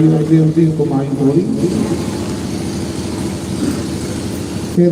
उनकी कमाई थोड़ी फिर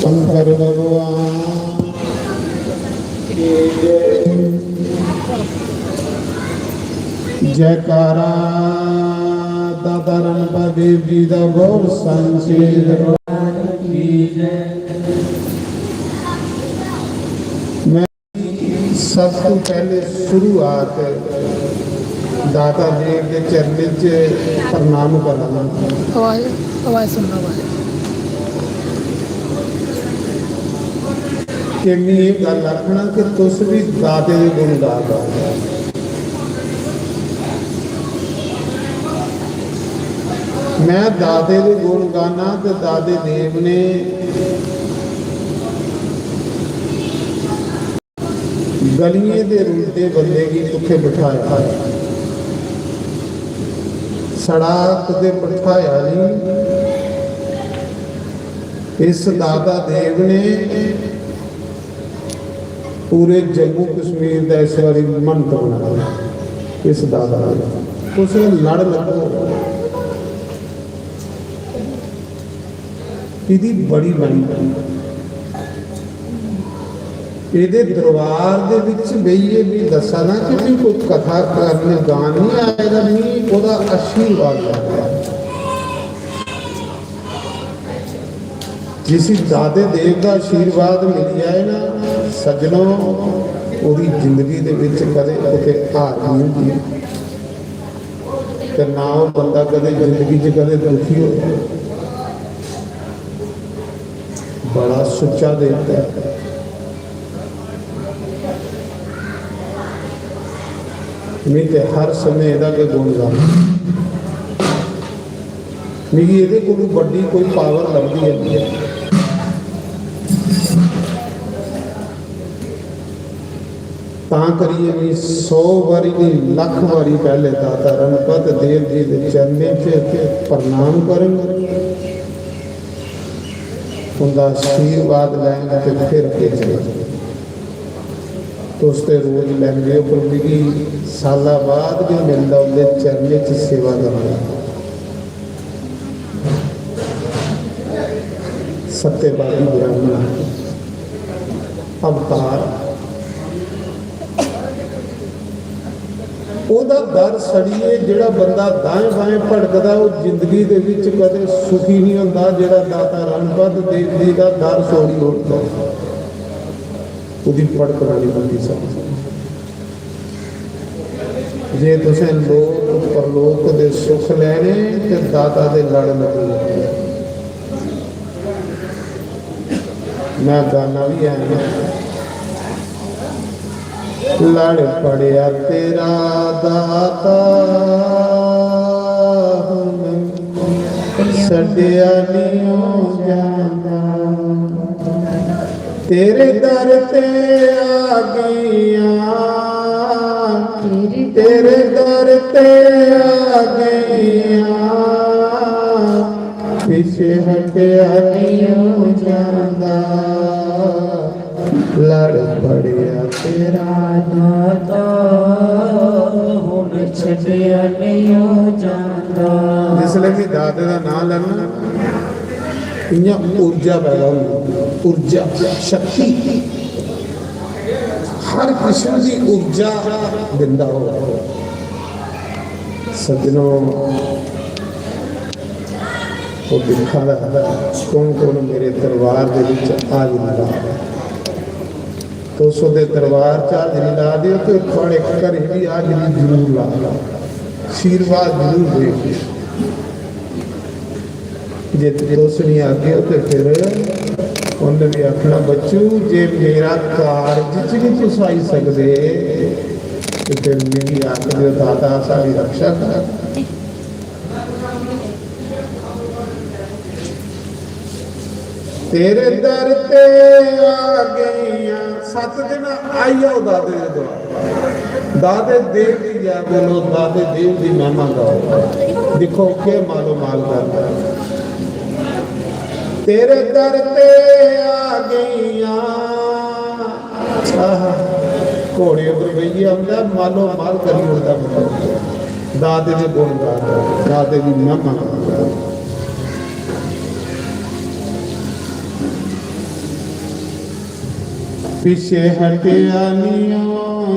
शंकर भगवान की जयकारा दादा रणपत देव जी दा बोल संशील की जय। मैं सब तो पहले शुरुआत दादा देव के चरण च प्रणाम करना। आवाज सुनना कि मैं ये गल आखना कि तुस भी दादे दे गुण गा गा। मैं दादे दे गुण गाना तो दादे देव ने गलिए दे रुलते बंदे की दुखे बिठाया, सड़क ते बिठाया नहीं। इस दादा देव ने पूरे जम्मू कश्मीर का इस बार मन बनाया। इस दादा उस लड़ लगो इदी बड़ी बड़ी ये दरबार दे विच बईए भी दसा ना कि कोई कथा करने गान नहीं आएगा, नहीं वह आशीर्वाद है। जिस दादे देव का आशीर्वाद मिल जाए ना सज्जनों, ਉਹਦੀ ਜ਼ਿੰਦਗੀ ਦੇ ਵਿੱਚ ਕਦੇ ਕਿਤੇ ਹਾਰ ਨਹੀਂ ਹੁੰਦੀ ਤੇ ਨਾ ਉਹ ਬੰਦਾ ਕਦੇ ਜ਼ਿੰਦਗੀ 'ਚ ਕਦੇ ਦੁਖੀ ਹੋਵੇ। ਬੜਾ ਸੁੱਚਾ ਦੇਵਤਾ ਹੈ। ਮੈਂ ਤੇ ਹਰ ਸਮੇਂ ਇਹਦਾ ਕੇ ਗੁਣ ਗਾਉਂਦਾ। ਮੈਨੂੰ ਇਹਦੇ ਕੋਲੋਂ ਵੱਡੀ ਕੋਈ ਪਾਵਰ ਲੱਗਦੀ ਹੈ। करिए भी 100 बारी नहीं लख बारी पहले दाता रणपत देव जी के चरणों से प्रणाम करें, उनका आशीर्वाद लेंगे तो फिर अगे चले तो उससे रोज लेंगे पर भी साल बाद भी मिलता उनके चरणों से सेवा करना। सत्यवादी ब्राह्मण अवतार ਉਹਦਾ ਦਰ ਸੜੀਏ ਜਿਹੜਾ ਬੰਦਾ ਦਾएं ਬਾएं ਭਟਕਦਾ ਉਹ ਜ਼ਿੰਦਗੀ ਦੇ ਵਿੱਚ ਕਦੇ ਸੁਖੀ ਨਹੀਂ ਹੁੰਦਾ। ਜਿਹੜਾ ਦਾਤਾ रणपत देव जी ਦਾ ਦਰ ਸੋੜੀ ਹੁੰਦਾ ਉਹਦੀ ਭਟਕਣਾ ਨਹੀਂ ਹੁੰਦੀ। ਸਭ ਜੇ ਤੁਸੀਂ ਲੋਕ ਪਰਲੋਕ ਦੇ ਸੁਖ ਲੈਣੇ ਤੇ ਦਾਤਾ ਦੇ ਲੜ ਲੱਗੇ। ਮੈਂ ਗਾਣਾ ਵੀ ਆਇਆ लड़ पड़िया तेरा दाता सड़िया नहीं जाता, तेरे दर ते आ गईया, तेरे दर ते आ गईया, पीछे हटिया नहीं जाता। लड़ पड़िया तेरा दाता हुण छड्डिया नहीं जाता। जिसले भी दादे का नाम लेना इयां ऊर्जा पैदा होगी। ऊर्जा शक्ति हर किस्म की ऊर्जा दिंदा हो। सज्जनों वो दिखा कौन कौन मेरे दरबार के आ जाता। तुस ओहदे दरबार च हाजरी ला दिओ तो थोड़े घरे भी हाजरी जरूर ला लो, आशीर्वाद जरूर दे। जे तुस नहीं आगे तो फिर उन्हें भी आखना बच्चू जे मेरा कारज च नहीं तुस आई सकते तो फिर मेरी आख दो दाता सारी रक्षा कर। तेरे दर ते आ गई 7 दिन आई आओ दादे दे द्वार, दादे देव की जय बोलो, दादे देव की महिमा गाओ। देखो के मालो माल करता तेरे दर ते आ गईया, घोड़े उपर बही आंदा मालो माल करी उड़दा, दादे दे गुण गाता, दादे की महिमा गाता। पिछे हटिया नहीं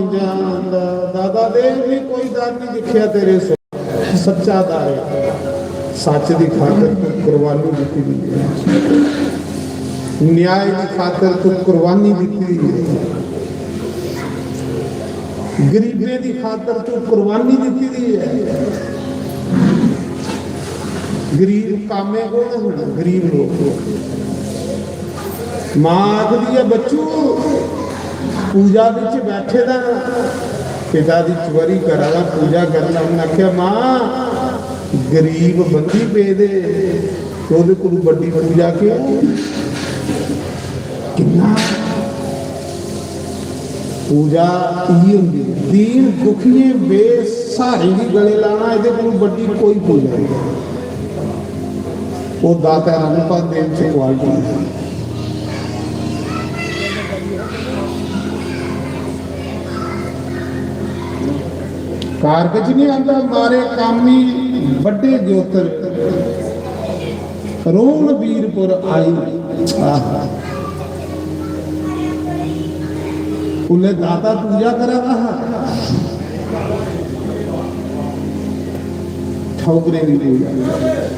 जांदा, दादा देव भी कोई दर नहीं दिखिया तेरे सो, सच्चा दर है, सच की खातर तू कुर्बानी दी है, न्याय की खातर तू कुर्बानी दी है, गरीबे की खातर तू कुर्बानी दी है। गरीब कामे को गरीब लोग मां आखदी है बच्चू पूजा विच बैठे दा पिता की चवरी करा पूजा करना, उन्हें आख्या मां गरीब बंदी पे दे तो बड़ी पूजा के कितना पूजा ही होंगी, दीन दुखिए बेसहारे भी गले लाना ये बड़ी कोई पूजा नहीं। वो दाता रानीपाल देव से क्वालिटी कारगज नहीं आता मारे कामी बड़े ज्योतर रोन वीरपुर आई, उन्हें दाता पूजा करा रहा ठौकरे की पूजा।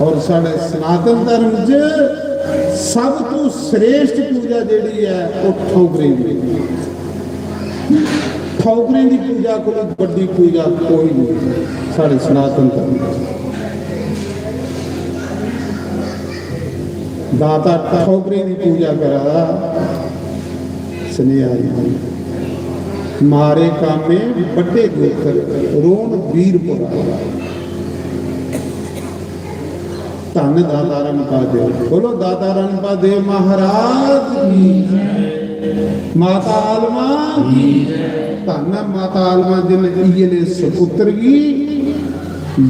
और साढ़े सनातन धर्म च सब तो श्रेष्ठ पूजा जी है वो ठौकरे की, ठौकरे की पूजा को बड़ी पूजा कोई नहीं साढ़े सनातन धर्म। दाता ठौकरे की पूजा करा स्नेहा मारे कामे बड़े गोत्र रोन वीरपुरा, धन दाता रणपा देव, बोलो दाता रणपा देव महाराज की, माता आलमा की, धन माता आलमा जिन सपुत्र की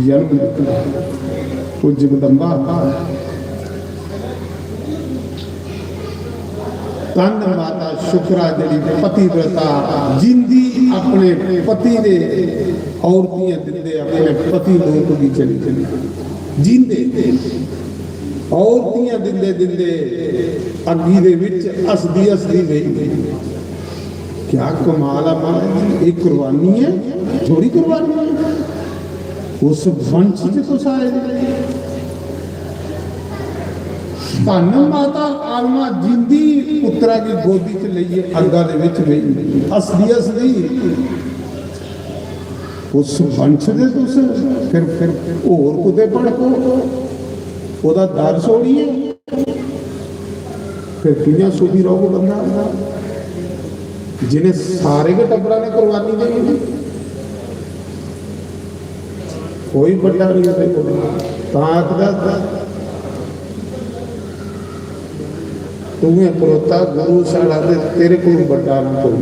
जन्म वो जगदम्बा, धन माता शुक्रा जी पतिव्रता जिंदी अपने पति ने औरतियां दिंदे अपने पति लोक की चली चली जींदे औरतियां दिंदे दिंदे अग्गी दे विच हसदी हसदी गई। क्या कमाल है महाराज, एक कुर्बानी है थोड़ी कुर्बानी है, उस वंश से तो सारे धन माता आलमा जिंदी पुत्रा की गोदी च लईए अग्गा दे विच गई हसदी हसदी उस वंश दे तुस फिर होर कुदे भड़को ओदा दर छोड़िए फिर कियां सुखी रहो बंदा जिन्हें सारे के टब्बरा ने कुर्बानी दी कोई बड़ा नहीं होता तुम्हें परोता गुरु साड़ा दे तेरे को बड़ा ना कोई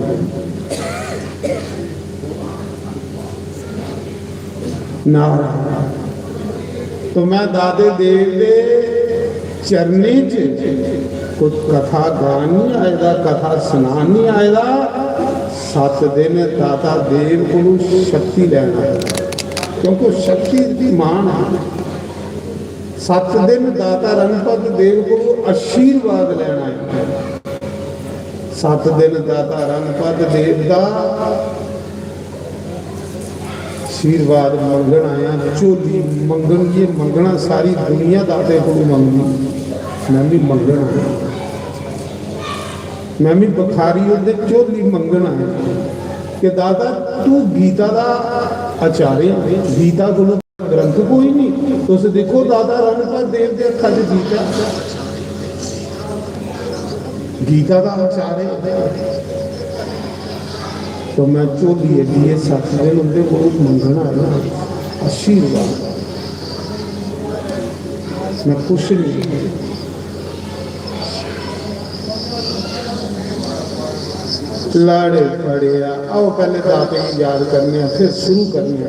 ना। तो मैं दादे देव दे चरने च कुछ कथा गान नहीं आएगा, कथा सुना नहीं आएगा। 7 दिन दादा देव को शक्ति लेना है क्योंकि शक्ति की मान है। 7 दिन दाता रणपत देव को आशीर्वाद लेना है। 7 दिन दाता रणपत देव का आशीर्वाद मंगण आया। झोली मंगन ये मंगना सारी दुनिया दाते को मंगी, मैं भी मंगण आया। मैं भी बखारी ਉਹਦੇ ਝੋਲੀ ਮੰਗਣਾ ਹੈ कि दादा तू गीता का आचार्य गीता को ग्रंथ कोई नहीं तुस देखो दादा रणपत देव के अखा च गीता गीता का आचार्य तो मैं झोली एडी 7 दिन उनके को मंगना है आशीर्वाद मैं कुछ नहीं लाड़े पड़िया आओ पहले दाते की याद करने फिर शुरू करने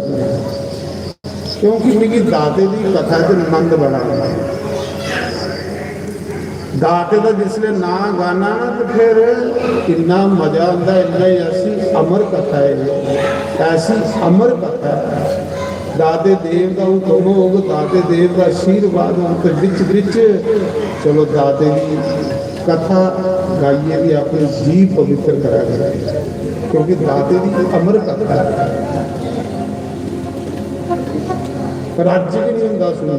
क्योंकि मेरी दाते की कथा च आनंद बड़ा दाते का जिसले ना गाना ना तो फिर इन्ना मजा आता इन्ना ही ऐसी अमर कथा है ऐसी अमर कथा है दाते देव का हुक्म होग दाते देव का आशीर्वाद हो तो बिच चलो दाते की कथा गाइए भी अपने जी पवित्र करा करें क्योंकि दाते की अमर कथा है पर अज भी नहीं होंगे सुना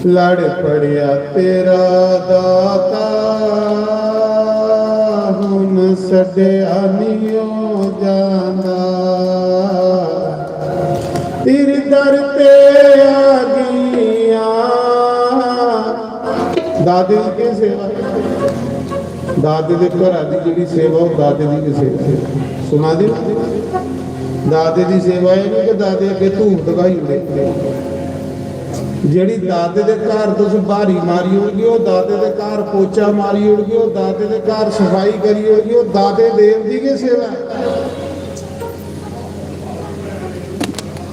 लड़ पड़िया तेरा दाता हुन सड़िया नहीं जाना तेरे दर ते आ गईया दादे की सेवा दादे के घर की जी सेवा दादे की सेवा सुना दी दादे की सेवा है कि दादे अगे धूप दिखाई उड़े जी दादे के घर तुम बारी मारी होगी वो दादे के घर पोचा मारी होगी वो दादे के घर सफाई करी होगी वो दादे देव की की सेवा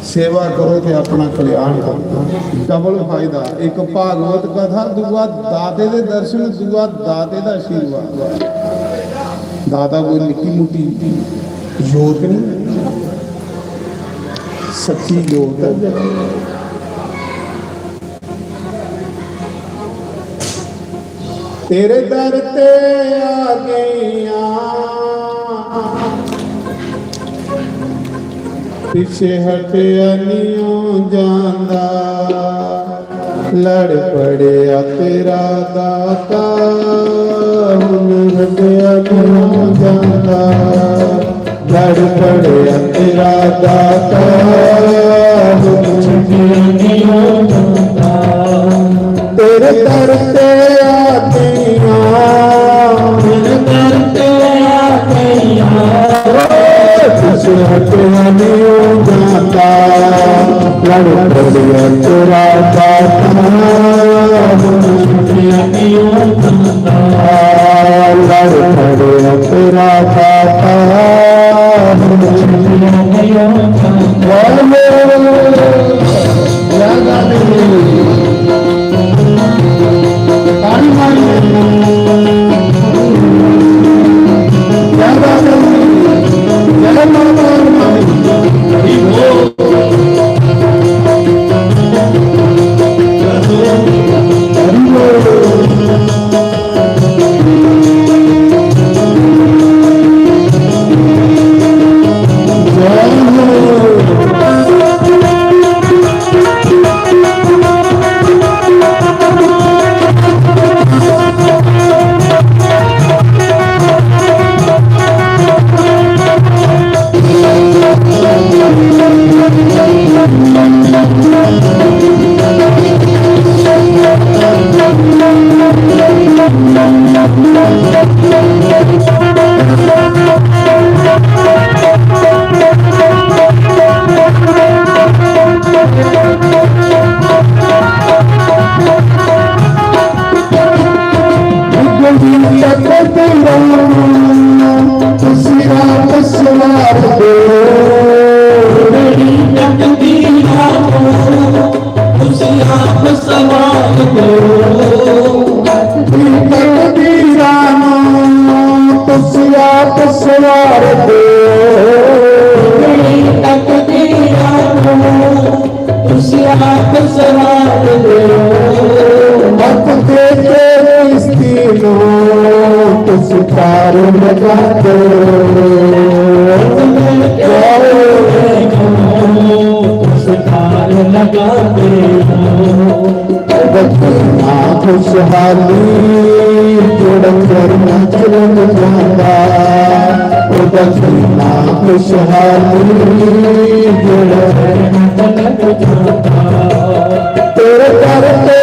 सेवा करो तो अपना कल्याण करो डबल फायदा एक भागवत कथा दूआ दाते के दर्शन दूआ दाते का आशीर्वाद दादा कोई निक्की मुट्टी जोत नहीं सच्ची जोत है तेरे दर ते आ गईया पिछे हटिया नहीं जांदा लड़ पड़िया तेरा दाता हुन हटिया नहीं जांदा लड़ पड़िया तेरा दाता हुन हटिया नहीं जांदा तेरे दर ते आ गईया तेरे दर ते आ गईया तुझे हटना नहीं जाता लड़ पड़िया तेरा दाता नहीं जाता लड़ पड़िया तेरा दाता नहीं लगा दे खुशहाली जुड़ चरण चरण जाता दक्षिणा खुशहाली जुड़ चरण जाता तेरे करते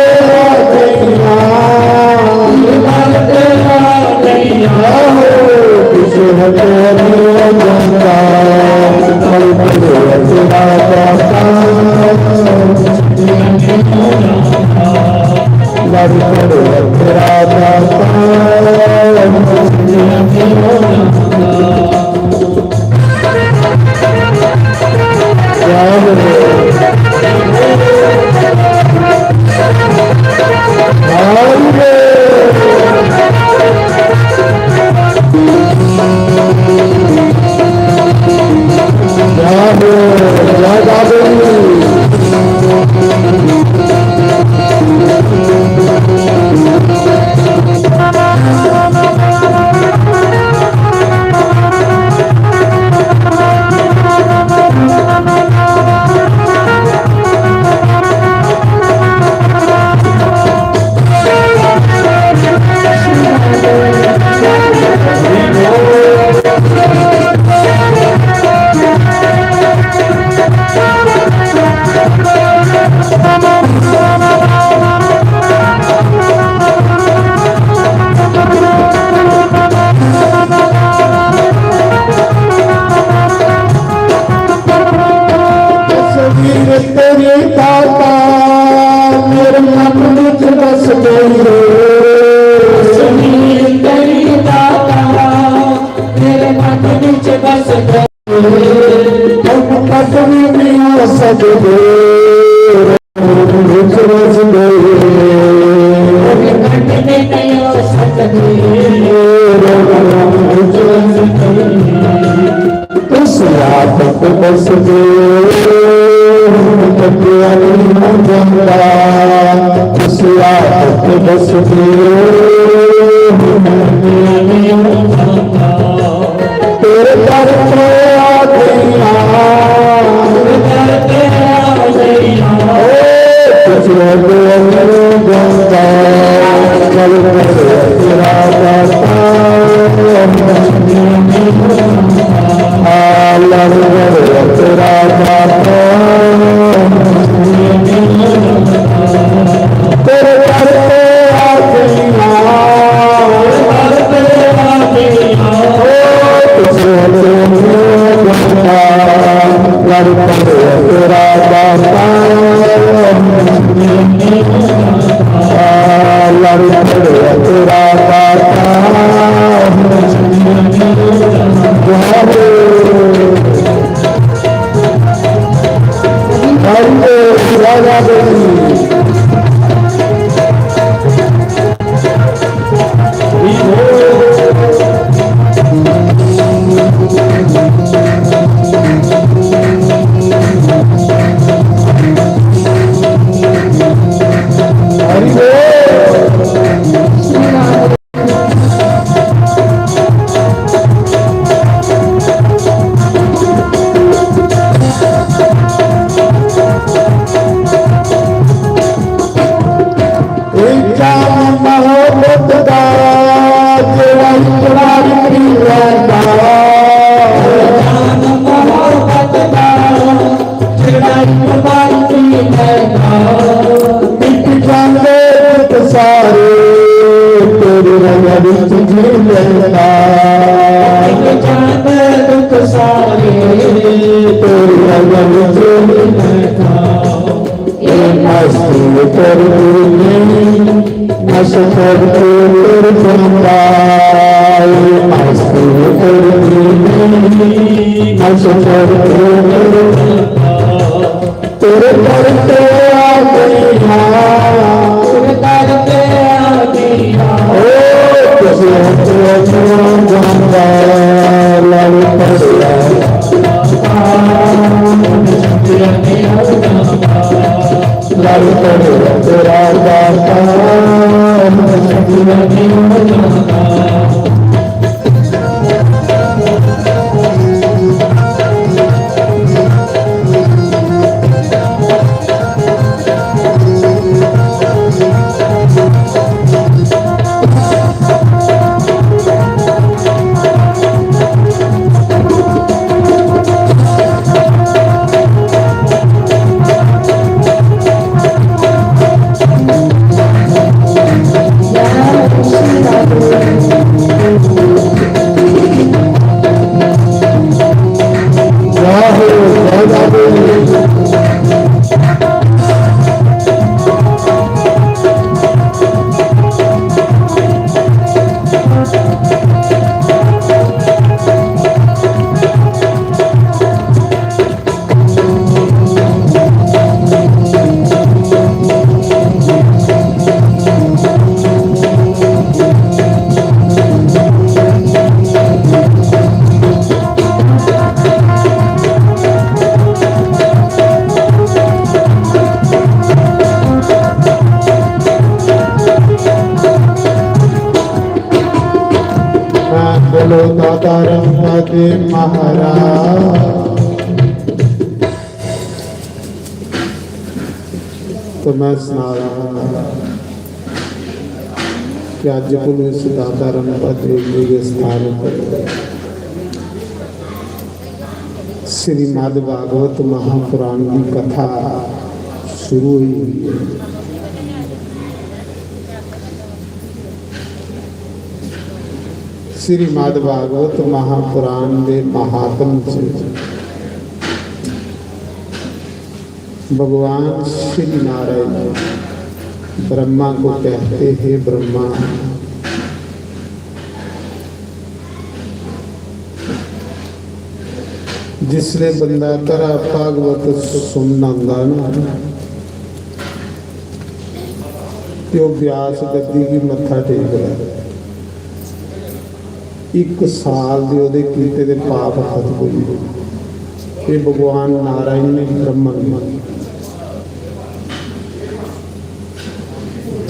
बाबू जय बाबू। बोलो दाता रघुपति महाराज। तो मैं सुना रहा कि आज पुलिस दाता रघुपति के स्थान पर श्रीमद् भागवत महापुराण की कथा शुरू हुई है। श्रीमद् भागवत महापुराण के महात्म भगवान श्री नारायण ब्रह्मा को कहते हैं, ब्रह्मा जिसले बंदा तेरा भागवत सुनना ना तो व्यास गद्दी की मत्था टेक रहा है। एक साल दे ओदे कीते दे पाप खत्म हो गए। ये भगवान नारायण ने ब्रह्मन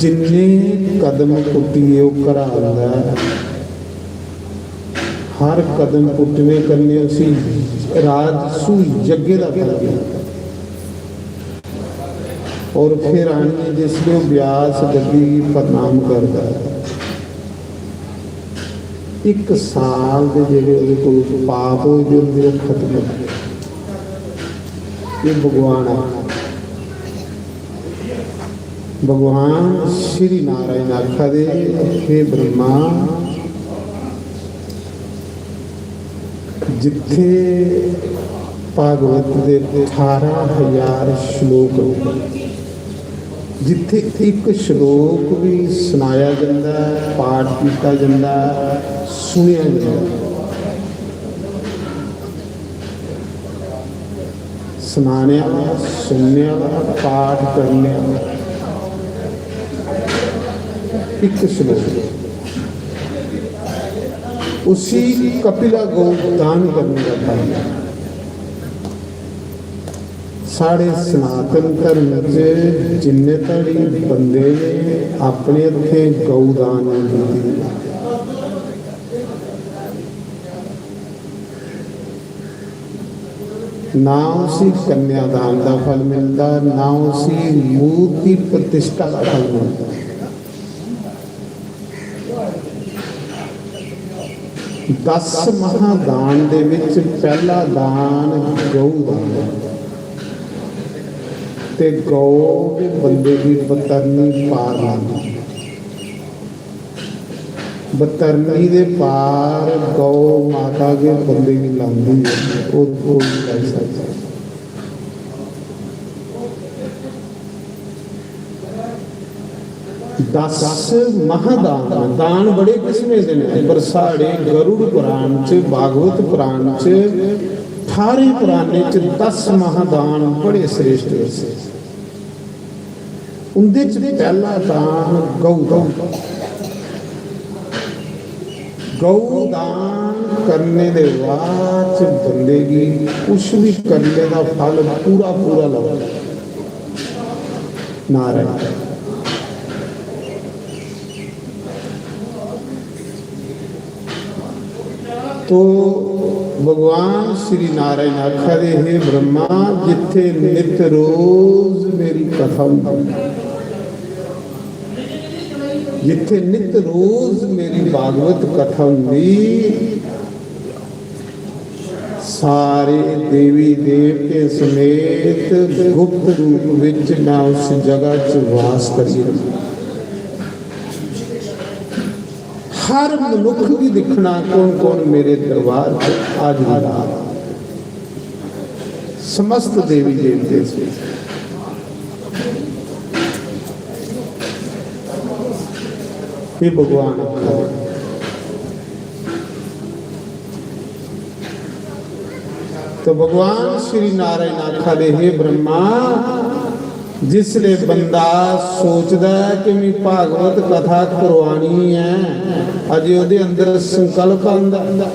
जिन्ने कदम पुट्टिए वो करांदा हर कदम पुट्टने करने उसी राजसू जगे का कर और फिर आने जिसमें व्यास गद्दी प्रणाम करता है। एक साल के जेडे कोई पाप हो जो खत्म ये भगवान है। भगवान श्री नारायण आखा दे हे ब्रह्मा जिथे भागवत के 18,000 श्लोक जिथे एक श्लोक भी सुनाया जाता है, पाठ किया जाता है, सुनिया जाता, सुनाने वाला, सुनने वाला, पाठ करने वाला एक श्लोक उसी कपिला गौ दान करने का था। साढ़े सनातन धर्म च जिन्ने धड़ी बंदे ने अपने हथे गौदान दी ना उसी कन्यादान का फल मिलता, ना उसी मूर्ति प्रतिष्ठा का फल मिलता। दस महादान दे विच पहला दान गौदान ते गौ बंदे की बतरनी पार लानी। बतरनी दे पार गौ माता के बंदे की लानी है और कोई कर सकता। दस महादान दान बड़े किस्में के ने पर साढ़े गरुड़ पुराण च भागवत पुराण च 18 पुराने च 10 महादान बड़े श्रेष्ठ दसे। उनदे च पहला दान गौदान। गौदान करने दे बाद बंदे की कुछ भी करने का फल पूरा पूरा लगा नारायण। तो भगवान श्री नारायण आखा दे हे ब्रह्मा जिथे नित रोज मेरी कथा होंदी, जिथे नित रोज मेरी भागवत कथा होंदी, सारे देवी देवते समेत गुप्त रूप विच मैं उस जगह च वास करी। हर मनुख भी दिखना कौन कौन मेरे दरबार आज भी रात समस्त देवी देवते से। हे भगवान, तो भगवान श्री नारायण आखा दे, हे ब्रह्मा, जिसले बंदा सोचदा है कि मैं भागवत कथा करवानी है, अजे उहदे अंदर संकल्प आंदा,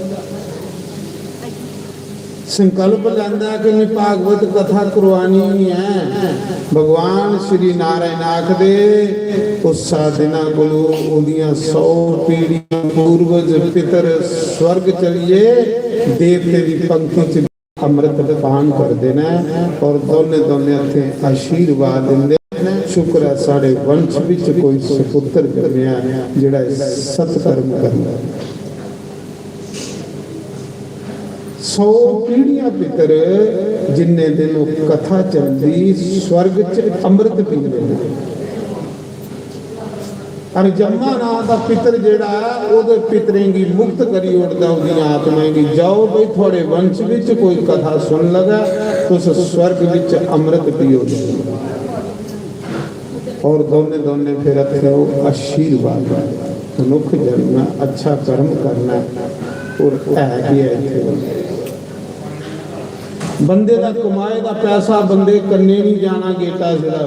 संकल्प लैंदा कि मैं भागवत कथा करवानी है। भगवान श्री नारायण आखदे उस साधना कोलों उहदियां 100 पीढ़ियां पूर्वज पितर स्वर्ग चलिए देवते की पंक्ति च अमृत पान कर देना और दोने दोने हथे आशीर्वाद देंदे। शुक्र है साढ़े वंश विच कोई सुपुत्र जन्मिया जिहड़ा सत्कर्म करदा। 100 पीढ़ियां पितर जिन्ने दिन कथा चलदी स्वर्ग च अमृत पींदे ने। और जम्मा नाम का पितर जेड़ा ओदे पितरें की मुक्त करी उड़दा उहदी आत्माएं की, जाओ भाई थोड़े वंश विच कोई कथा सुन लगा तुस स्वर्ग विच अमृत पियो। और दोने दोने फिर अपने आशीर्वाद मनुख जन्मना, अच्छा कर्म करना और है कि इत्थे बंदे का कमाए का पैसा बंदे कन्ने नहीं जाना गेटा सिरा,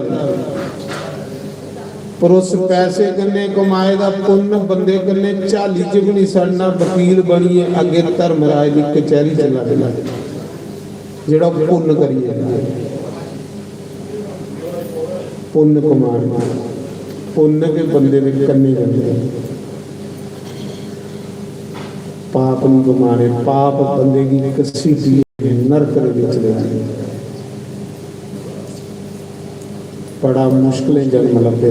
पर उस पैसे कन्ने कमाए का पुण्य बंदे कन्ने झाली च भी नहीं सड़ना। वकील बनिए अगे धर्मराज की कचहरी चला देना जेड़ा पुण्य करिए, पुण्य कमाना, पुण्य के बंदे के कन्ने जाते, पाप नहीं कमाने, पाप बंदे की कसी नरक बड़ा मुश्किलें जन्म लगे।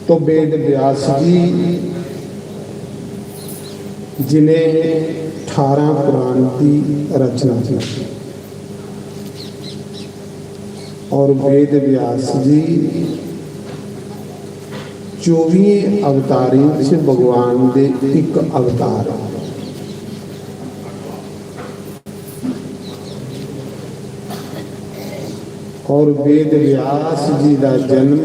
तो वेद व्यास जी जिन्हें 18 पुराण की रचना की और वेद व्यास जी 24 अवतारों से भगवान दे एक अवतार। और वेद व्यास जी का जन्म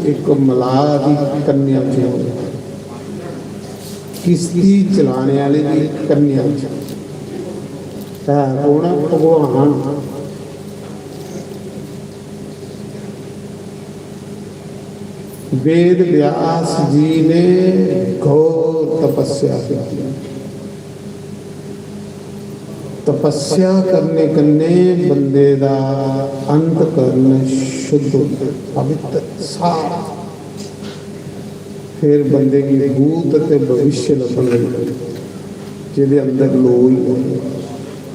एक मलाह की कन्या च होया, किश्ती चलाने वाले की कन्या होना भगवान। वेद व्यास जी ने घोर तपस्या की। तपस्या करने कन्ने बंदे दा अंतकरण शुद्ध पवित्र साफ, फिर बंदे की भूत ते भविष्य लभन लग, जिहदे अंदर लोई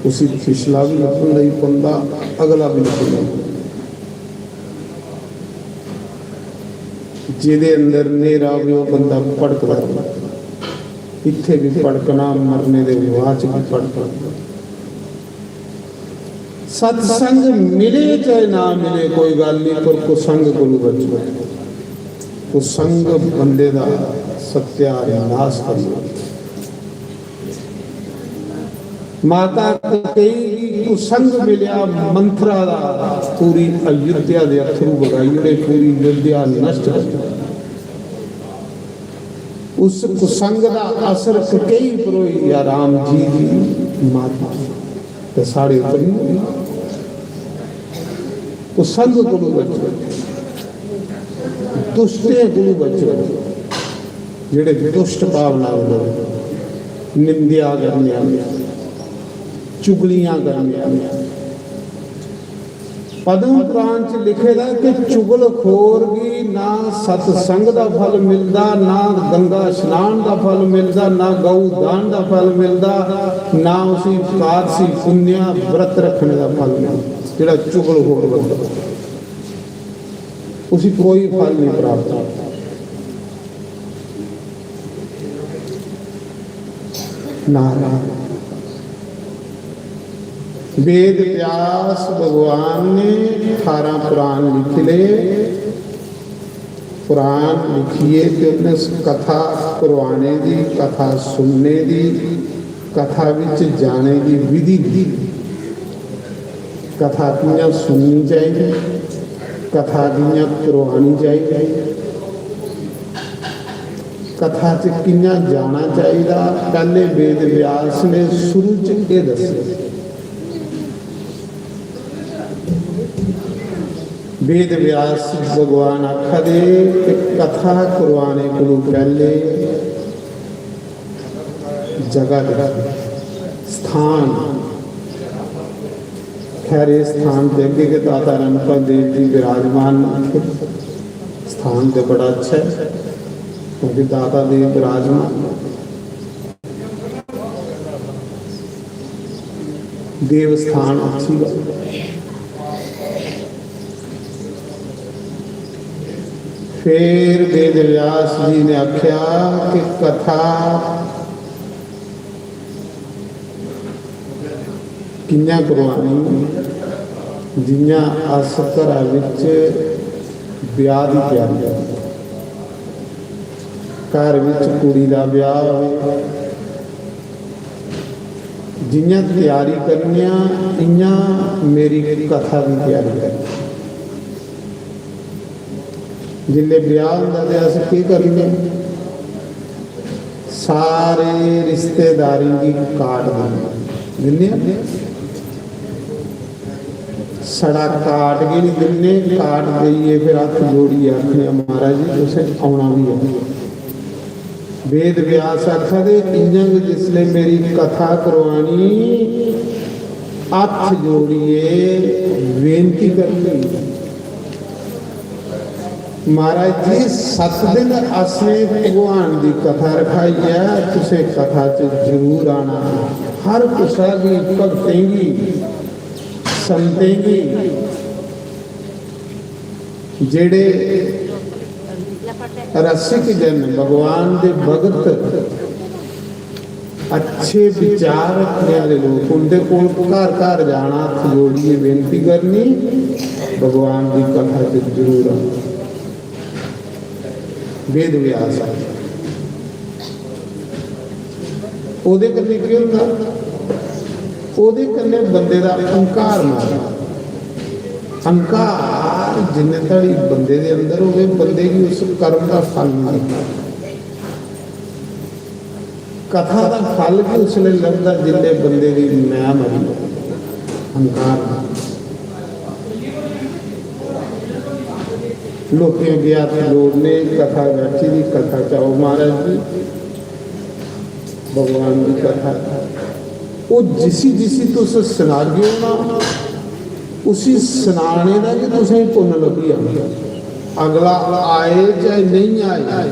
उसी पिछला भी लभन लई पंदा, अगला भी लभन लग, जिहदे अंदर नेरा भी वो बंदा भड़कदा, इत्थे भी भड़कना, मरने दे वाच भी भड़कना। सत्संग मिले चाहे ना मिले कोई गल नहीं, पर कुसंग को बचो। कुसंग बंदे का सत्यानाश कर। माता कई कुसंग मिलिया मंत्रा दा, पूरी अयोध्या दे अथरू बगाई, पूरी अयोध्या नष्ट कर। उस कुसंग का असर कई पर होया राम जी की माता ते साढ़े उपर। कुसंग को बचो, दुष्टे को बचो, जेड़े दुष्ट भावना निंदिया करने, चुगलियां करने। पद्म पुराण च लिखेगा कि चुगलखोर की ना सत्संग का फल मिलता, ना गंगा स्नान का फल मिलता, ना गऊ दान का फल मिलता, ना उसी एकादशी पुण्य व्रत रखने का फल मिलता। जेड़ा चुगलखोर बंदा उसी कोई फल नहीं प्राप्त होता। नारायण वेद व्यास भगवान ने 18 पुराण लिख ले, पुराण लिखिए तो उन्हें कथा करवाने दी, कथा सुनने दी, कथा विच जाने की विधि दी। कथा कियां सुननी चाहिए, कथा कियां करवानी चाहिए, कथा च कियां जाना चाहिए। पहले वेद व्यास ने शुरू च ये दसे। वेद व्यास भगवान आखदे कि कथा करवाने को पहले जगह स्थान, खैर ये स्थान देखे कि दाता रणपत देव जी विराजमान स्थान तो बड़ा अच्छा है, क्योंकि दाता देव विराजमान देव स्थान अच्छी बात। फिर वेद व्यास जी ने आख्या कि कथा कियां करवानी, जियां अस घरां विच ब्याह दी तैयारी, घर विच कुड़ी दा ब्याह होवे, जियां तैयारी करनी इयां मेरी कथा की तैयारी करनी। जिले ब्याह होंदा ते अस की करने, सारे रिश्तेदारी की काट दिन्ने, सड़ा काट के नहीं दिन्ने, काट दईए फिर हथ जोड़िए आखने महाराज जी तुसें आना भी है। वेद व्यास आखदे इयां जिसले मेरी कथा करवानी हथ जोड़िए बेनती करनी, महाराज जी 7 दिन असें भगवान की कथा रखाई है, तुसें कथा च जरूर आना। हर कुसा की भगतें की संतें की जेड़े रसिक जन भगवान के भगत अच्छे विचार रखने वाले लोग उनके कोल घर घर जाना, हथ जोड़िए बेनती करनी, भगवान की कथा च जरूर आना। वेद व्यास ओदे कन्नै की होंदा, ओदे कन्नै बंदे दा अहंकार मारना। अहंकार जिन्ने धड़ी बंदे दे अंदर होवे, बंदे की उस कर्म का फल मिलता। कथा का फल भी उसने लगता जिले बंदे की मैं मरी अहंकार। लोगों गया जोड़ने कथा बैठी दी, कथा चाहो महाराज जी भगवान की कथा, वो जिसी जिसी तुस सुनागे ना उसी सुनाने का भी तुसें पुण्य लगी आना। अगला आए चाहे नहीं आए,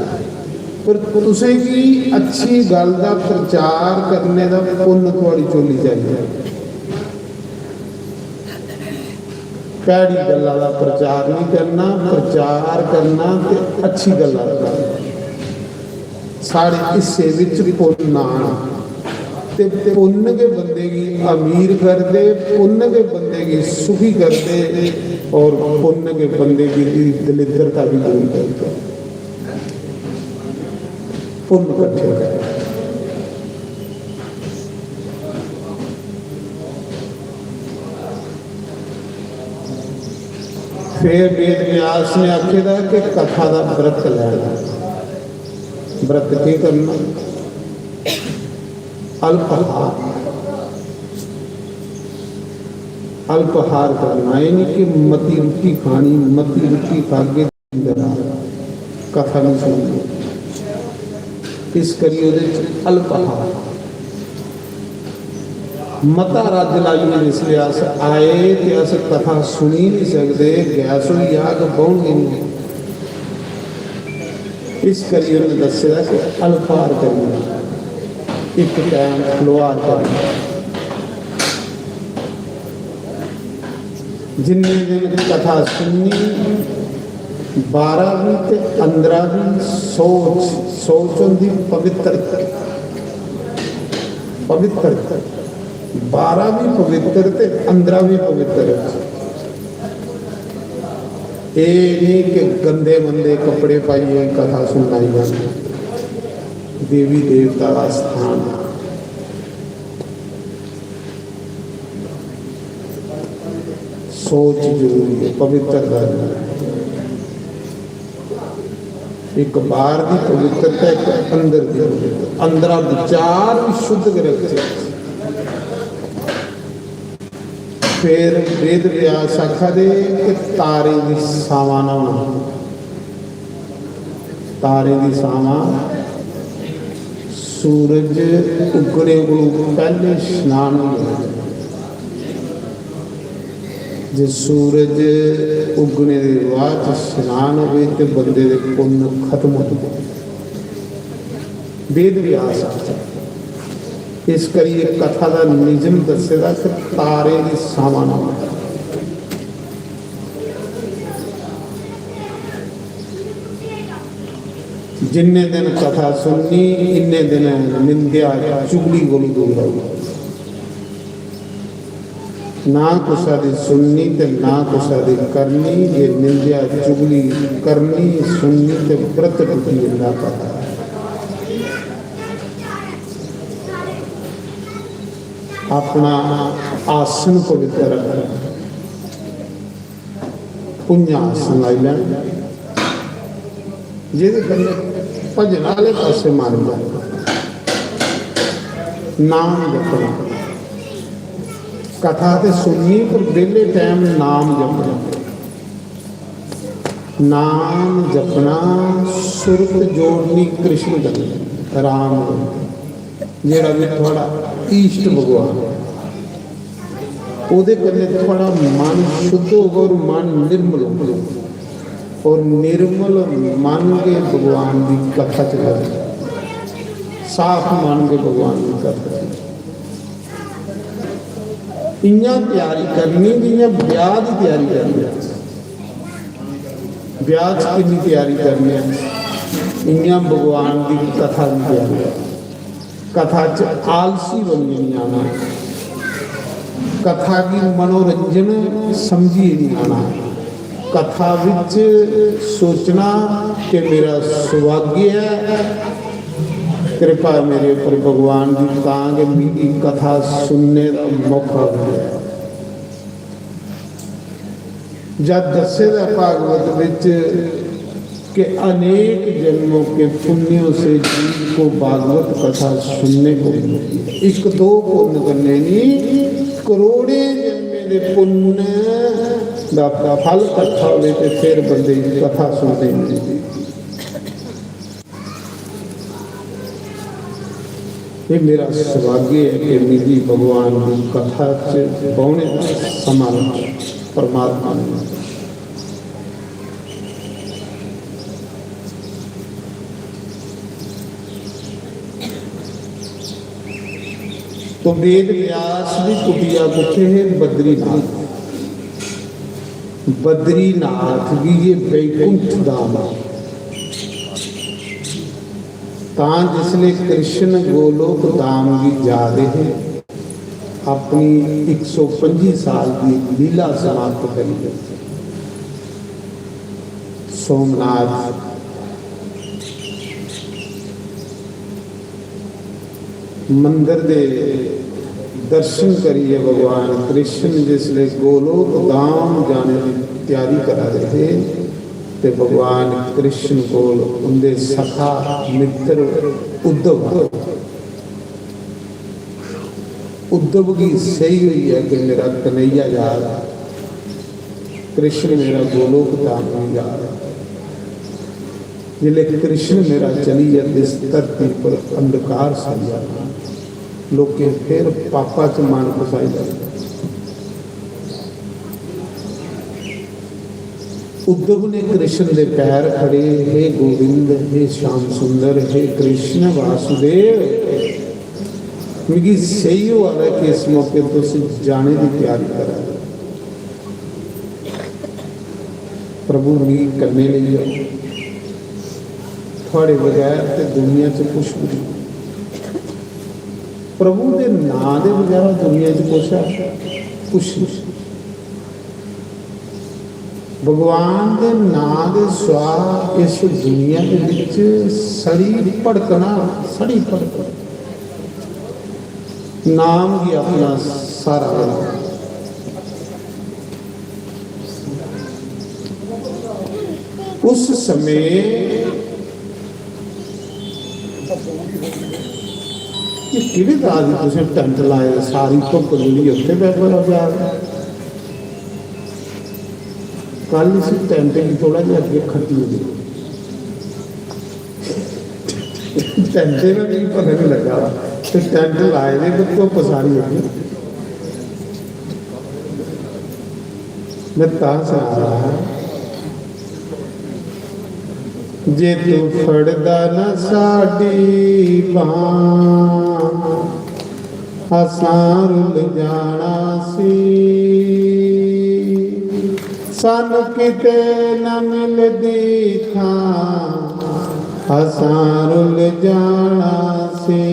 पर तुसें की अच्छी गल का प्रचार करने का पुण्य थोड़ी चोली चाहिए। भैड़ी गल्लां दा प्रचार नहीं करना, प्रचार करना ते अच्छी गल्लां करना। साढ़े हिस्से विच पुण्य आना ते पुण्य के बंदे की अमीर कर दे, पुण्य के बंदे की सुखी कर दे, और पुण्य के बंदे की दलिद्रता भी दूर कर दे। पुण्य इकट्ठे कर। फिर वेद व्यास ने आखेदा कि कथा का व्रत लैना। व्रत की करना, अल्पहार, अल्पहार करना। ये नहीं कि मती रोटी खानी, मती रोटी खा के कथा नहीं सुननी। इस करिए अल्पहार मता रज लाइए जिसले अस आए तो अस कथा सुनी नहीं सकते, गैस हुई आग बहुंगे नहीं। इस करिए उन्हें दसेगा कि अल्पहार करना, एक टाइम फलोहार करना। जिन्ने दिन कथा सुननी 12वीं ते 15वीं सोच होंदी पवित्र 12वीं पवित्र ते 15वीं पवित्र। ये नहीं कि गंदे मंदे कपड़े पाइए कथा सुनाई जाती। देवी देवता का स्थान है। सोच जरूरी है, पवित्र करना है। एक बाहर की पवित्रता, एक अंदर की पवित्रता। अंदर विचार भी शुद्ध रखे। फिर वेद व्यास आखा दे कि तारे की सावा ना होना। तारे की सावा सूरज उगने को पहले स्नान होना। जो सूरज उगने के बाद स्नान हो तो बंदे के पुण्य खत्म हो गए। वेद व्यास इस करिए कथा का निजम दसेगा कि तारे की सावा ना होना। जिन्ने दिन कथा सुननी इन्ने दिन निंदिया चुगली गोली दूर होगी। ना कुछ दी सुननी ते ना कुछ दी करनी। ये निंदिया चुगली करनी सुननी ते व्रत टूटी ना पता। अपना आसन पवित्र रखना। पुण्य आसन लाई लेना जिहदे कन्नै भजन वाले पासे मान जाए। नाम जपना, कथा तो सुननी पर वेले टाइम नाम जपना। नाम जपना सुरत जोड़नी कृष्ण करनी राम जेड़ा भी थोड़ा ईष्ट भगवान ਉਹਦੇ कन्नै थोड़ा मन शुद्ध होगा और मन निर्मल होगा। और निर्मल मन के भगवान की कथा चला साफ मन के भगवान की कथा इयां तैयारी करनी जियां ब्याह की तैयारी करनी। ब्याह कितनी तैयारी करनी इयां भगवान की कथा की तैयारी। कथा च आलसी बन नहीं आना। कथा की मनोरंजन समझी नहीं आना। कथा विच सोचना कि मेरा सौभाग्य है कृपा मेरे ऊपर भगवान की तांग मेरी कथा सुनने का मौका मिले। जब दसे भागवत विच कि अनेक जन्मों के पुण्यों से जीव को भागवत कथा सुनने को मिलती है। एक दो पुण्य करने नहीं करोड़े जन्मे दे पुण्य का फल इकट्ठा हो तो फिर बंदे की कथा सुनते मिलती। ये मेरा सौभाग्य है कि मेरी भगवान की कथा च पौने समान परमात्मा ने। तो वेद व्यास भी कुटिया कुटे है बद्रीनाथ। बद्रीनाथ भी ये वैकुंठ धाम तां जिसले कृष्ण गोलोक धाम की जा रहे अपनी 125 साल की लीला समाप्त करी। सोमनाथ मंदिर दे दर्शन करिए। भगवान कृष्ण जिसले गोलोक धाम जाने की तैयारी करा रहे ते भगवान कृष्ण को उनके सखा मित्र उद्धव की सही हुई है कि मेरा कन्हैया जा रहा, कृष्ण मेरा गोलोक धाम में जा रहा। जिले कृष्ण मेरा चली जाते इस धरती पर अंधकार सा जाता लोग फिर पापा च मान फसाई जाते। उद्धव ने कृष्ण के पैर खड़े, हे गोविंद, हे श्याम सुंदर, हे कृष्ण वासुदेव, मेरी सही हो रहा है कि इस मौके तुम जाने की तैयारी करा। प्रभु मीत करने लगी थोड़े बगैर तो दुनिया च कुछ नहीं। प्रभु के नाम के बगैर दुनिया च कुछ है कुछ नहीं। ਭਗਵਾਨ ਦੇ ਨਾਂ ਦੇ ਸਵਾਦ ਇਸ ਦੁਨੀਆ ਦੇ ਵਿੱਚ ਸੜੀ ਭੜਕਣਾ, ਸੜੀ ਭੜਕਣਾ। ਨਾਮ ਹੀ ਆਪਣਾ ਸਾਰਾ। ਉਸ ਸਮੇਂ ਇਹ ਕਿਹੜੇ ਦਾਜ ਦੀ ਤੁਸੀਂ ਟੈਂਟ ਲਾਏ, ਸਾਰੀ ਧੁੱਪ ਜਿਹੜੀ ਉੱਥੇ ਬੈਠਾ ਪਿਆ। ਕੱਲ ਇਸ ਟੈਂਟ ਵੀ ਥੋੜਾ ਜਿਹਾ ਅੱਗੇ ਖੱਟੀ ਹੋ ਗਈ, ਟੈਂਟੇ ਨੂੰ ਵੀ ਪਤਾ ਨਹੀਂ ਲੱਗਾ ਤੇ ਟੈਂਟ ਲਾਏ ਨੇ ਤੇ ਧੁੱਪ ਸਾਰੀ ਹੋ ਗਈ। ਮੈਂ ਤਾਂ ਸਾਰਾ ਜੇ ਤੂੰ ਫੜਦਾ ਨਾ ਸਾਡੀ ਬਾਂਹ ਅਸਾਂ ਰੁੱਲ ਜਾਣਾ ਸੀ, ਸਾਨੂੰ ਕਿਤੇ ਨਾ ਮਿਲਦੀ ਥਾਂ ਅਸਾਂ ਰੁੱਲ ਜਾਣਾ ਸੀ,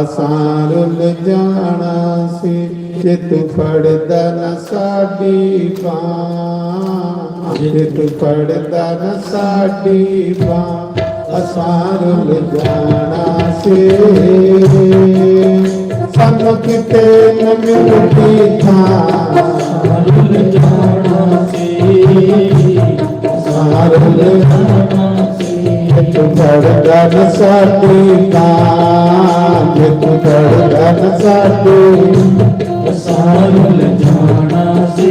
ਅਸਾਂ ਰੁੱਲ ਜਾਣਾ ਸੀ। ਜੇ ਤੂੰ ਫੜਦਾ ਨਾ ਸਾਡੀ ਬਾਂਹ, ਜੇ ਤੂੰ ਫੜਦਾ ਨਾ ਸਾਡੀ ਬਾਂਹ ਅਸਾਂ ਰੁੱਲ ਜਾਣਾ ਸੀ, ਸਾਨੂੰ ਕਿਤੇ ਨਾ ਮਿਲਦੀ ਥਾਂ ਰੁੱਲ ਜਾਣਾ ਸੀ, ਅਸਾਂ ਰੁੱਲ ਜਾਣਾ ਸੀ। ਜੇ ਤੂੰ ਫੜਦਾ ਨਾ ਸਾਡੀ ਬਾਂਹ, ਜੇ ਤੂੰ ਫੜਦਾ ਨਾ ਸਾਡੀ ਅਸਾਂ ਰੁੱਲ ਜਾਣਾ ਸੀ,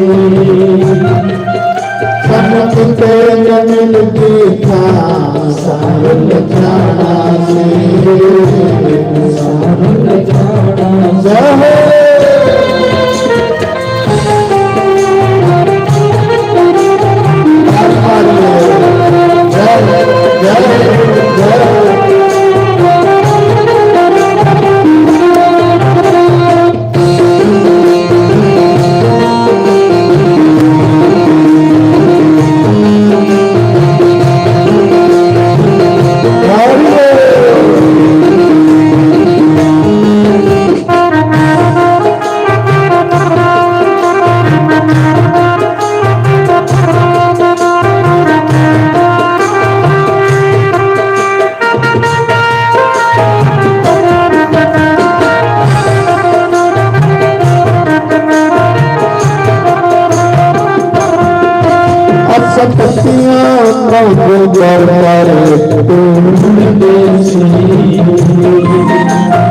ਸਾਨੂੰ ਕਿਤੇ ਨਾ ਮਿਲਦੀ ਥਾਂ ਅਸਾਂ ਰੁੱਲ ਜਾਣਾ ਸੀ, ਅਸਾਂ ਰੁੱਲ ਜਾਣਾ ਸੀ।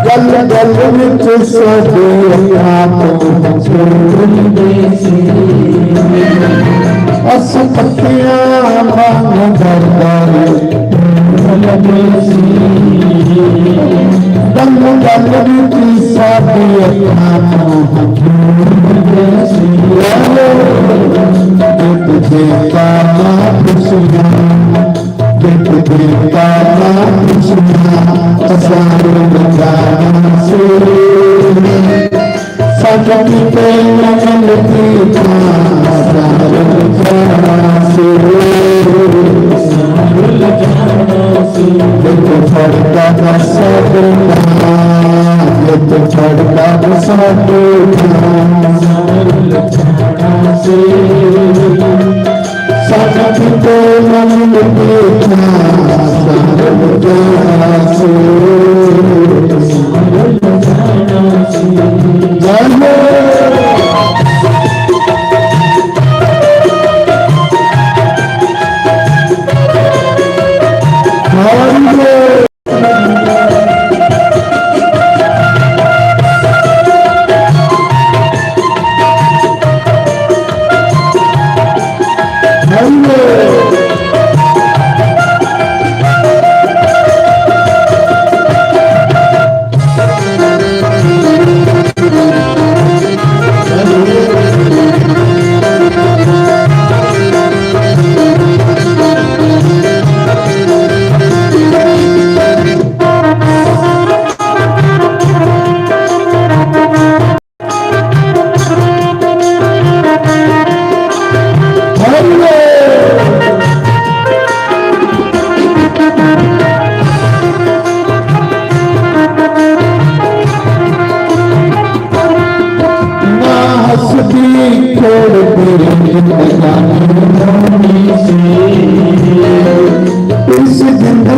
गल गल विच साडे आप छुड़दे सी, अस पत्तियां वांग दरबारे लगे सी। गल गल विच साडे आप छुड़दे सी, तुझे पाना खुशियां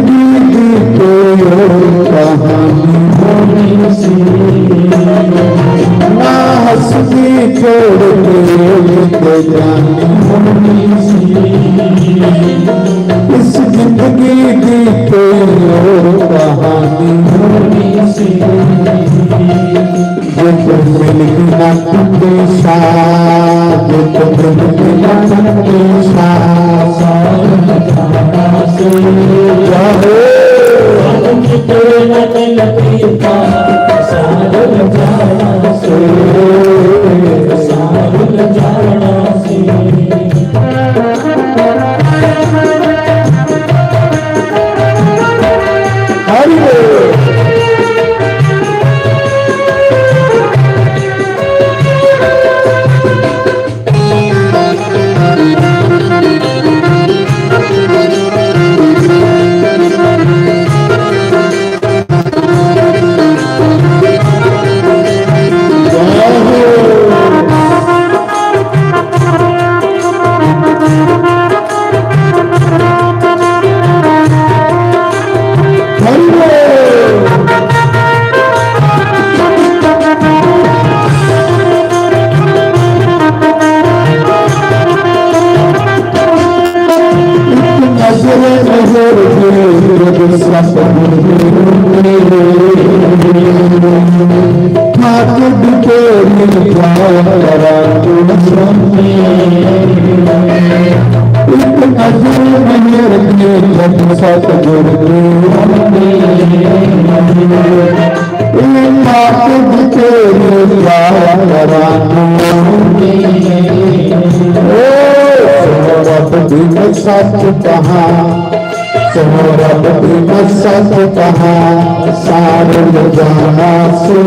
जिंदगी की कोई और कहानी होनी सी, ना हंसती छोड़ के जानी होनी सी। इस जिंदगी की कोई और कहानी होनी सी, जो तुम मिल ना कंदेशा, जो तुम मिल ना कंदेशा, सच कहा सौरभ भी सच कहा, सारे जाना से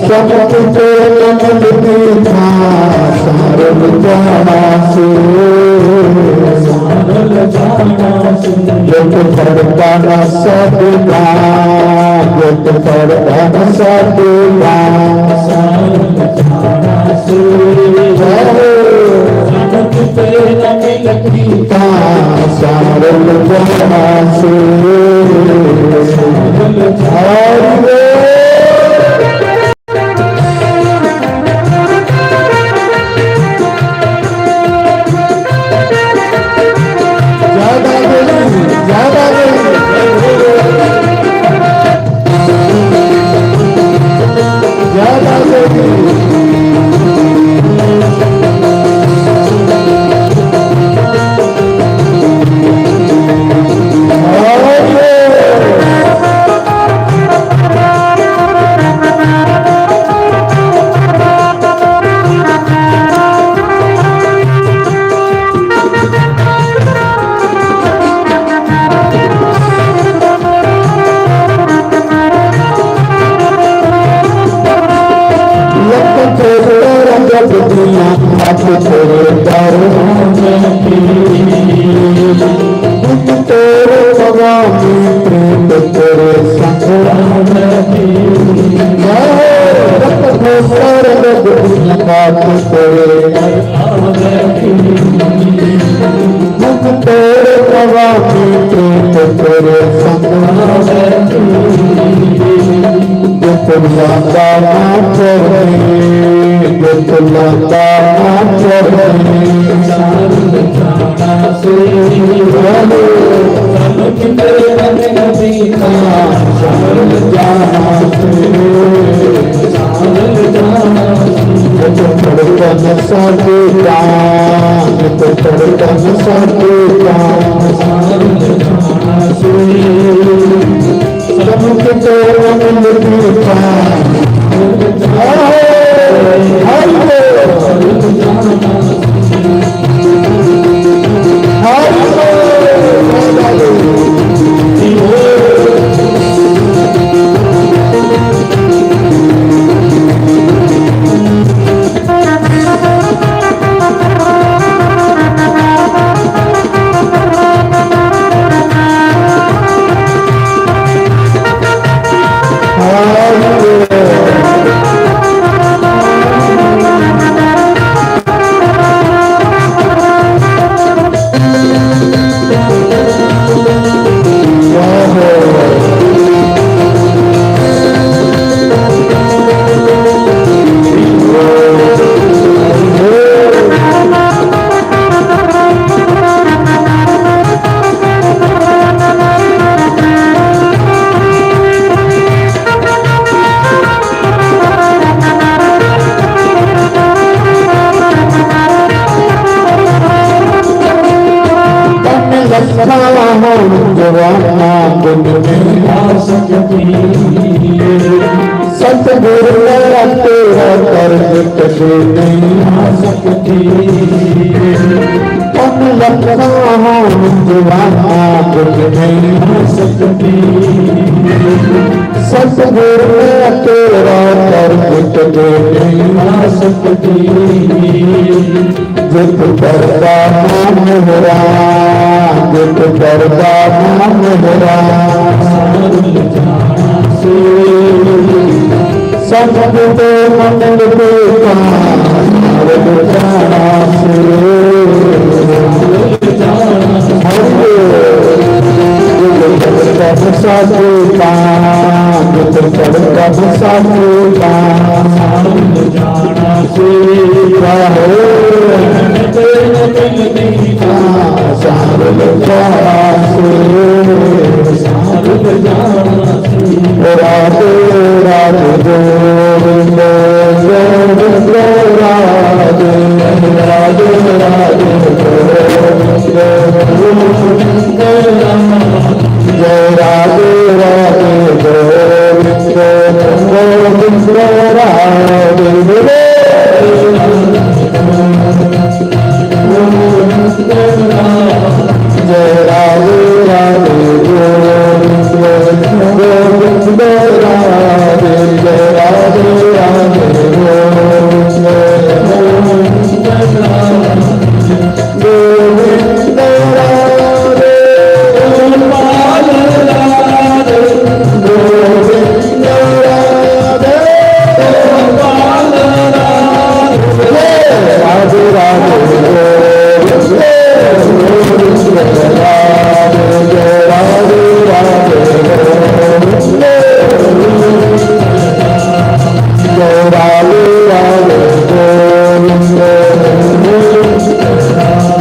सब कुछ था, सारे जाना से जो पड़ता सदगा, जो पड़ता सदगा, सारल जाना से बिन नहीं आ सकती। सतगुर मेरा तेरा दर्द कभी नहीं आ सकती। उन लखों दीवाना बिन नहीं आ सकती। सतगुर मेरा तेरा दर्द कभी नहीं आ सकती। जित दरदा नाम मेरा, जित दरदा नाम मेरा, सब तो मन को राधे राधे गोविंद गोविंद राधे राधे राधे गोविंद गोविंद जय राधे राधे गोविंद गोविंद राधे जय राधे राधे गोविंद गोविंद राधे जय राधे राधे गोविंद गोविंद राधे गोपाल राधे गोविंद राधे गोपाल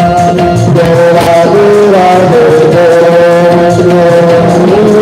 राधे राधे राधे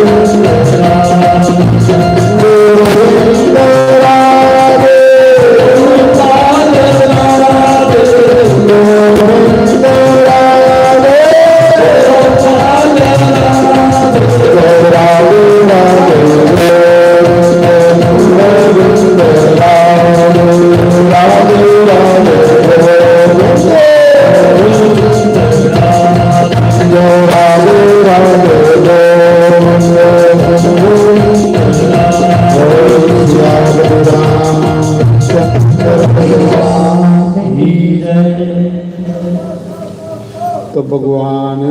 तो भगवान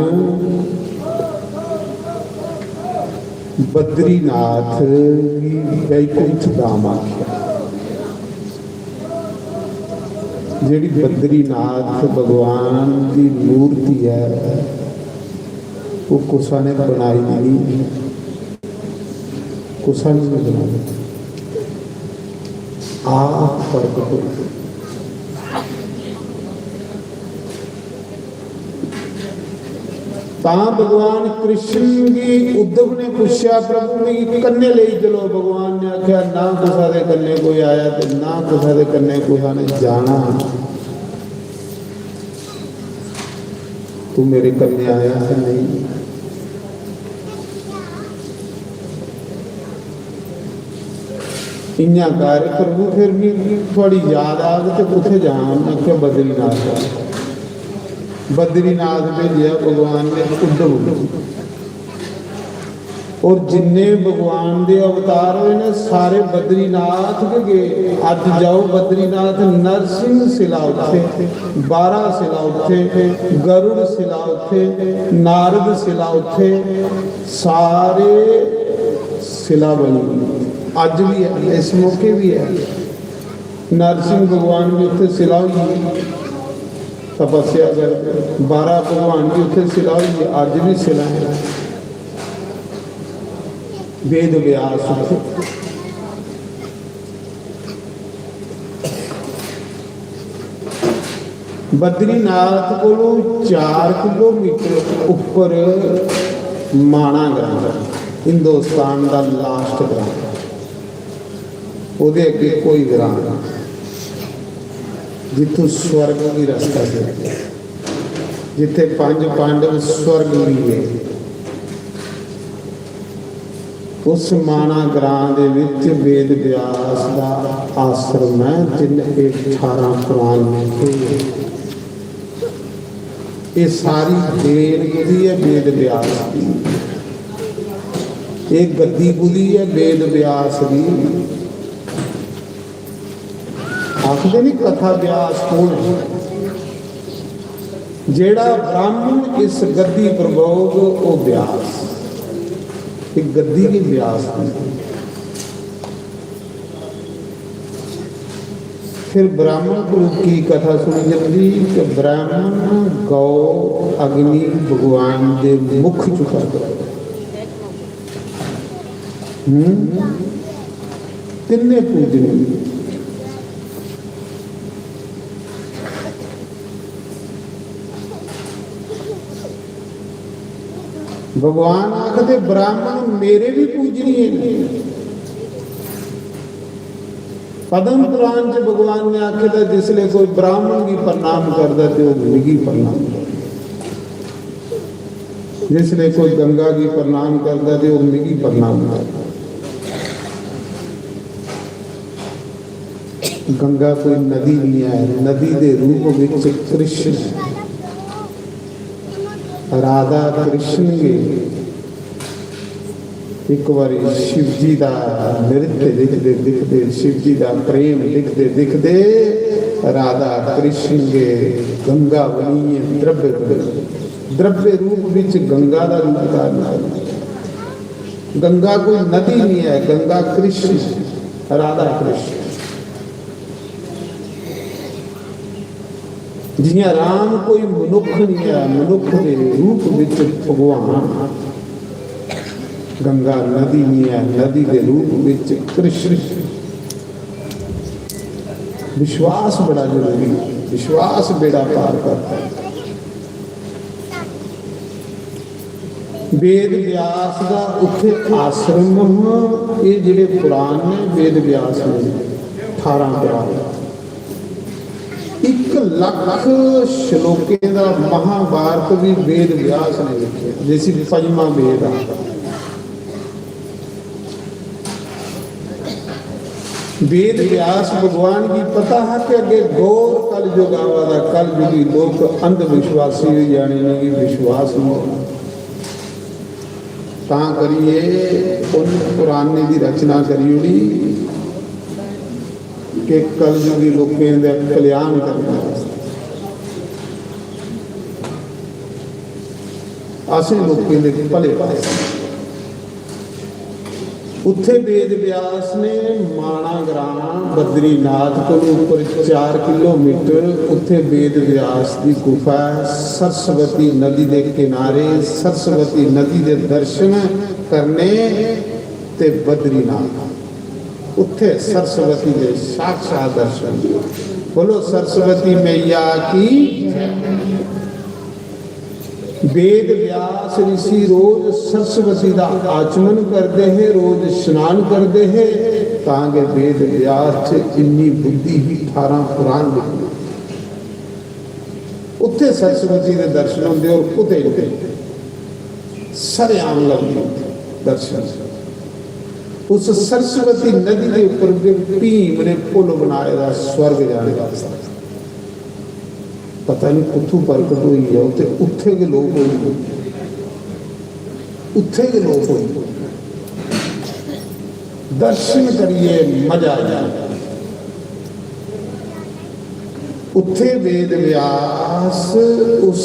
बद्रीनाथ की वैकुंठ धाम आख्या। जी बद्रीनाथ भगवान की मूर्ति है वो कुसा ने बनाई नहीं, कुसा ने बनाई आप प्रकट हो। भगवान कृष्ण की उद्धव ने पूछा प्रभु मेरी कन्ने ले चलो। भगवान ने आख्या ना कुसा दे कन्ने कोई आया तो ना कुसा दे कन्ने कुसा ने जाना। तू मेरे कन्ने आया है नहीं। इन्या कर प्रभु फिर भी थोड़ी याद आ गई तो उठे जान। आख्या बद्रीनाथ बद्रीनाथ भेजा भगवान ने उद्धव। और जिन्ने भगवान के अवतार हुए ने सारे बद्रीनाथ के गए। अज जाओ बद्रीनाथ नरसिंह शिला उठे, 12 शिला उठे, गरुड़ शिला उठे, नारद शिला उठे, सारे शिला बनी। अज भी है, इस मौके भी है। नरसिंह भगवान भी उत्थे शिला हुई तपस्या कर। 12 भगवान की उत्थे शिला हुई, अज भी शिला है। वेद व्यास बद्रीनाथ को 4 किलोमीटर उपर माणा ग्राम, हिंदुस्तान का लास्ट ग्राम। ਉਹਦੇ ਅੱਗੇ कोई ग्राम जिथों स्वर्ग की रास्ता है, जिथे 5 पांडव स्वर्ग लिए उस माना ग्रां दे विच वेद व्यास दा आश्रम है, जिन 18 पुराण लिखे। ये सारी देन बुधी है वेद व्यास की, ये गद्दी बुधी है वेद व्यास की। आखदे नहीं कथा व्यास कौन है? जेड़ा ब्राह्मण इस गद्दी प्रभोग वो व्यास, एक गद्दी की व्यास है। फिर ब्राह्मण गुरु की कथा सुनी जाती कि ब्राह्मण गौ अग्नि भगवान के मुख चुका तिन्ने पूजने। भगवान आखते ब्राह्मण मेरे भी पूजनीय ने। पद्म पुराण च भगवान ने आखे था जिसले कोई ब्राह्मण की प्रणाम करता तो मिगी प्रणाम कर, जिसले कोई गंगा की प्रणाम करता तो मिगी प्रणाम कर। गंगा कोई नदी नहीं है, नदी के रूप में कृष्ण, राधा कृष्ण के एक बार शिव जी का नृत्य दिखते दिखते, शिव जी का प्रेम दिखते दिखते राधा कृष्ण के गंगा बनी है। द्रव्य द्रव्य रूप विच गंगा का रूप धारण। गंगा कोई नदी नहीं है, गंगा कृष्ण, राधा कृष्ण। जियां राम कोई मनुख नहीं है, मनुख के रूप विच भगवान। गंगा नदी नहीं है, नदी के रूप विच कृष्ण। विश्वास बड़ा जरूरी है, विश्वास बेड़ा पार करता है। वेद व्यास का उत्थे आश्रम, ये जिहड़े पुराण ने वेद व्यास ने 18 पुराण 1 लाख श्लोकें का महाभारत भी वेद व्यास ने लिखे, जैसी 5वां वेद आता। वेद व्यास भगवान की पता है कि अगे गौर कल युग आवा, कल युगी लोग अंधविश्वासी हो जाने ने, विश्वास नहीं तां करिए उन पुराण ने भी रचना करी होनी कि कल युगी लोगों का कल्याण करने असें लोगों के भले पास। उत्थे वेद व्यास ने माणा ग्राम बद्रीनाथ को ऊपर 4 किलोमीटर उत्थे वेद व्यास की गुफा, सरस्वती नदी के किनारे, सरस्वती नदी के दर्शन करने ते बद्रीनाथ उत्थे सरस्वती के साक्षात दर्शन। बोलो सरस्वती मैया की। वेद व्यास ऋषि रोज सरस्वती का आचमन करते हैं, रोज स्नान करते हैं, ताकि वेद व्यास इन्नी बुद्धि ही 18 पुराण लिखे। उत्थे सरस्वती के दर्शन होंगे और कुते सरेआम लगते दर्शन। उस सरस्वती नदी के ऊपर भीम ने पुल बनाया स्वर्ग जाने वास्ते। पता नहीं कुत्थों प्रकट हुई है, उत्थे के लोग हुई, उत्थे के लोग हुई। दर्शन करिए मजा आ जाए। उत्थे वेद व्यास उस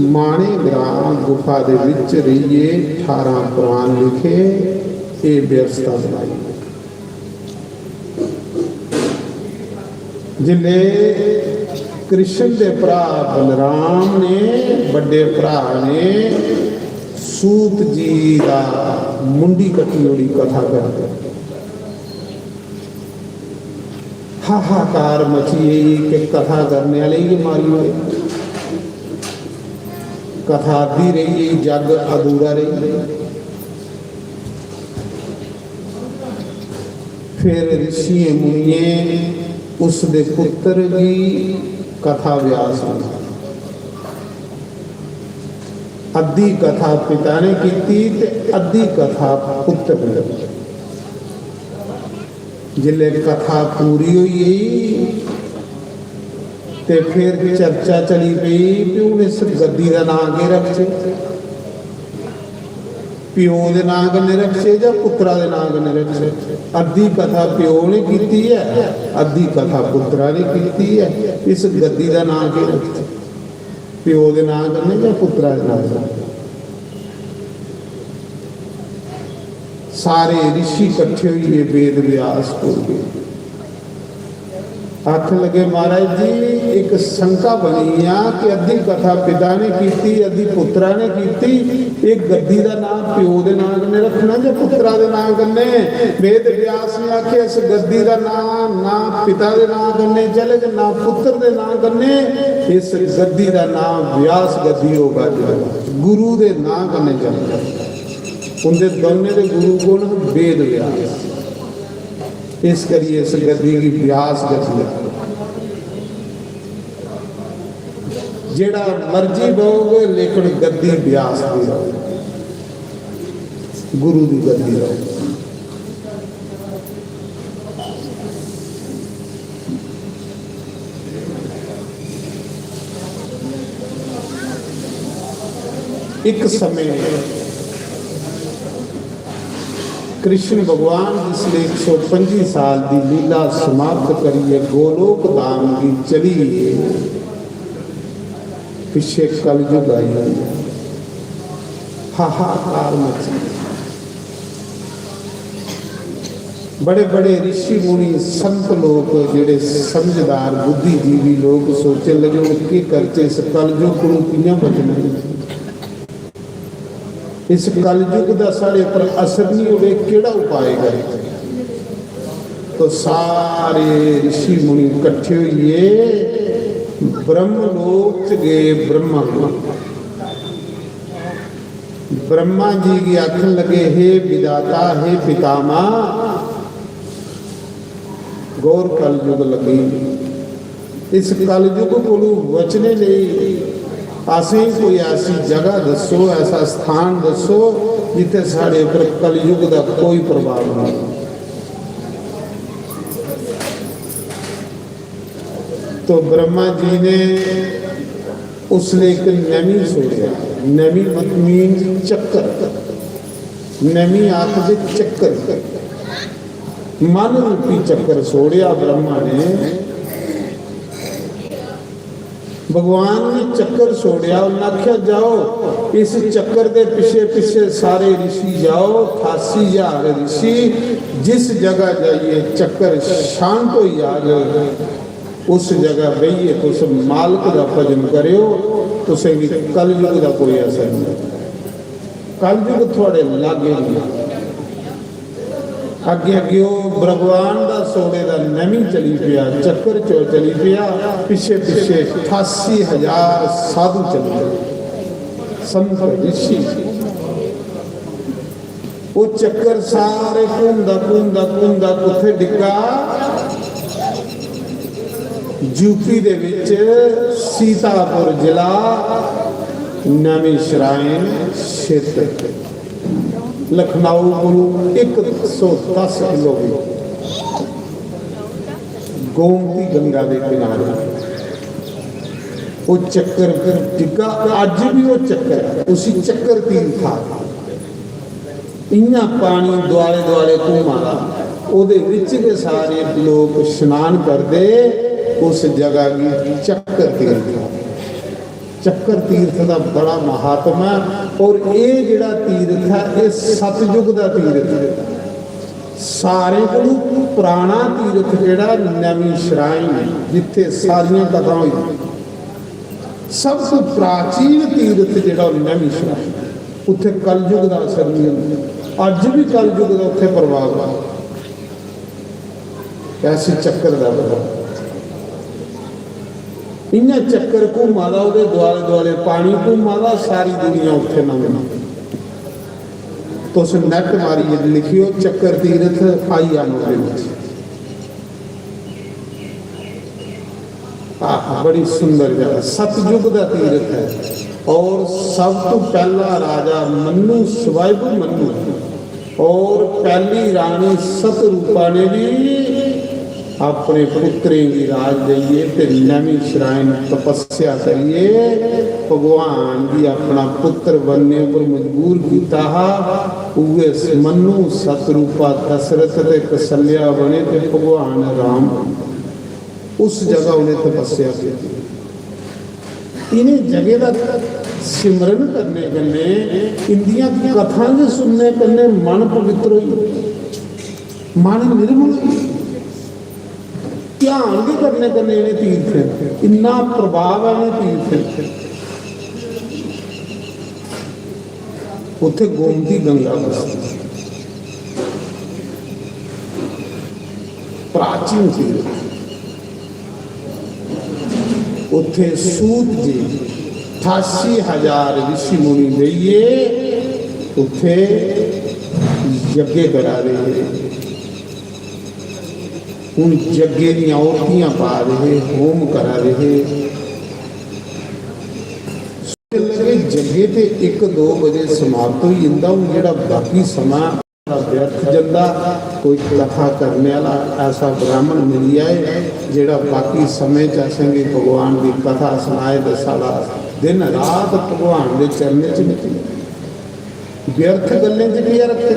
माणे ग्राम गुफा दे विच रहिए 18 पुराण लिखे, ये व्यवस्था बनाई। जिले कृष्ण के भरा बलराम ने, बड़े भरा ने सूत जी का मुंडी कटी होड़ी कथा करते, हाहाकार मची कि कथा करने वाले ही मारी हुए, कथा आधी रही, जग अधूरा रही। फिर ऋषि मुनिए उसके पुत्र की कथा व्यास अद्धी कथा पिता ने की ते अद्धी कथा पुत्र ने। जिले कथा पूरी हुई ते फिर चर्चा चली पई भी हूँ इस गद्दी का नाम के रखे, प्यो के नाम कन्ने रखे या पुत्रा के नाम कन्ने रखे। अद्धी कथा प्यो ने की है, अद्धी कथा पुत्रा ने की है। इस गद्दी का नाम के रखे, प्यो के नाम कन्ने या पुत्रा के नाम कन्ने। सारे ऋषि इकट्ठे हुए वेद व्यास को गए। आख लगे महाराज जी एक शंका बनी आ कि अद्धी कथा पिता ने की, अद्धी पुत्रा ने की, एक गद्दी का नाम प्यो के नाम कन्ने रखना या पुत्रा के नाम कन्ने। वेद व्यास ने आखे इस गद्दी का नाम ना पिता के नाम कन्ने चले ना पुत्र के नाम कन्ने, इस गद्दी का नाम व्यास गद्दी होगा, गुरु के नाम कन्ने चलेगा। उनके दोनों के गुरु कौन? वेद व्यास। इस करिए इस गद्दी की व्यास गद्दी। जेड़ा मर्जी बहुगे लेकिन गद्दी व्यास की रहो, गुरु की गद्दी रहो। एक समय कृष्ण भगवान जिसने 125 साल की लीला समाप्त करिए गोलोक धाम की चली, पिछे कलयुग आई, हाहाकार मची। बड़े बड़े ऋषि मुनि संत लोग जेड़े समझदार बुद्धिजीवी लोग सोचे लगे कि करते इस कलयुग को कियां बचना, इस कलयुग का साढ़े पर असर नहीं हो, केड़ा उपाय करे। तो सारे ऋषि मुनि इकट्ठे हुए ब्रह्मलोक च गए। ब्रह्मा जी की आखन लगे हे विधाता हे पितामा, गौर कलयुग लगी, इस कलयुग को बचने लिए असें कोई ऐसी जगह दसो, ऐसा स्थान दसो जिथे साढ़े पर कलयुग का कोई प्रभाव नहीं। तो ब्रह्मा जी ने उसने एक नमी छोड़ा, नमी मीन चक्कर, नमी आखिर चक्कर, मन रूपी चक्कर छोड़िया ब्रह्मा ने। भगवान ने चक्कर छोड़िया, उन्हें आख्या जाओ इस चक्कर के पिछे पिछे सारे ऋषि जाओ, 88,000 ऋषि जिस जगह जाइए चक्कर शांत हो जाए, उस जगह बहिए तो उस मालिक का भजन करो, तो कलयुग का कोई असर नहीं, कलयुग थोड़े लागे नहीं। अगे अगे भगवान का सोने का नमी चली पिया, चक्कर चो चली पिया, पिछे पिछे 88,000 साधु चले संत ऋषि। वो चक्कर सारे घूमदा घूमदा घूमदा कुत्थे डिगा, यूपी दे विच सीतापुर जिला नवी श्राइन क्षेत्र, लखनऊ को 110 किलोमीटर, गोमती गंगा के किनारे वो चक्कर टिका। अज भी वो चक्कर उसी चक्कर तीर्थ था, इन्ना पानी दुआले दुआले घूमा, ओदे विच के सारे लोग स्नान करते, उस जगह की चक्कर तीर्थ। चक्कर तीर्थ का बड़ा महात्मा, और ये जिहड़ा तीर्थ है ये सतयुग का तीर्थ है। सारे को पुराना तीर्थ जिहड़ा नवी श्राइन जिथे सारियां कथा हुई, सबसे प्राचीन तीर्थ जिहड़ा नवी श्राइन, उत्थे कलयुग का असर नहीं होंदा। अज भी कलयुग का उत्थे प्रभाव है, ऐसे चक्कर का प्रभाव। इन्ना चक्कर घूमा दा, उहदे दुआले दुआले पानी घूमा दा, सारी दुनिया उत्थे नंगना। तो उस नैट मारी लिखियो चक्कर तीर्थ आई आनो बड़ी सुंदर जगह, सतयुग का तीर्थ है। और सब तो पहला राजा मन्नू स्वयं मन्नू और पहली रानी सतरूपा ने भी अपने पुत्रें की राज दईए ते नवी श्राइन तपस्या करिए भगवान की अपना पुत्र बनने पर मजबूर किया। उहे मन्नू सतरूपा दशरथ ते कौशल्या बने ते भगवान राम उस जगह उन्हें तपस्या की। इन्हें जगह का सिमरन करने कन्ने इंदियां कथा के सुनने कन्ने मन पवित्र हो, मन निर्मल हो। ध्यान भी करने कन्ने इन्हें तीर्थ इन्ना प्रभाव है इन्हें तीर्थ। उत्थे गोमती गंगा बसती प्राचीन तीर्थ। उत्थे सूत जी 88,000 ऋषि मुनि लइए उत्थे यज्ञ करा रहे। हूँ यज्ञ दी औरतियां पा रहे, होम करा रहे। लगे जगे ते 1-2 बजे समाप्त हो जाता। हूँ जेड़ा बाकी समा व्यर्थ जाता। कोई कथा करने वाला ऐसा ब्राह्मण मिल जाए जेड़ा बाकी समय च असेंगे भगवान की कथा सुनाए तो सारा दिन रात भगवान के चरणें च निकले। व्यर्थ गल्लें च क्या रखे।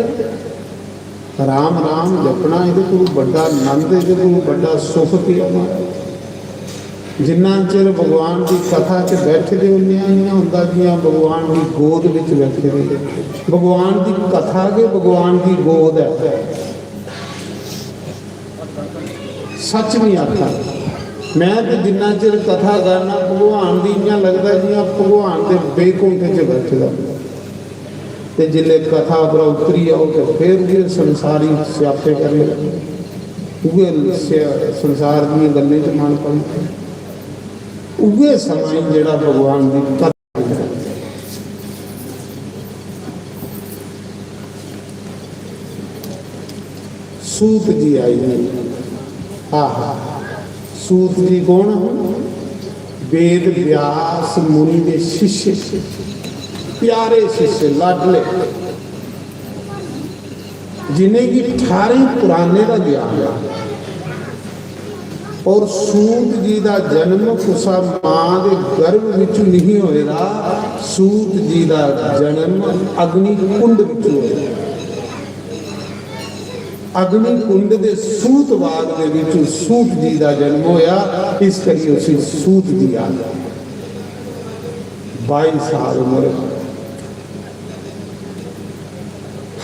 राम राम जपना ये बड़ा आनंद, ये बड़ा सुख किया। जिन्ना चिर भगवान की कथा च बैठे उन्ना होंदा जियां भगवान की गोद विच बैठे रहे। भगवान की कथा के भगवान की गोद है। सच नहीं आखा मैं तो जिन्ना चिर कथा करना भगवान की इं लगता जियां भगवान के बेकुंठ च बैठे तो जिले कथा पर उतरी आओ तो फिर भी संसारी स्यापे करे संसार दी गल्लें च मन पड़े। उगे समय जेड़ा भगवान की कथा सूत जी आई। आहा सूत जी कौन? वेद व्यास मुनि के शिष्य, प्यारे शिष्य लाडले, जिन्हें की 18 पुराने का ज्ञान है। और सूत जी का जन्म कुसा मां के गर्भ विच नहीं होएगा। सूत जी का जन्म अग्नि कुंड विच होएगा। अग्नि कुंड के सूत बाग के विच सूत जी का जन्म होया। इस करिए उसी सूत जी आ गया। 22 साल उम्र,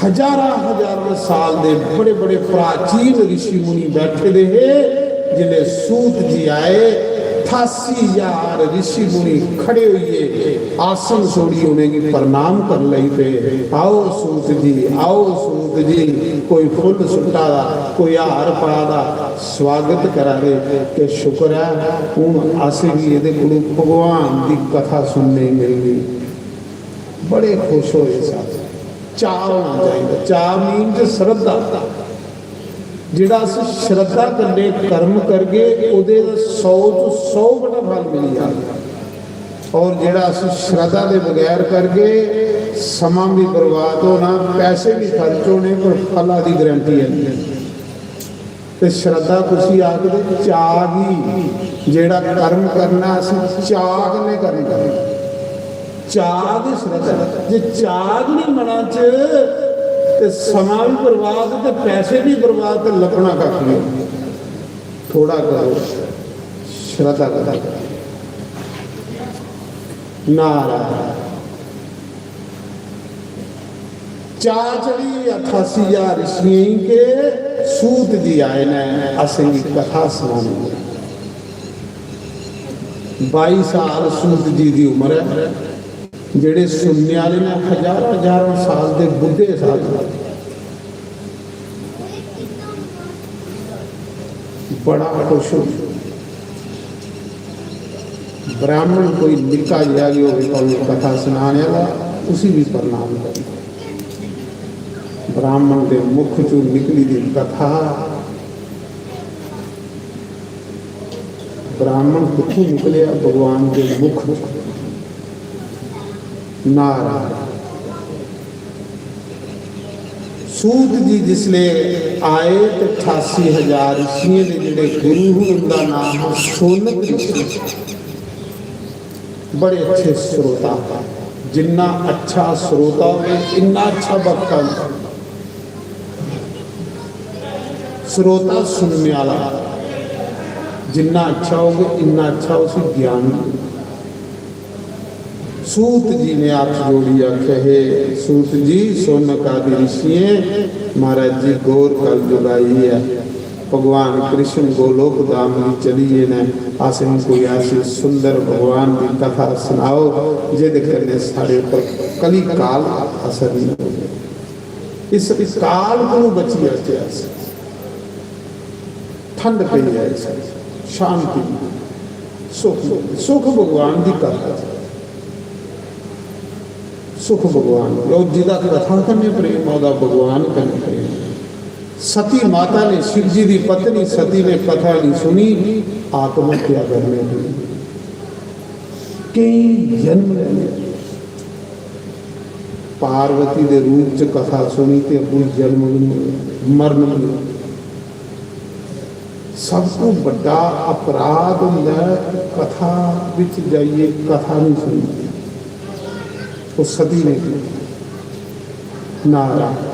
हजारों साल के बड़े बड़े प्राचीन ऋषि मुनि बैठे रहे। जिले सूत जी आए 88,000 ऋषि मुनि खड़े हुए आसन छोड़ी उन्हें प्रणाम कर लई पे। आओ सूत जी, आओ सूत जी। कोई फुल सुट्टा दा, कोई हार पा दा स्वागत करा दे कि शुक्र है हूँ अस भी ये भगवान की कथा सुनने मिल गई। बड़े खुश होए साथ। चाह होना चाहिए। चाह मीन श्रद्धा। जिहड़ा श्रद्धा करने कर्म करके उहदे 100 तो 100 बड़ा फल मिल जाएगा। और जिहड़ा श्रद्धा के बगैर करके समा भी बर्बाद होना, पैसे भी खर्च होने, पर फलों की गारंटी है। तो श्रद्धा तुसी आखदे चाह ही जिहड़ा कर्म करना चाह ने करना। चाह की श्रद्धा जे चाह नहीं मना च ते समा भी बर्बाद ते पैसे भी बर्बाद ते लपना कख नहीं। थोड़ा करो श्रद्धा करो। नारायण चाह चढ़ी 88,000 ऋषि के सूत जी आए ने असें कथा सुनानी। 22 साल सूत जी की उम्र है। जेड़े सुनने वाले ने हजारों साल के बुढ़े साल बड़ा खुश हो। ब्राह्मण कोई निका जिहा भी हो कथा सुनाने वाला उसी भी प्रणाम कर। ब्राह्मण के मुख चो निकली दी कथा। ब्राह्मण कितों निकलिया? भगवान के मुख नारायण। सूत जी जिसले आए तो 88,000 ऋषियों के जिहड़े गुरु उनका नाम है सोनक ऋषि। बड़े अच्छे श्रोता, जिन्ना अच्छा श्रोता हो इन्ना अच्छा वक्ता। श्रोता सुनने वाला जिन्ना अच्छा होगा इन्ना अच्छा उसी ज्ञान। सूत जी ने हाथ जोड़ी आखे, हे सूत जी सोनक आदि ऋषि महाराज जी गौर कल जुगाई है। भगवान कृष्ण गोलोक धाम की चलिए ने आसन को ऐसी सुंदर भगवान की कथा सुनाओ जिद करने सारे पर कली काल असर नहीं हो। इस काल को बची है, ठंड पी है, शांति सुख सुख भगवान की कथा, सुख भगवान और जिदा कथा करने प्रेम और भगवान करने प्रेम। सती माता ने शिव जी की पत्नी सती ने कथा नहीं सुनी, आत्महत्या करने की कई जन्म लेने। पार्वती के रूप च कथा सुनी तो कोई जन्म नहीं मरण नहीं। सबको बड़ा अपराध होंदा कथा विच जाइए कथा नहीं सुनी। तो सती ने नारायण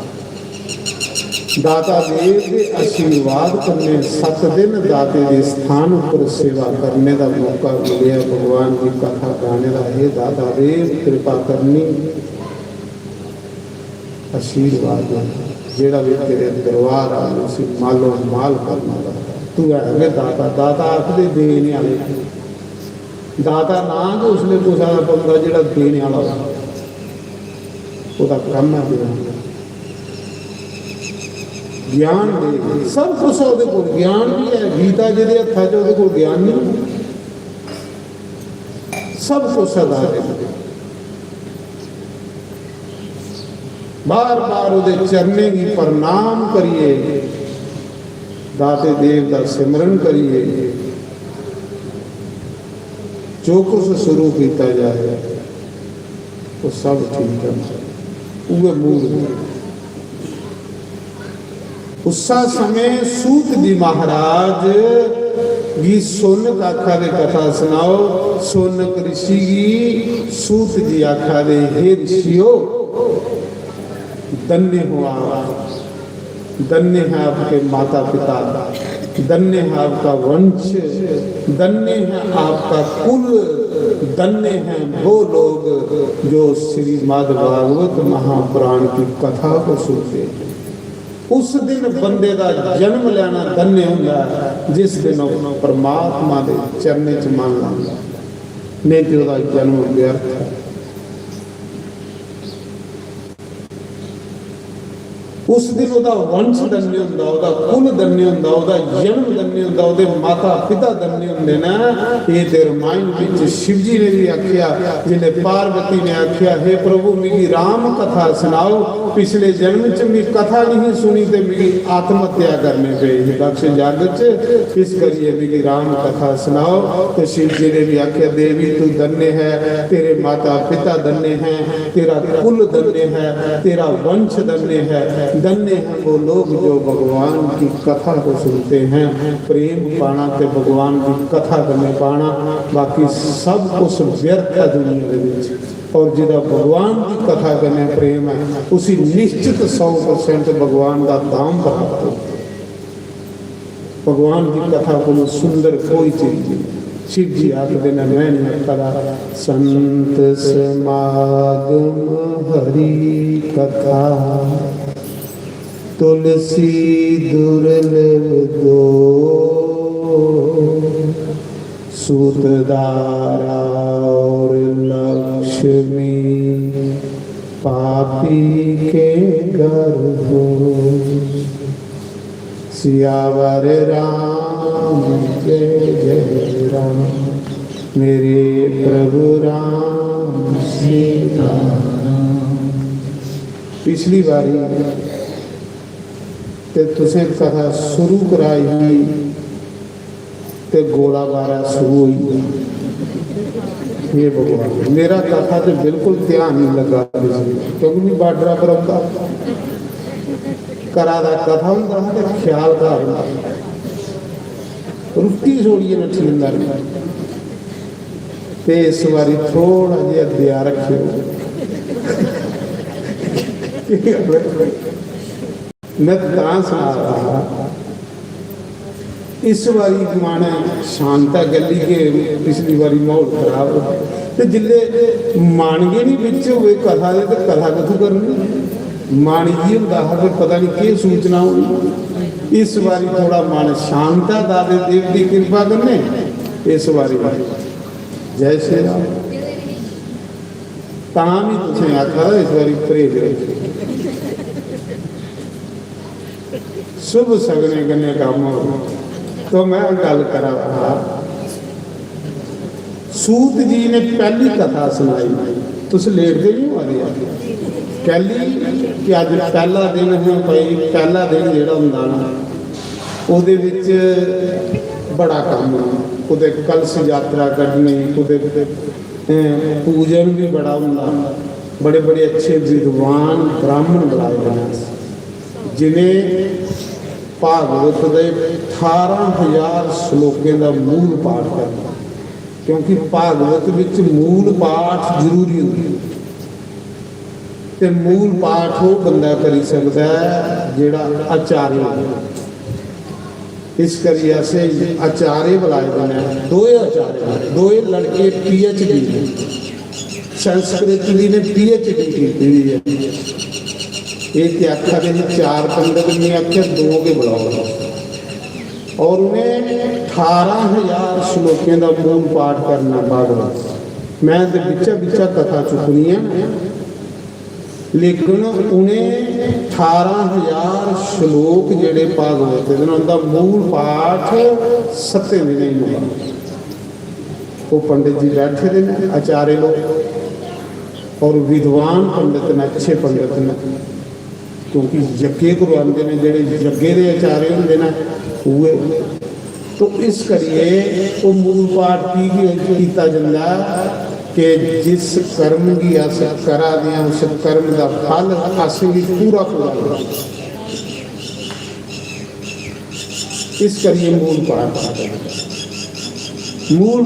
दाता देव के आशीर्वाद करने 7 दिन दाते के स्थान पर सेवा करने का मौका मिले। भगवान की कथा गाने का हे दाता देव कृपा करनी आशीर्वाद जेड़ा भी तेरे दरबार आ उसी मालो माल करना। तू है दाता, दाता आखदे देने वाले, दाता ना तो उसने कुछ बंदा जो देने वाला काम है देना। ज्ञान दे सब कुछ ਉਹਦੇ ਕੋਲ ज्ञान भी है। गीता ਜਿਹਦੇ ਹੱਥਾਂ 'ਚ ਉਹਦੇ ਕੋਲ ज्ञान नहीं, सब कुछ सदा बार बार ਉਹਦੇ चरने की प्रणाम करिए, दाते देव का सिमरन करिए। जो कुछ शुरू किया जाए वो सब ठीक है। उहे मूल उसा समय सूत जी महाराज की सोनक आखा दे कथा सुनाओ। सोनक ऋषि की सूत जी आखा दे, हे ऋषियों धन्य हो आप, धन्य है आपके माता पिता, धन्य है आपका वंश, धन्य है आपका कुल, धन्य हैं वो लोग जो श्रीमद् भागवत महापुराण की कथा को सुनते हैं। उस दिन बंदे का जन्म लेना धन्य होंदा जिस दिन परमात्मा के चरने च मन लांदा, नहीं तो उसका जन्म व्यर्थ है। उस दिन उसका वंश धन्य होंदा, उसका कुल धन्य होंदा, उसका जन्म धन्य होंदा, उसके माता पिता धन्य होंदे ना। ये ते रामायण विच शिव जी ने भी आख्या, जिन्हें पार्वती ने आख्या, हे प्रभु मेरी राम कथा सुनाओ। पिछले जन्म च मैं कथा नहीं सुनी तो मेरी आत्महत्या करने पे दक्ष जग च, इस करिए मेरी राम कथा सुनाओ। तो शिव जी ने भी आख्या, देवी तू धन्य है, तेरे माता पिता धन्य हैं, तेरा कुल धन्य है, तेरा वंश धन्य है, धन्य हैं वो लोग जो भगवान की कथा को सुनते हैं। प्रेम पाना ते भगवान की कथा करने पाना, बाकी सब कुछ व्यर्थ है दुनिया के विच। और जिदा भगवान की कथा करने प्रेम है उसी निश्चित 100% भगवान का दाम प्राप्त हो। भगवान की कथा को सुंदर कोई चीज नहीं। शिव जी आखते ने मैं करा संत समागम हरि कथा, तुलसी दुर्लभ दो, सूतदारा और लक्ष्मी पापी के गर्भ। सियावर राम जय जय राम, मेरे प्रभु राम सीता। पिछली बारी ते तुसें कथा शुरू कराई ते गोलाबारी शुरू हुई। हे भगवान मेरा कथा तो बिल्कुल ध्यान नहीं लगा क्योंकि मैं बार्डर पर आऊंगा करा दा कथा होंदा ते ख्याल का होंदा रुट्टी छोड़िए नठी अंदर ते इस बारी थोड़ा जिहा दया रखियो मैं तां सुना रहा इस बारी मन शांता गली के पिछली बारी माहौल खराब तो जिले मन गए नहीं बिच हुए कथा दे तो कथा कथू करनी मन जी होंदा फिर पता नहीं कि सूचना होनी इस बारी थोड़ा मन शांता दादे देव की कृपा करने इस बारी जय श्री राम तां भी तुसें आखा इस बारी परहेज रखियो शुभ सगने कन्ने काम हो तो मैं गल करा सूत जी ने पहली कथा सुनाई तुस लेटते नहीं हो रहे पहली कि अज पहला दिन है भाई पहला दिन जोड़ा होंदा ना ਉਹਦੇ ਵਿੱਚ बड़ा काम कुते कलश यात्रा करनी कुते पूजन भी बड़ा होंदा बड़े बड़े अच्छे विद्वान ब्राह्मण बुलाए गए जिन्हें भागवत के 18,000 श्लोकों का मूल पाठ करना क्योंकि भागवत विच मूल पाठ जरूरी होंगे ते मूल पाठ वो बंदा करी सकता है जिहड़ा आचार्य हो इस करिए असे आचार्य बुलाए गए हैं दोए आचार्य दोए लड़के PhD संस्कृत जी ने PhD की है एक आख्या के 4 पंडित ने आख्या 2 के बुलाओ और उन्हें 18,000 श्लोकों का मूल पाठ करना भागवत मैं तो बिचा बिचा कथा चुकनी है लेकिन उन्हें 18,000 श्लोक जेड़े भागवत उनका मूल पाठ 7 दिन नहीं हुआ वो पंडित जी बैठे ने आचार्य लोग और विद्वान पंडित ने अच्छे पंडित ने क्योंकि यज्ञे करवाते हैं जोड़े यज्ञे के आचार्य होंगे ना हुए तो इस करिए वो मूल पाठ की किया जाता कि जिस कर्म की अस करा दें उस कर्म का फल अस भी पूरा पूरा इस करिए मूल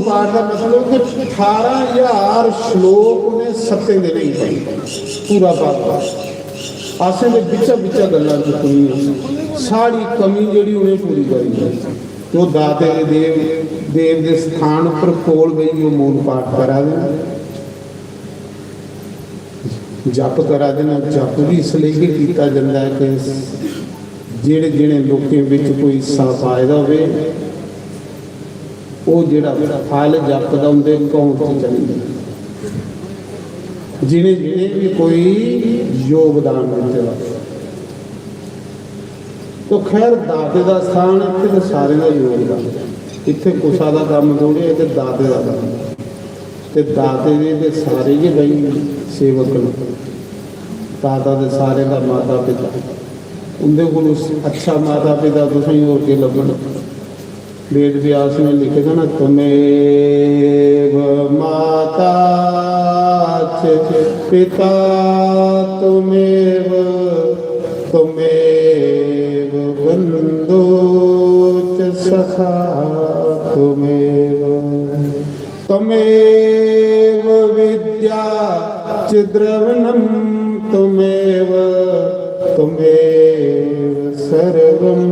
पाठ का मतलब कि 18,000 श्लोक ने 7 दिन ही पढ़ी पूरा पाठ आसे में बिचा बिचा गल्लां चुकनियां सारी कमी जिहड़ी उन्हें पूरी करी तो दाते देव देव के स्थान पर कोल गई वो मूल पाठ करा देना जप करा देना जप भी इसलिए किया जाता है कि जिहड़े जिहड़े लोकें विच कोई हिस्सा फायदा होवे वो जिहड़ा फल जप दा उनदे अकाउंट च चली जाए जिन्हें जिन्हें भी कोई योगदान दिते तो खैर दाते का स्थान इतने तो सारे का योगदान इतने कुसा का काम थोड़े तो दाते का काम तो दाते के सारे ही बई सेवक दादा के सारे का माता पिता उनके को अच्छा माता पिता तुम होर के लभन वेद व्यास ने लिखे था ना तुमेव माता पिता तुमेव तुमेव बंधु च सखा तुमेव तुमेव विद्या च द्रवणम तुमेव तुमेव सर्वं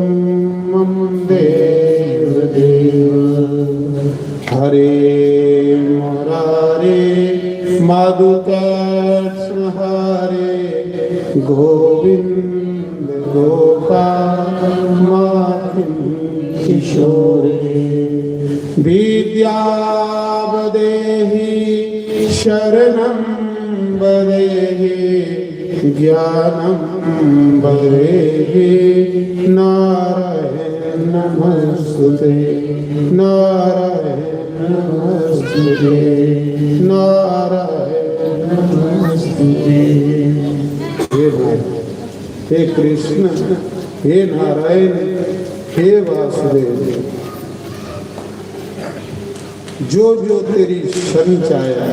मम देव देव हरे मुरारे मधुकर्ष हरे गोविंद गोपाल माधव किशोरे विद्यावदेहि शरणं वदेहि ज्ञानं वदेहि नारायण नमस्ते नारायण नमस्ते नारायण नमस्ते हे कृष्ण हे नारायण हे वासुदेव जो जो तेरी शरण च आया,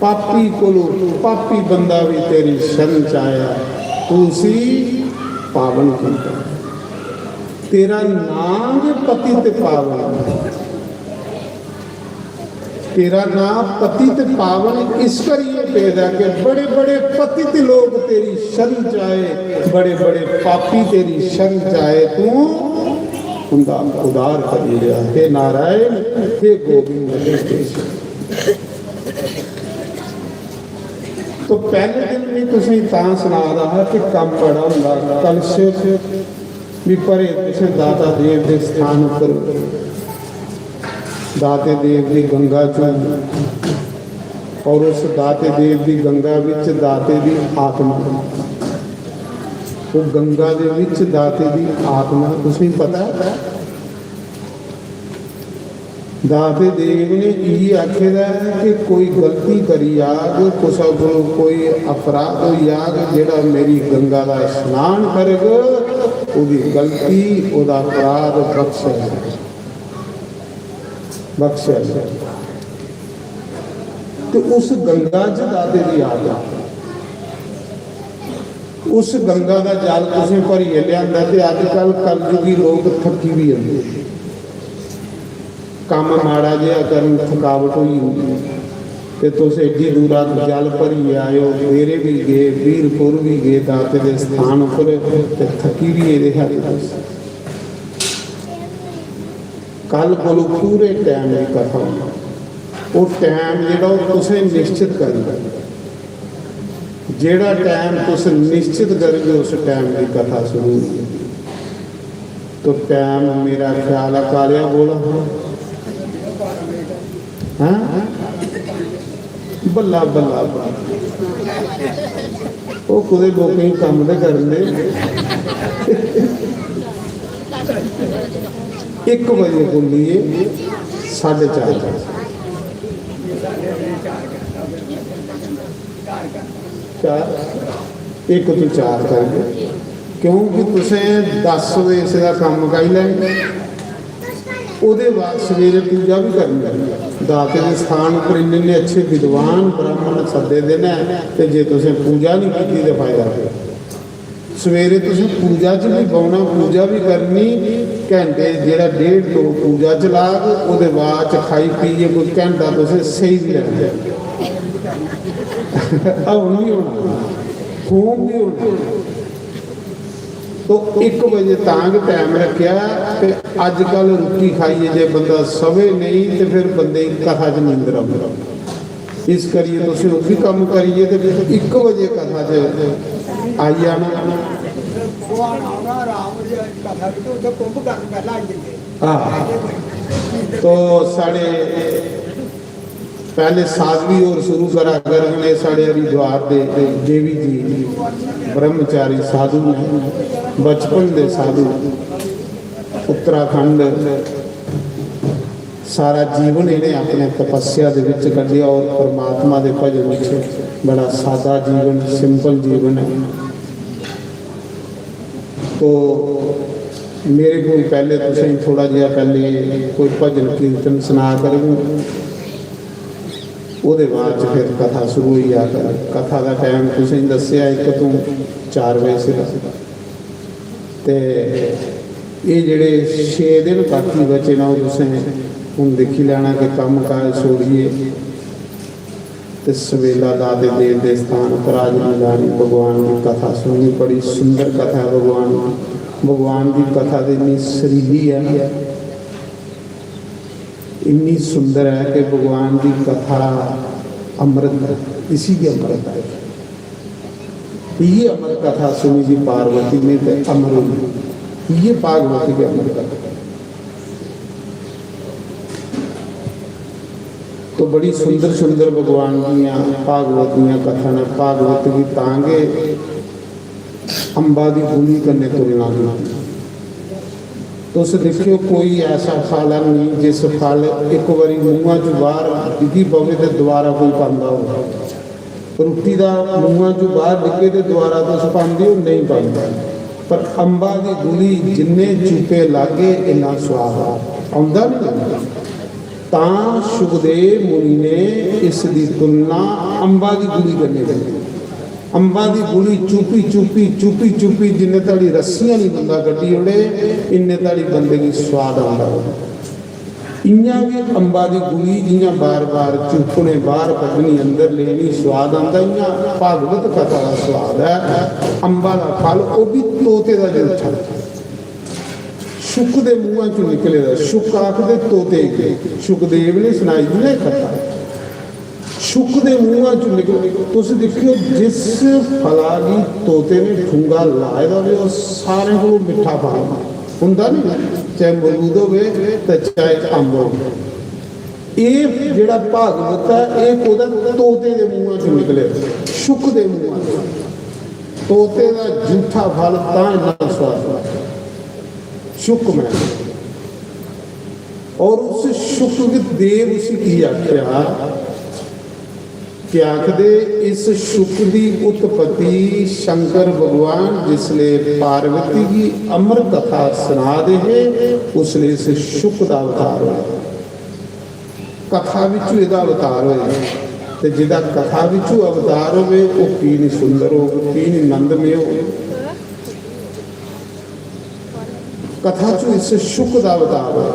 पापी कोलो पापी बंदा भी तेरी शरण च आया, तू सी पावन किया। तेरा नाम पतित पावन, तेरा नाम पतित पावन इस करिए पैदा के बड़े बड़े पतित लोग तेरी शरण चाहे, बड़े बड़े पापी तेरी शरण चाहे, तू उनका उदार कर लिया। हे नारायण, हे गोविंद, हे कृष्ण। तो पहले दिन भी तुसीं तां सुना रहा कि कम बड़ा हुंदा, कलश भी परे तुसीं दाता देव के स्थान पर दाते देव की गंगा चो, और उस दाते देव की गंगा विच दाते की आत्मा, वो गंगा दे विच दाते की आत्मा, तुसीं पता है दाते देव ने ये आखेदा है कि कोई गलती करी आग, कुसा को कोई अपराध होई आग, जेड़ा मेरी गंगा का स्नान करेगा उसकी गलती उसका अपराध बख्शे। तो उस गंगा च दाते की आत्मा, उस गंगा का जल तुसीं भरिए लिया। तो अजकल कलयुगी लोग थकी भी आते, काम माड़ा जिहा करन थकावट हुई होंदी, तो तुस एडी दूरा जल भरी आए हो, मेरे भी गए, वीरपुर भी गए दाते के स्थान पर, तो थकी भी ये हाले। कल कोलो पूरे टाइम की कथा, वो टाइम जो तुसें निश्चित करना, जेड़ा टाइम तुस निश्चित करोगे उस टाइम की कथा शुरू। तो टाइम मेरा ख्याल है कालिया बोला, हाँ बल्ला बल्ला वो कुछ लोग काम तो करने। 1 बजे बोलिए 4:30 1 तो 4 करके, क्योंकि तुसें 10 बजे इसका काम मुकाई लेंगे, ਉਹਦੇ बाद सवेरे पूजा भी करनी। दाते के स्थान पर इन्ने अच्छे विद्वान ब्राह्मण सदे दे ने, ते जे तुसें पूजा नहीं की तो फायदा है। सवेरे तुसें पूजा च भी बौना, पूजा भी करनी, घंटे जेड़ा 1.5-2 पूजा च लाग, ਉਹਦੇ बाद च खाई पीए कोई घंटा तुसें सही भी लगता हवन भी होना, होम भी होना। तो 1 बजे तक टाइम रखा। तो अजकल रोटी खाइए जे बंदा सवे नहीं, तो फिर बंदे कथा च नींदर आਉਂਦਾ। इस करिए तुसीं वो भी काम करिए, तो 1 बजे कथा च आई जाना। तो साढ़े पहले साधवी और शुरू करा करने, साढ़े हरिद्वार दे देवी जी ब्रह्मचारी साधु ने, बचपन दे साधु, उत्तराखंड सारा जीवन इन्हें अपने तपस्या दे विच कढ़िया, और परमात्मा दे भजन विच बड़ा सादा जीवन, सिंपल जीवन है। तो मेरे को पहले तुसीं थोड़ा जिहा पहले कोई भजन कीर्तन सुना करो, ਉਹਦੇ बाद फिर कथा शुरू हुई। आ कथा का टाइम तुसीं दस्सिया 1 तो 4 बजे सीगा, ते ये जेड़े 6 दिन बाकी बचे ना, तुसीं हुण देखी लेना कि कम काज छोड़िए, तो सवेला दाते देव के स्थान पर आज जानी, भगवान की कथा सुननी। बड़ी सुंदर कथा है भगवान की कथा तो इन्नी सरीली है, इन्नी सुंदर है कि भगवान की कथा अमृत, इसी की अमृत है। ये अमर कथा सुनी थी पार्वती ने, तो अमर हुई, ये भागवती की अमर कथा। तो बड़ी सुंदर सुंदर भगवान दियाँ भागवतियाँ कथा ने। भागवत की तांगे अंबा की गुली करने तुलना की। तो उस देखियो कोई ऐसा फल नहीं जिस फल एक बारी मूँह चो बाहर डिगी पवे तो दोबारा कोई पाँदा हो। रोटी का मूँह चो बाहर डिगे तो दोबारा तुस पाँदे हो नहीं पाँदा, पर अंबा की गुली जिन्ने चूपे लागे इन्ना स्वाद आउंदा नहीं। ਤਾਂ ਸੁਖਦੇਵ ਮੁਨੀ ਨੇ ਇਸ ਦੀ ਤੁਲਨਾ ਅੰਬਾਂ ਦੀ ਗੁਲੀ ਕਰਨੀ ਕੀਤੀ। ਅੰਬਾਂ ਦੀ ਗੁਲੀ ਚੁੱਪੀ ਜਿੰਨੇ ਤਾਲੀ ਰੱਸੀਆਂ ਨਹੀਂ ਬੰਦਾ ਕੱਢੀ ਉਹਨੇ ਇੰਨੇ ਤਾਲੀ ਬੰਦੇ ਦੀ ਸਵਾਦ ਆਉਂਦਾ। ਇੰਨਾ ਵੀ ਅੰਬਾਂ ਦੀ ਗੁਲੀ ਜਿਹੀਆਂ ਬਾਰ-ਬਾਰ ਚੁੱਪਣੇ ਬਾਹਰ ਕੱਢਣੀ ਅੰਦਰ ਲੈਣੀ ਸਵਾਦ ਆਉਂਦਾ। ਇੰਨਾ ਭਾਗਵਤ ਕਥਾ ਦਾ ਸਵਾਦ ਹੈ। ਅੰਬਾਂ ਦਾ ਫਲ ਉਹ ਵੀ ਤੋਤੇ ਦਾ ਜੂਠਾ ਸੁੱਕ ਦੇ ਮੂੰਹਾਂ ਚੋਂ ਨਿਕਲੇਗਾ। ਸੁੱਕ ਆਖਦੇ ਤੋਤੇ ਕੇ ਸੁਖਦੇਵ ਨੇ ਸੁਣਾਈ ਜੀ ਨਾ ਕਥਾ ਸੁੱਕ ਦੇ ਮੂੰਹਾਂ ਚੋਂ ਨਿਕਲੇ। ਤੁਸੀਂ ਦੇਖਿਓ ਜਿਸ ਫਲਾਂ ਦੀ ਤੋਤੇ ਨੇ ਠੁੰਗਾ ਲਾਇਆ ਹੋਵੇ ਉਹ ਸਾਰੇ ਕੋਲ ਮਿੱਠਾ ਫਲ ਹੁੰਦਾ ਨਹੀਂ, ਚਾਹੇ ਅਮਰੂਦ ਹੋਵੇ ਤੇ ਚਾਹੇ ਅੰਬ ਹੋਵੇ। ਇਹ ਜਿਹੜਾ ਭਾਗਵਤ ਹੈ ਇਹ ਉਹਦਾ ਤੋਤੇ ਦੇ ਮੂੰਹਾਂ ਚੋਂ ਨਿਕਲੇ, ਸੁੱਕ ਦੇ ਮੂੰਹਾਂ ਚੋਂ। ਤੋਤੇ ਦਾ ਜੂਠਾ ਫਲ ਤਾਂ ਇੰਨਾ ਸਵਾਦ शुक में और उस शुक देव उसी की आख्या कि आखदे इस शुक की उत्पत्ति शंकर भगवान जिसले पार्वती की अमर कथा सुना दे उसले इस शुक का अवतार होया। कथा विचों इहदा अवतार होया ते जिहदा कथा विचों अवतार होवे वो की नहीं सुंदर हो की नहीं नंदमय हो। कथा चो इस शुक का अवतार है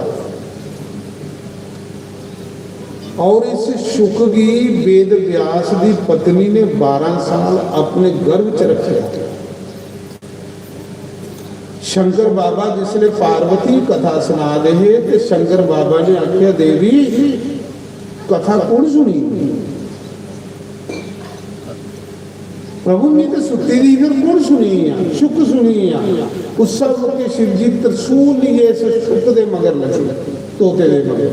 और इस शुक की वेद व्यास की पत्नी ने 12 साल अपने गर्भ च रखे। शंकर बाबा जिसले पार्वती कथा सुना दे ते शंकर बाबा ने आख्या देवी कथा कौन सुनी? प्रभु ने तो सुती दी फिर कौन सुनी है? शुक सुनी है। उस सब के शिव जी तरसूल लिए शुक दे मगर लगे तोते दे मगर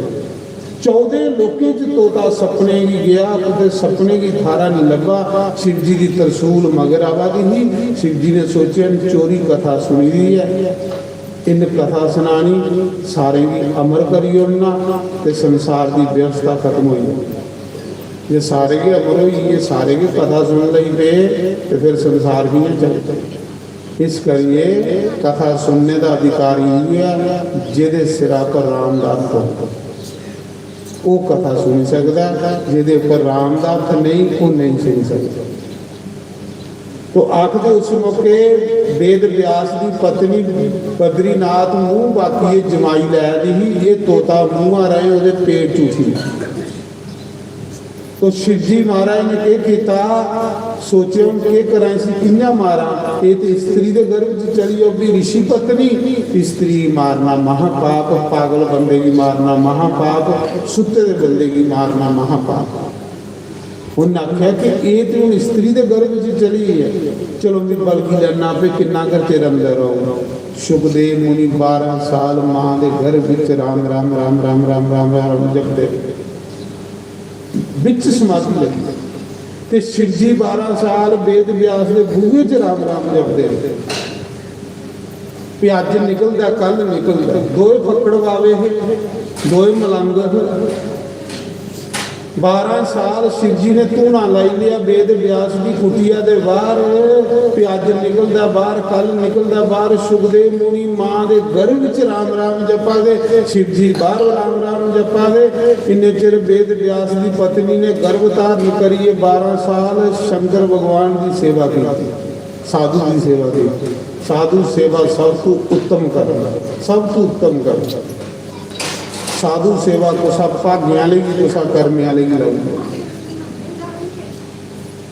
14 लोकें च तोता सपने की गया उधर सपने की थारा नहीं लगा। शिव जी की तरसूल मगर आवादी ही शिव जी ने सोचे चोरी कथा सुनी दी है इन कथा सुनानी सारे की अमर करियो ना ते संसार की व्यवस्था खत्म हुई। ये सारे के अमर हुई ये सारे की कथा सुन ली पे तो फिर संसार भी नहीं चलता। इस करिए कथा सुनने का अधिकार यही है जिहदे सिरा पर राम का अर्थ हो वो कथा सुन सकता, जिहदे पर राम का अर्थ नहीं वो नहीं सुन सकता। तो आखदे उस मौके वेद व्यास की पत्नी बद्रीनाथ मूँह बाकी जमाई लै दी ये तोता मूँह रहे वो पेट चूठी। तो शिव जी महाराज ने क्या किया सोचे हम क्या करें किया मारा ये तो स्त्री के गर्भ च चली भी ऋषि पत्नी स्त्री मारना महापाप पागल बंदे की मारना महापाप सुते दे बंदे की मारना महापाप। उन्हें आख्या कि ये तो हूँ स्त्री के गर्भ च चली है चलो भी बल्कि लड़ना पे किन्ना कर तेरे अंदर रहो। सुखदेव मुनि 12 साल माँ के गर्भ च राम राम राम राम राम राम राम जपते बिच समाधि लगी ते शिव जी 12 साल वेद व्यास के बूहे च राम राम जपते भी अज निकलता कल निकलता दोए फकड़ वावे दोए मलंग 12 साल शिव जी ने धूना लाई लिया वेद व्यास की कुटिया के बाहर भी अज निकलता बाहर कल निकलता बाहर। सुखदेव मुनि माँ के गर्भ च राम राम जपा दे शिव जी बाहर राम राम जपा दे। इन्ने चिर वेद व्यास की पत्नी ने गर्भ धारण करिए 12 साल शंकर भगवान की सेवा की साधु की सेवा की। साधु सेवा सब तो उत्तम करना सब तो उत्तम करना साधु सेवा को सब भाग्य लेगी तो सब कर्म लेगी लगी।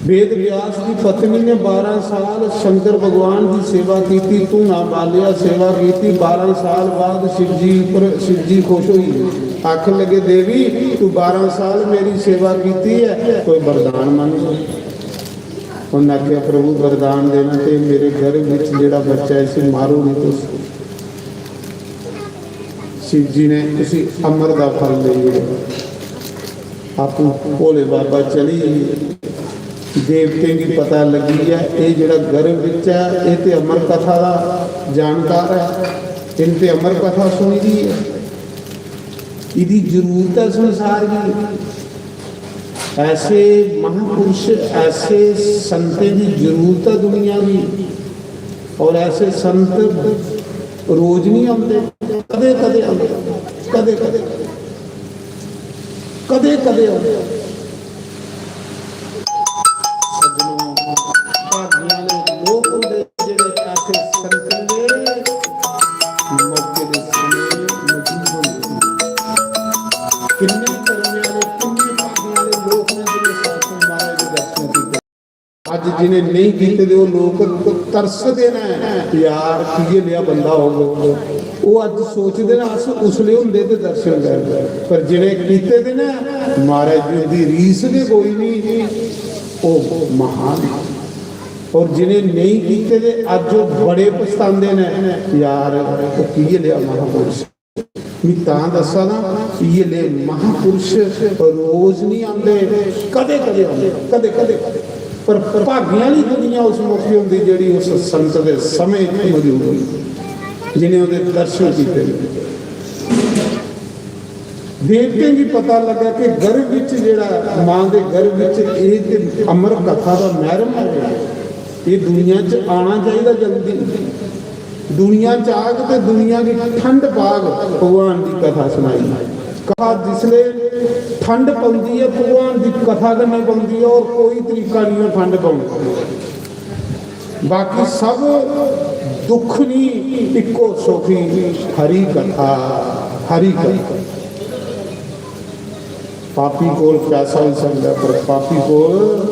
वेद व्यास की पत्नी ने 12 साल शंकर भगवान की सेवा की तू ना बालिया सेवा की। 12 साल बाद शिव जी खुश हुई आख लगे देवी तू 12 साल मेरी सेवा की है कोई वरदान मांग। उन्हें आख्या प्रभु वरदान देना तो मेरे घर में जो बच्चा है इसे मारो नहीं तो। शिव जी ने उसी अमर का फल ले आप भोले बाबा चली देवते की पता लगी है ये जो गर्भ है ये तो अमर कथा का जानकार है इनते अमर कथा सुनी दी है यदि जरूरत है संसार की। ऐसे महापुरुष ऐसे संतें की जरूरत है दुनिया की और ऐसे संत रोज नहीं आते कदे कदे आते कदे कदे ਕਦੇ ਕਦੇ ਆਉਂਦੇ ਆ। ਸੱਜਣੋਂ, ਭਾਗੀਆਂ ਦੇ ਲੋਕ ਹੁੰਦੇ ਜਿਹੜੇ ਐਸੇ ਸੰਤਾਂ ਦੇ ਮੌਕੇ ਦੇ ਸਮੇਂ ਮੌਜੂਦ ਹੁੰਦੇ। ਕਿੰਨੇ ਕਰਮਿਆਂ ਦੇ, ਕਿੰਨੇ ਭਾਗੀਆਂ ਦੇ ਲੋਕ ਨੇ ਜਿਹੜੇ ਸਾਥੋਂ ਮਹਾਰਾਜ ਦੇ ਦਰਸ਼ਨ ਕੀਤੇ। ਅੱਜ ਜਿਹਨੇ ਨਹੀਂ ਕੀਤੇ ਤੇ ਉਹ ਲੋਕ ਤਰਸਦੇ ਨੇ, ਯਾਰ ਕੀ ਲਿਆ ਬੰਦਾ ਹੋਊਗਾ। ਉਹ ਅੱਜ ਸੋਚਦੇ ਨੇ ਅਸ ਉਸ ਲਈ ਹੁੰਦੇ ਤੇ ਦਰਸ਼ਨ ਕਰਦੇ, ਪਰ ਜਿਹਨੇ ਕੀਤੇ ਤੇ ਨਾ ਮਹਾਰਾਜ ਜੀ ਦੀ ਰੀਸ ਦੇ ਕੋਈ ਨਹੀਂ, ਉਹ ਮਹਾਨ। ਔਰ ਜਿਹਨੇ ਨਹੀਂ ਕੀਤੇ ਤੇ ਅੱਜ ਉਹ ਬੜੇ ਪਛਤਾਉਂਦੇ ਨੇ, ਯਾਰ ਉਹ ਕੀ ਲਿਆ ਮਹਾਂਪੁਰਸ਼। ਮੈਂ ਤਾਂ ਦੱਸਾਂ ਨਾ, ਇਹ ਲੈ ਮਹਾਂਪੁਰਸ਼ ਰੋਜ਼ ਨਹੀਂ ਆਉਂਦੇ, ਕਦੇ ਕਦੇ ਆਉਂਦੇ, ਕਦੇ ਕਦੇ। ਪਰ ਭਾਗੀਆਂ ਵਾਲੀ ਦੁਨੀਆ ਉਸ ਮੌਕੇ ਹੁੰਦੀ ਜਿਹੜੀ ਉਸ ਸੰਤ ਦੇ ਸਮੇਂ ਮੌਜੂਦ ਹੋਈ, ਜਿਹਨੇ ਉਹਦੇ ਦਰਸ਼ਨ ਕੀਤੇ। ਦੇਖ ਕੇ ਵੀ ਪਤਾ ਲੱਗਾ ਕਿ ਗਰਭ ਵਿੱਚ ਜਿਹੜਾ ਮਾਂ ਦੇ ਗਰਭ ਵਿੱਚ ਇਹ ਤੇ ਅਮਰ ਕਥਾ ਦਾ ਮਹਿਰਮ ਹੈ। ਇਹ ਦੁਨੀਆ 'ਚ ਆਉਣਾ ਚਾਹੀਦਾ ਜਲਦੀ। ਦੁਨੀਆ 'ਚ ਆ ਕੇ ਤੇ ਦੁਨੀਆ ਦੀ ਠੰਡ ਪਾਗ ਭਗਵਾਨ ਦੀ ਕਥਾ ਸੁਣਾਈ। ਕਥਾ ਜਿਸਲੇ ਠੰਡ ਪਾਉਂਦੀ ਹੈ ਭਗਵਾਨ ਦੀ ਕਥਾ ਕਰਨੀ ਪਾਉਂਦੀ ਹੈ, ਔਰ ਕੋਈ ਤਰੀਕਾ ਨਹੀਂ ਹੈ ਠੰਡ ਪਾਉਣ ਦਾ। ਬਾਕੀ ਸਭ ਦੁੱਖ ਨਹੀਂ, ਇੱਕੋ ਸੁਖੀ ਹਰੀ ਕਥਾ, ਹਰੀ ਕਥਾ। ਪਾਪੀ ਕੋਲ ਪੈਸਾ ਹੋ ਸਕਦਾ, ਪਰ ਪਾਪੀ ਕੋਲ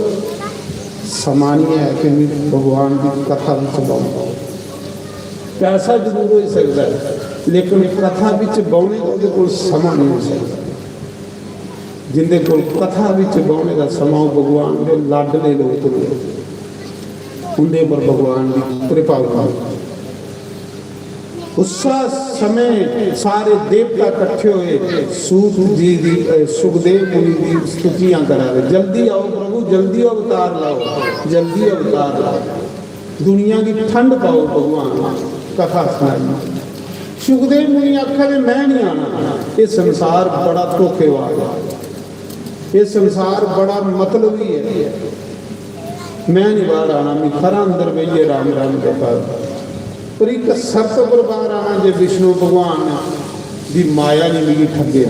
ਸਮਾਂ ਨਹੀਂ ਹੈ ਕਿ ਭਗਵਾਨ ਦੀ ਕਥਾ ਵਿੱਚ ਬਾਉਂ। ਪੈਸਾ ਜ਼ਰੂਰ ਹੋ ਸਕਦਾ ਹੈ, ਲੇਕਿਨ ਕਥਾ ਵਿੱਚ ਬਾਉਣੇ ਦਾ ਉਹਦੇ ਕੋਲ ਸਮਾਂ ਨਹੀਂ ਹੋ ਸਕਦਾ। ਜਿੰਦੇ ਕੋਲ ਕਥਾ ਵਿੱਚ ਬਾਉਣੇ ਦਾ ਸਮਾਂ ਭਗਵਾਨ ਦੇ ਲਾਡਲੇ ਲੋਕ ਨੇ, ਉਹਦੇ ਪਰ ਭਗਵਾਨ ਦੀ ਕਿਰਪਾ ਹੁੰਦੀ। ਉਸ ਸਮੇਂ ਸਾਰੇ ਦੇਵਤਾ ਇਕੱਠੇ ਹੋਏ ਸੂਤ ਜੀ ਦੀ, ਸੁਖਦੇਵ ਮੁਨੀ ਦੀ ਸਤੁਤੀਆਂ ਕਰਾ ਰਹੇ। ਜਲਦੀ ਆਓ ਪ੍ਰਭੂ, ਜਲਦੀ ਅਵਤਾਰ ਲਾਓ, ਜਲਦੀ ਅਵਤਾਰ ਲਾਓ, ਦੁਨੀਆ ਦੀ ਠੰਡ ਪਾਓ ਭਗਵਾਨ, ਕਥਾ ਸੁਣਾਈ। ਸੁਖਦੇਵ ਮੁਨੀ ਆਖਿਆ ਵੀ ਮੈਂ ਨਹੀਂ ਆਣਾ, ਇਹ ਸੰਸਾਰ ਬੜਾ ਧੋਖੇਬਾਜ਼ ਹੈ, ਇਹ ਸੰਸਾਰ ਬੜਾ ਮਤਲਬੀ ਹੈ, ਮੈਂ ਨਹੀਂ ਬਾਹਰ ਆਣਾ। ਮੈਂ ਖਰਾ ਅੰਦਰ ਬਈਏ ਰਾਮ ਰਾਮ ਜਪਾ। ਪਰ ਇੱਕ ਸਰਤ ਪਰ ਬਾਹਰ ਆਣਾ ਜੇ ਵਿਸ਼ਨੂੰ ਭਗਵਾਨ ਦੀ ਮਾਇਆ ਨਹੀਂ ਮਿਲੀ ਠੱਗੇ।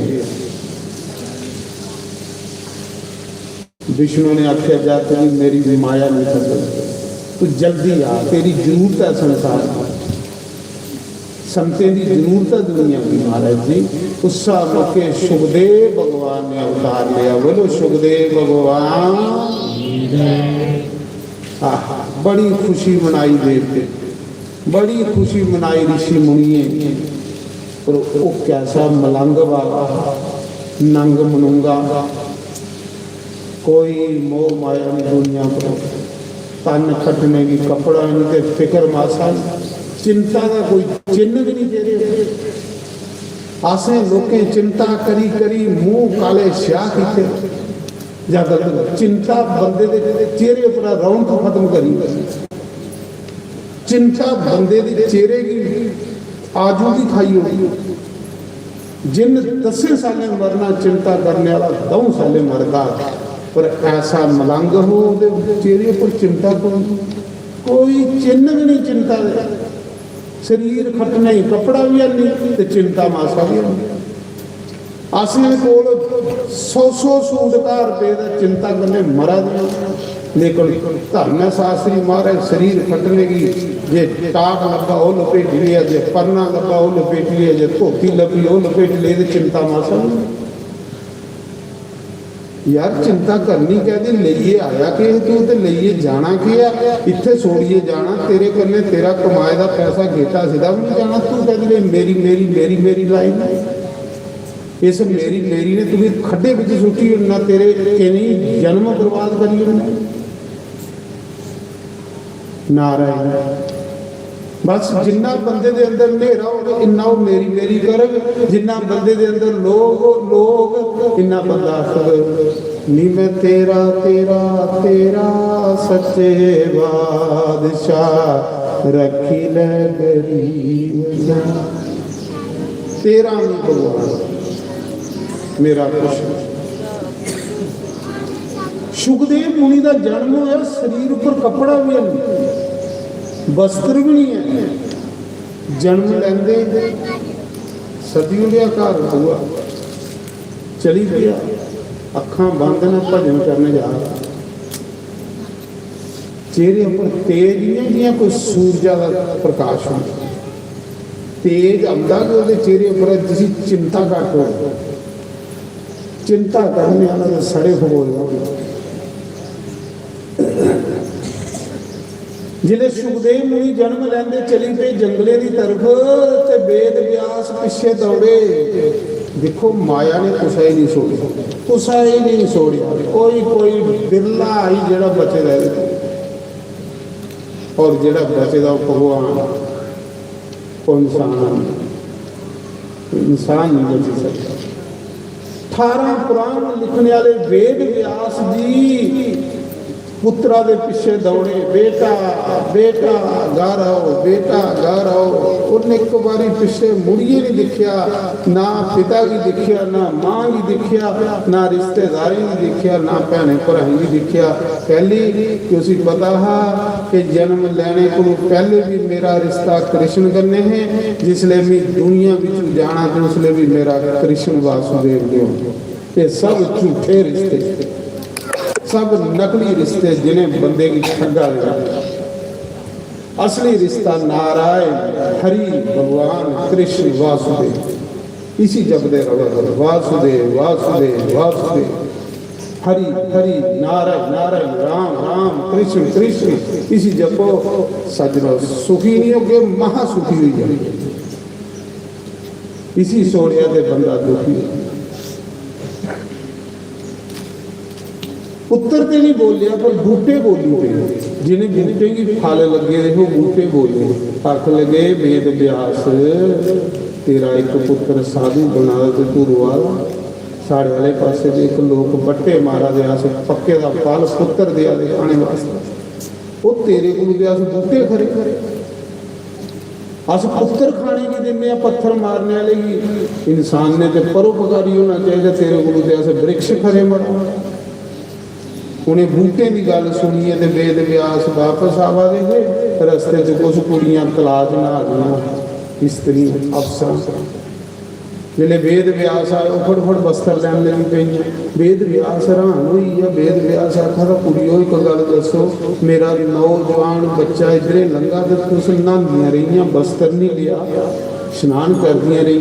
ਵਿਸ਼ਨੂੰ ਨੇ ਆਖਿਆ ਜਾ ਤੂੰ ਮੇਰੀ ਮਾਇਆ ਨਹੀਂ ਠੱਗੇ, ਤੂੰ ਜਲਦੀ ਆ, ਤੇਰੀ ਜ਼ਰੂਰਤ ਹੈ ਸੰਸਾਰ ਨੂੰ, ਸੰਤਾਂ ਦੀ ਜ਼ਰੂਰਤ ਹੈ ਦੁਨੀਆ ਦੀ। ਮਹਾਰਾਜ ਜੀ ਉਸ ਮੌਕੇ ਸੁਖਦੇਵ ਭਗਵਾਨ ਨੇ ਅਵਤਾਰ ਲਿਆ। ਬੋਲੋ ਸੁਖਦੇਵ ਭਗਵਾਨ। बड़ी खुशी मनाई देवते, बड़ी खुशी मनाई ऋषि मुनिए। पर वो कैसा मलंग वाला नंग मनुंगा, कोई मोह माया नहीं दुनिया पर, तन खटने की कपड़ा नहीं, फिक्र मासा, चिंता का कोई चिन्ह भी नहीं दे रहे। आसे लोकें चिंता करी करी मुंह काले स्याह कीते, या गलत चिंता बंदे दे चेहरे पर रौनक खत्म करी। चिंता बंदे दे चेहरे की आजू की खाई होगी। जिन 10 साल मरना चिंता करने वाला 2 साल मरदा, पर ऐसा मलंग हो चेहरे पर चिंता कोई चिन्ह भी नहीं चिंता दे। शरीर खटना ही कपड़ा भी नहीं तो चिंता मासा भी नहीं। असली कोल 100 सूट का रुपये का चिंता करने मरा दिया, लेकिन धर्म शास्त्री महाराज शरीर फटने की जे टाप लगा वो लपेट लिया, जे परना लगा वो लपेट लिया, जे धोती लगी वो लपेट लिए, तो चिंता मासा यार। चिंता करनी कहते लेइए आया कि तू तो लेइए जाना कि इत्थे छोड़िए जाना, तेरे कन्ने तेरा कमाए का पैसा गेटा सीधा भी नहीं जाना। तू कहते मेरी मेरी मेरी मेरी लाइफ, इस मेरी मेरी ने तुम्हें खड्डे विच सुटी ना, तेरे किवें जन्म बर्बाद करी उन्हें। नारायण बस जिन्ना बंदे दे अंदर नेरा होगा इन्ना वो मेरी मेरी करग, जिन्ना बंदे दे अंदर लोग लोग इन्ना बंदा नी मैं तेरा तेरा तेरा सच्चे बादशाह रखी ले गरीब तेरा नहीं भगवान मेरा कुछ। सुखदेव मुनि का जन्म होया, शरीर पर कपड़ा भी नहीं, वस्त्र भी नहीं है। जन्म लेंदे सदियों का घर हुआ, चली गया, ਅੱਖਾਂ ਬੰਦ ਨੇ ਭਜਨ ਕਰਨ ਜਾ ਰਿਹਾ। ਚਿਹਰੇ ਉੱਪਰ ਤੇਜ ਨਹੀਂ ਜਿਵੇਂ ਕੋਈ ਸੂਰਜਾ ਦਾ ਪ੍ਰਕਾਸ਼ ਹੁੰਦਾ, ਤੇਜ ਆਉਂਦਾ ਕਿ ਉਹਦੇ ਚਿਹਰੇ ਉੱਪਰ ਤੁਸੀਂ ਚਿੰਤਾ ਘੱਟ ਹੋ, ਚਿੰਤਾ ਕਰਨੇ ਵਾਲਾ ਤਾਂ ਸੜੇ ਹੋਏ। ਜਿਹੜੇ ਸੁਖਦੇਵ ਮੁਨੀ ਜਨਮ ਲੈਂਦੇ ਚਲੀ ਪਏ ਜੰਗਲੇ ਦੀ ਤਰਫ ਤੇ ਵੇਦ ਵਿਆਸ ਪਿੱਛੇ ਦੌੜੇ। ਦੇਖੋ ਮਾਇਆ ਨੇ ਕੁਛ ਹੀ ਨਹੀਂ ਛੋੜਿਆ, ਕੁਛ ਹੀ ਨਹੀਂ ਛੋੜਿਆ, ਕੋਈ ਬਿਰਲਾ ਆਈ ਜਿਹੜਾ ਬਚੇ ਰਹਿ ਗਿਆ। ਔਰ ਜਿਹੜਾ ਬਚੇਦਾ ਉਹ ਭਗਵਾਨ, ਉਹ ਇਨਸਾਨ ਨਹੀਂ ਬਚ ਸਕਦਾ। 18 ਪੁਰਾਣ ਲਿਖਣ ਵਾਲੇ ਵੇਦ ਵਿਆਸ ਜੀ ਪੁੱਤਰਾ ਦੇ ਪਿੱਛੇ ਦੌੜੇ, ਬੇਟਾ ਬੇਟਾ ਘਰ ਆਓ, ਬੇਟਾ ਘਰ ਆਓ। ਉਹਨੇ ਇੱਕ ਵਾਰੀ ਪਿੱਛੇ ਮੁੜੀਏ ਨਹੀਂ ਦੇਖਿਆ, ਨਾ ਪਿਤਾ ਵੀ ਦੇਖਿਆ, ਨਾ ਮਾਂ ਵੀ ਦੇਖਿਆ, ਨਾ ਰਿਸ਼ਤੇਦਾਰੀ ਵੀ ਦੇਖਿਆ, ਨਾ ਭੈਣੇ ਭਰਾਈ ਵੀ ਦੇਖਿਆ। ਪਹਿਲੀ ਕਿ ਉਸੇ ਪਤਾ ਹੈ कि जन्म लेने को पहले भी मेरा रिश्ता कृष्ण करने है, जिसलिए मैं दुनिया में जाना तो उसलिए भी मेरा कृष्ण वासुदेव दे। ये सब झूठे रिश्ते, सब नकली रिश्ते जिन्हें बंदे की ठगा दिया। असली रिश्ता नारायण हरि भगवान कृष्ण वासुदेव, इसी जपदे रहो, वासुदेव वासुदेव वासुदेव, हरि हरि नारायण नारायण, राम राम कृष्ण कृष्ण, इसी जपो सजनो। सुखी नहीं होगे, महासुखी हुई जाए। इसी सोड़िया से बंदा दुखी। उत्तर ते नहीं बोलिया पर बूटे बोली पे, जिन्हें बूटे की फल लगे देखो बूटे बोले। आख लगे वेद व्यास तेरा एक पुत्र साधु बना तो तू रुआ। साढ़े वाले पासे एक लोग बट्टे मारा दे आस पक्के का फल पुत्र दिया दे खाने वास्ते, वो तेरे को अस बूटे खरे खरे अस पुत्र खाने की देने पत्थर मारने वाले की। इंसान ने तो परोपकारी होना चाहिए, तेरे को अस वृक्ष खरे मरा। उन्हें बूटे की गल सुनी है तो वेद व्यास वापस आवा दे। रस्ते च कुछ कुड़ियां तलाश ना गई, स्त्री अफसर। जिले वेद व्यास आए वो फटफट बस्तर लैन लगी पई। वेद व्यास हैरान हुई है। वेद व्यास आखा था कुड़ियो एक गल दसो, मेरा नौजवान बच्चा इधरे लंघा तो तुस नहांदियां रही बस्तर नहीं लिया, स्नान करदियां रही।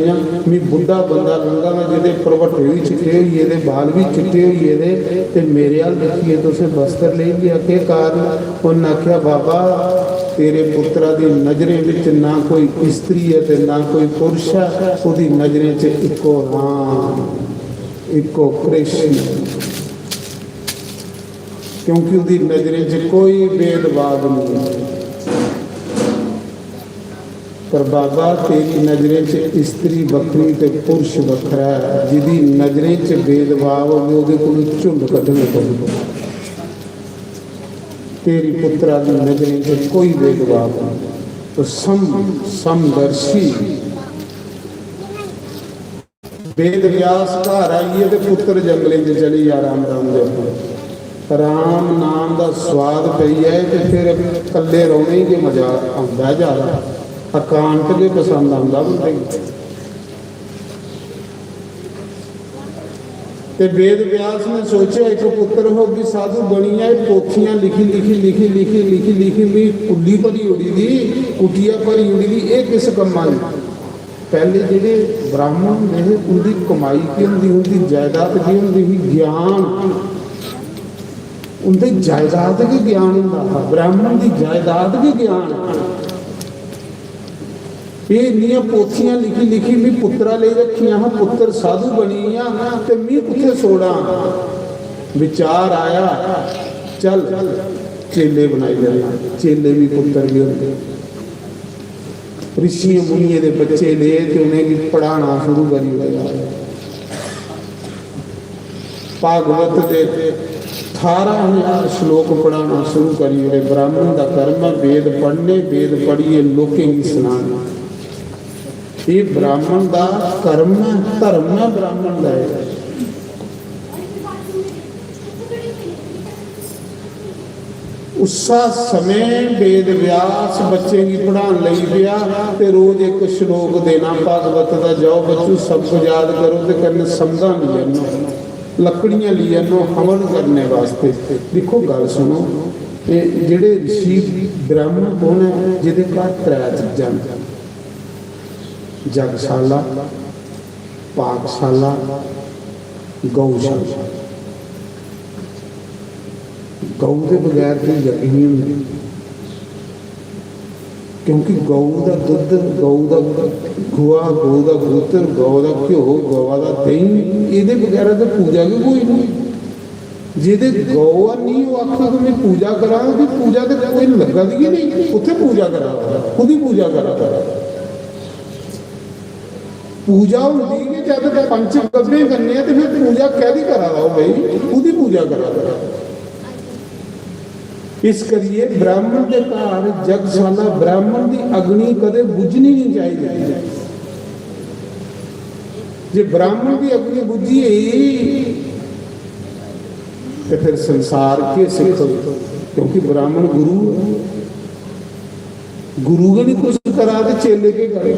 मैं बुढ़ा बंदा लंघा मैं जिहदे परवट्टे भी चिट्टे होइए दे बाल भी चिट्टे होइए दे ते मेरे हाल देखिए तुसें बस्तर ले लिया, के कारण? उन्हें आख्या बाबा तेरे पुत्रा दी नज़रें विच ना कोई स्त्री है ते ना कोई पुरुष है, उसदी नज़रें च इको राम इको कृष्ण, क्योंकि उसदी नज़रें च कोई भेदभाव नहीं है। पर बाबा तेरी नज़रें च स्त्री बखरी ते पुरुष बखरा है, जिहदी नज़रें च भेदभाव होवे उहदे कोल झुंड कड्ढने पवे। तेरी पुत्रा की नजरें से कोई भेदभाव नहीं, तो समदर्शी। वेद व्यास घर आइए तो पुत्र जंगले च चली जा राम राम दे। राम नाम का स्वाद पई है तो फिर कल्ले रोने के मजा आंदा जा रहा, एकांत के पसंद आंदा बंदे। ते वेद व्यास ने सोचा एक पुत्र होगी साधु बनी है, पोथियां लिखी लिखी लिखी लिखी लिखी लिखी भी कुली भरी उड़ी दी, कुटिया भरी उड़ी दी। ये किस कम्मा पहले जेडे ब्राह्मण ने उनकी कमाई की होंगी, उनकी जायदाद की होंगी ज्ञान, उनकी जायदाद के ज्ञान होंदा। ब्राह्मण की जायदाद के ज्ञान ये इन्नियां पोथियां लिखी लिखी मैं पुत्रा ले रखियां हाँ, पुत्र साधु बनी हाँ तो मैं कुत्थे सोड़ा। विचार आया चल चेले बनाई जाना, चेले भी पुत्र भी होंगे। ऋषि मुनिये के बच्चे ले तो उन्हें भी पढ़ाना शुरू करी होया। भागवत के 18,000 श्लोक पढ़ाना शुरू करी हुए। ब्राह्मण का कर्म वेद पढ़ने, वेद पढ़िए लोकें की सुनाना। ये ब्राह्मण का कर्म धर्म है, ब्राह्मण का है। उसा समय वेद व्यास बच्चे की पढ़ाने लगी पिया ते रोज एक श्लोक देना भागवत का। जाओ बच्चों सब कुछ याद करो तो कन्ने समझा नहीं जाना। ਲੱਕੜੀਆਂ ਲਈ ਇਹਨੂੰ ਹਵਨ ਕਰਨੇ ਵਾਸਤੇ। ਦੇਖੋ ਗੱਲ ਸੁਣੋ, ਇਹ ਜਿਹੜੇ ऋषि ਬ੍ਰਾਹਮਣ ਕੌਣ ਹੈ? ਜਿਹਦੇ ਘਰ ਤ੍ਰੈ ਚੀਜ਼ਾਂ, ਜਗਸ਼ਾਲਾ, ਪਾਕਸ਼ਾਲਾ, ਗਊਸ਼ਾਲਾ। ਗਊ ਦੇ ਬਗੈਰ ਕੋਈ ਯੱਗ ਨਹੀਂ ਹੁੰਦਾ, ਕਿਉਂਕਿ ਗਊ ਦਾ ਦੁੱਧ, ਗਊ ਦਾ ਗੋਹਾ, ਗਊ ਦਾ ਗੋਤਰ, ਗਊ ਦਾ ਘਿਓ, ਗਊ ਦਾ ਦਹੀਂ, ਇਹਦੇ ਬਗੈਰ ਤਾਂ ਪੂਜਾ ਵੀ ਕੋਈ ਨਹੀਂ। ਜਿਹਦੇ ਗਊ ਨਹੀਂ ਉਹ ਆਖੋ ਕਿ ਮੈਂ ਪੂਜਾ ਕਰਾਂ, ਉਹਦੀ ਪੂਜਾ ਤੇ ਕੋਈ ਲੱਗਾ ਦੀ ਨਹੀਂ, ਉੱਥੇ ਪੂਜਾ ਕਰਾ, ਉਹਦੀ ਪੂਜਾ ਕਰਾ। ਪੂਜਾ ਹੁੰਦੀ ਕਿ ਜਦ ਤੱਕ ਪੰਜ ਗੱਭੇ ਕਰਨੇ ਆ ਤੇ ਫਿਰ ਪੂਜਾ ਕਹਿਦੀ ਕਰਾ ਲਾਓ ਬਈ, ਉਹਦੀ ਪੂਜਾ ਕਰਾ। ਇਸ ਕਰੀਏ ਬ੍ਰਾਹਮਣ ਦੇ ਘਰ ਜਗਸ਼ਾਲਾ, ਬ੍ਰਾਹਮਣ ਦੀ ਅਗਨੀ ਕਦੇ ਬੁਝਣੀ ਨਹੀਂ ਚਾਹੀਦੀ। ਜੇ ਬ੍ਰਾਹਮਣ ਦੀ ਅਗਨੀ ਬੁਝੀ ਤੇ ਫਿਰ ਸੰਸਾਰ ਕੇ ਸਿੱਖ, ਕਿਉਂਕਿ ਬ੍ਰਾਹਮਣ ਗੁਰੂ ਨੇ ਕੁਝ ਕਰਾ ਤੇ ਚੇਲੇ ਕੇ ਕਰੇ।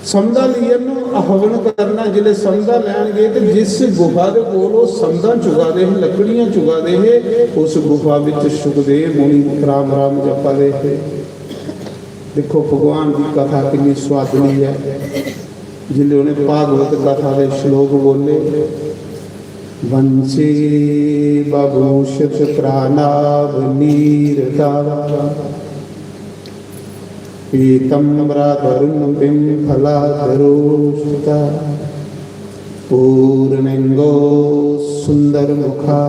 ਸਮਝਾ ਲੀਨ ਨੂੰ ਹਵਨ ਕਰਨਾ, ਜਿਹੜੇ ਸਮਝਾ ਲੈਣ ਗਏ ਤੇ ਜਿਸ ਗੁਫਾ ਦੇ ਕੋਲ ਉਹ ਸਮਝਾ ਚੁਗਾਦੇ ਹਨ, ਲੱਕੜੀਆਂ ਚੁਗਾਦੇ ਹੈ, ਉਸ ਗੁਫਾ ਵਿੱਚ ਸੁਖਦੇਵ ਮੁਨੀ ਰਾਮ ਰਾਮ ਜਪਦੇ ਹੈ। ਦੇਖੋ ਭਗਵਾਨ ਦੀ ਕਥਾ ਕਿੰਨੀ ਸਵਾਦਲੀ ਹੈ। ਜਿਲੇ ਉਹਨੇ ਭਾਗਵਤ ਕਥਾ ਦੇ ਸ਼ਲੋਕ ਬੋਲੇ, ਵੰਸ਼ੀ ਬਭੂਸ਼ਿਤ ਪ੍ਰਾਨਾਭ ਨੀਰਦਾ पीतम्बराधरुं बिम्फलाधरोष्टा पूर्णेन्दो सुन्दरमुखा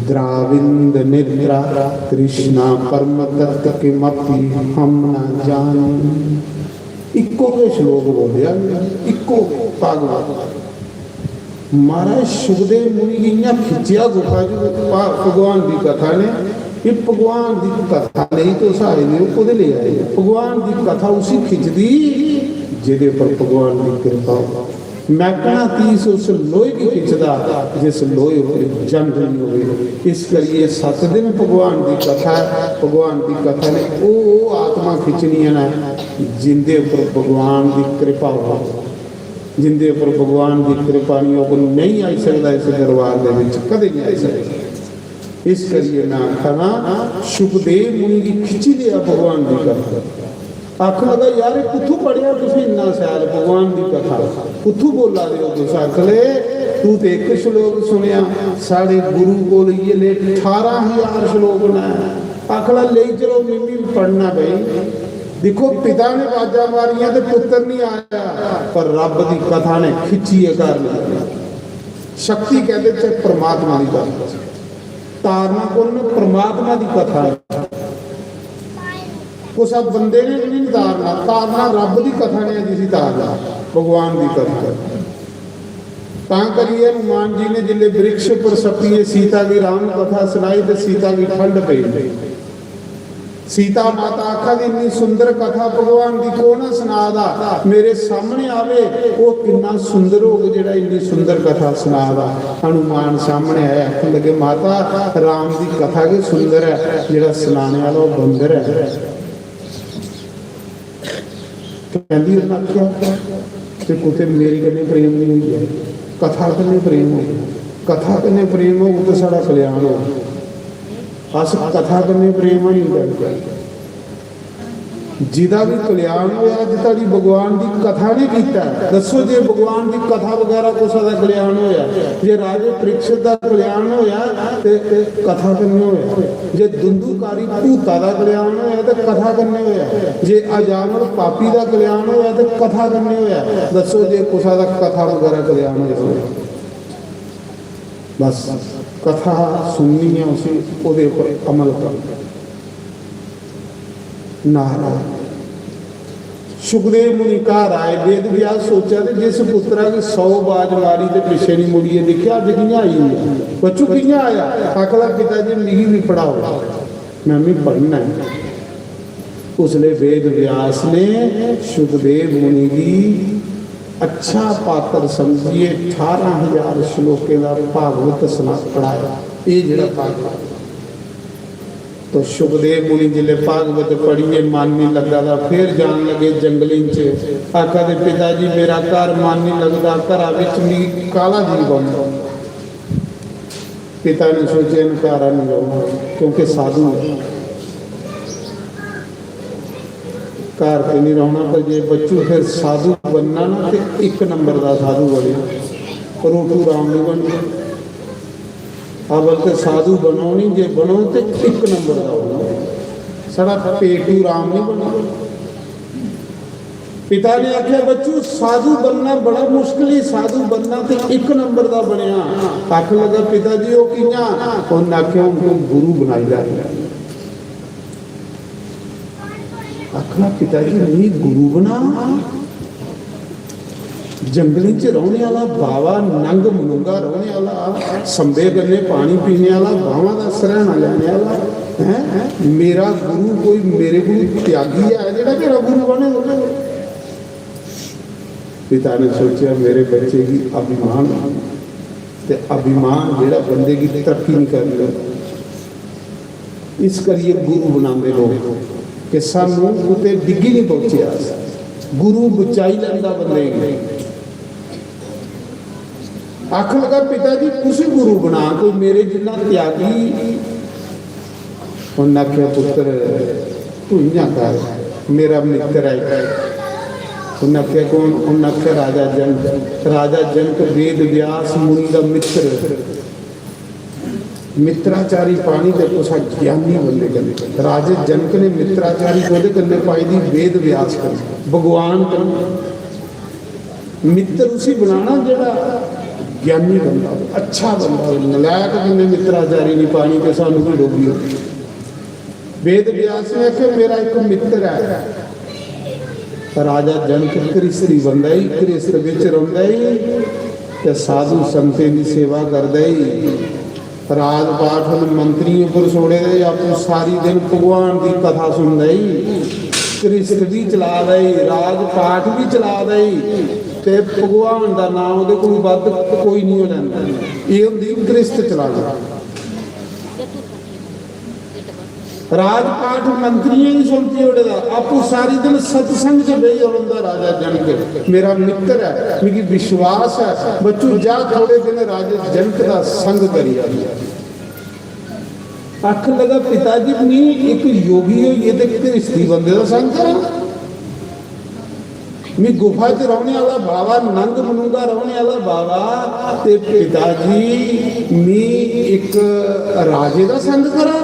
द्राविन्द निद्रा कृष्णा परम तत्व किमपि हम न जाने। इक्को के श्लोक बोलिया, इक्को भागवत। महाराज सुखदेव मुनि इन्ना खिंचिया गुफा जो भगवान की कथा ने, ये भगवान की कथा नहीं तो सारे ने ले आए। भगवान की कथा उसी खिंचती जिदे पर भगवान की कृपा। मैं कहना तीस उस लोहे की खिंचदा जिस लोहे पर जंग नहीं हो। इस करिए 7 दिन भगवान की कथा, भगवान की कथा ने वो आत्मा खिंचनी है ना जिंदे उपर भगवान की कृपा हो। जिंदे उपर भगवान की कृपा नहीं हो नहीं आई सकता, इस दरबार के कदे नहीं आई सकता। इस करिए मैं आखना सुखदेव मुनि की खिंची लिया भगवान की कथा। आख लगा यार कुथू पढ़िया तुम इन्ना सैल भगवान की कथा, कुथू बोला रहे हो तुम? आख ले तू तो एक श्लोक सुनिया, साढ़े गुरु को लिए ले 18,000 श्लोक ने। आखला ले चलो मिमी पढ़ना भाई। देखो पिता ने बाजा मारिया तो पुत्र नहीं आया, पर रब की कथा ने खिंची है कर लिया। शक्ति कहते थे परमात्मा की कथा, तारना कौन? परमात्मा की कथा है। कुछ अब बंदे ने नहीं तारना, तारना रब की कथा ने जिसी तारना भगवान की कथा। ता करिए हनुमान जी ने जिले वृक्ष पर सपिए सीता की राम कथा सुनाई तो सीता की ठंड पई। सीता माता आखा दी इन्नी सुंदर कथा भगवान की कौन सुनादा, मेरे सामने आवे वो कितना सुंदर हो जेड़ा इन्नी सुंदर कथा सुनादा। हनुमान सामने आया, आखन लगे माता राम की कथा की सुंदर है, जेड़ा सुनाने वाला वो बंदर है। कहंदी उन्हें आख्या ते कुते मेरी कन्ने प्रेम नहीं हुई है, कथा कन्ने प्रेम हो गया। कथा कन्ने प्रेम हो तो साड़ा कल्याण हो। अस कथा कन्ने प्रेम नहीं करते। जिदा भी कल्याण होया जिताड़ी भगवान की कथा ने कीता। दसो जे भगवान की कथा वगैरह कुछ का कल्याण होया, जे राजे परीक्षित का कल्याण होया ते कथा करने होया, जे दुंदुकारी भूता का कल्याण होया ते कथा करने होया, जे अजामिल पापी का कल्याण होया ते कथा करने होया। दसो जे कुछ का कथा वगैरह कल्याण होया। बस कथा सुननी है, उसी उहदे उपर अमल करना। नारायण सुखदेव मुनि घर आए, वेद व्यास सोचा तो जिस पुत्रा की 100 बाज मारी तो पिछे नहीं मुड़िए देखिया अज कि आई बच्चू कि आया। आखला पिताजी मिगी भी पढ़ाओ, मैं भी पढ़ना है। उसने वेद व्यास ने सुखदेव मुनि की अच्छा पात्र समझिए 18,000 श्लोके का भागवत सुना पढ़ाया। ये जड़ा भागवत तो सुखदेव मुनि जिले भागवत पढ़िए मन नहीं लगता था, फिर जान लगे जंगली च। आखा दे पिताजी मेरा घर मन नहीं लगता, घर में काला जी बन। पिता ने सोचा घर नहीं जाऊंगा क्योंकि साधु है, घर पे नहीं रहना। पर जे बच्चू फिर साधु बनना ना तो एक नंबर का साधु बने, रोटू राम नहीं बन गए। अवल तो साधु बनो नहीं, जे बनो तो एक नंबर का बनो, सारा पेटू राम नहीं बना। पिता ने आख्या बच्चू साधु बनना बड़ा मुश्किल है, साधु बनना तो एक नंबर का बनया। आख लगा पिताजी वो किया, उन्हें आख्या उनको गुरु बनाई जाए। आखना पिताजी नहीं गुरु बना, जंगली च रहने वाला बावा, नंग मनुंगा रहने वाला, संबे गन्ने पानी पीने वाला, बावा का सरहना लेने वाला है मेरा गुरु। कोई मेरे को त्यागी है जेड़ा मेरा गुरु बने। पिता ने सोचा मेरे बच्चे की अभिमान ते अभिमान जेड़ा बंदे की तरक्की नहीं कर रहा, इस करिए गुरु बनाते लोग कि सानू उते डिग्गी नहीं पहुंचिया। गुरु बचाई लैंदा बंदे की। आख लगा पिताजी तुसी गुरु बना, कोई मेरे जिन्ना त्यागी। उन्हें आख्या पुत्र तू इं कर, मेरा मित्र है। उन्हें आख्या कौन? उन्हें आख्या राजा जनक। राजा जनक वेद व्यास मुनि का मित्र, मित्राचारी पानी दे कुछ ज्ञानी बंदे कन्ने। राजे जनक ने मित्राचारी कोदे कन्ने पाई दी वेद व्यास कन्ने, भगवान कन्ने। मित्र उसी बनाना जेड़ा ज्ञानी बंदा, अच्छा बंदा। नलायक कन्ने मित्राचारी नहीं पानी के सानू की डोबी होती। वेद व्यास ने आख्या मेरा एक मित्र है। राजा जनक कृष्ण बंदा ही, कृष्ण विच रहिंदा ही ते साधु संते की सेवा करदा ही। राजपाठ मंत्री उपर छोड़े दे, आपको सारी दिन भगवान की कथा सुन रही, कृष्ण भी चला रही, राजपाठ भी चला रही, ते भगवान का नाम उहदे कोल वध कोई नहीं हो लैंदा। ये हुंदी कृष्ण चलाना। राजपाठ मंत्रियों ही सुनती उड़ेगा, आपको सारी दिन सत्संग से बही होंदा। राजा जनक मेरा मित्र है, मेरी विश्वास है। बच्चों जा थोड़े दिन राजा जनक का संग करी। आख लगा पिताजी नहीं एक योगी हो, ये तो कृष्ण बंदे का संग करा। मैं गुफा च रहने वाला बाबा, नंग मनुंगा रहने वाला बाबा, ते पिताजी मैं एक राजे का संग करा।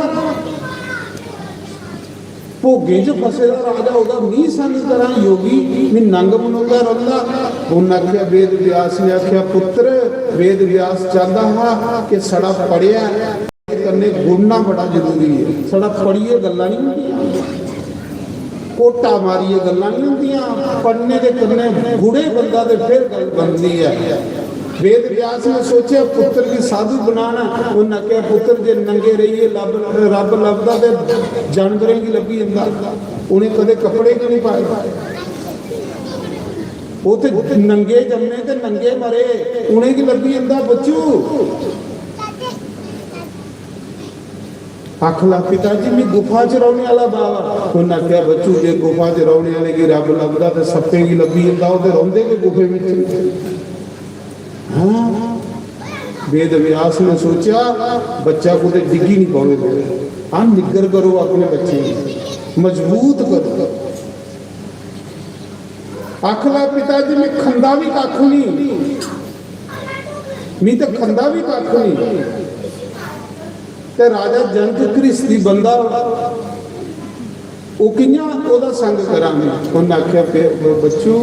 भोगे च फसे दा राजा होगा, मी संग करा योगी, मैं नंग मनुंगा रहा। उन्हें आख्या वेद व्यास ने आख्या पुत्र वेद व्यास चाहता हा कि सड़ा पढ़िया करने गुणना बड़ा जरूरी है। सड़ा पढ़िए गल्लां नहीं होंदियां, कोटा मारिए गल्लां नहीं होंदियां, पढ़ने के कन्ने गुड़े बंदा ते फिर गल बनदी है। वेद व्यास ने सोचा पुत्र की साधु बनाना। उन्हें आख्या पुत्र जे नंगे रहिए रब लभदा ते जानवरें की लभी जांदा। उन्हें कदे कपड़े क्यों नहीं पाए? वो तो नंगे जम्मे ते नंगे मरे, उन्हें की लभी जांदा बच्चू। आखला पिताजी मैं गुफा च रहने वाला बाबा। उन्हें आख्या बच्चू जे गुफा च रहने वाले की रब लभदा ते सप्पे की लभी जांदा, वो तो रोंदे के गुफे में। हाँ वेद व्यास ने सोचा बच्चा को डिग्गी नहीं पावे। हाँ निग्गर करो अपने बच्चे, मजबूत करो। आखला पिताजी मैं खंदा भी कख नहीं, मैं तो खंदा भी कख नहीं। ते राजा जनक कृष्ण बंदा वो कियां ओदा संग करांगे। उन्हें आख्या बच्चू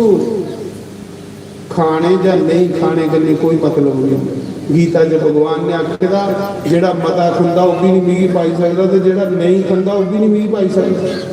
खाने या नहीं खाने गल्ली कोई मतलब नहीं। गीता च भगवान ने आखेदा जेड़ा मता खंदा वो भी नहीं मीगी पाई सकता, तो जेड़ा नहीं खंदा वो भी नहीं मीगी पाई सकता।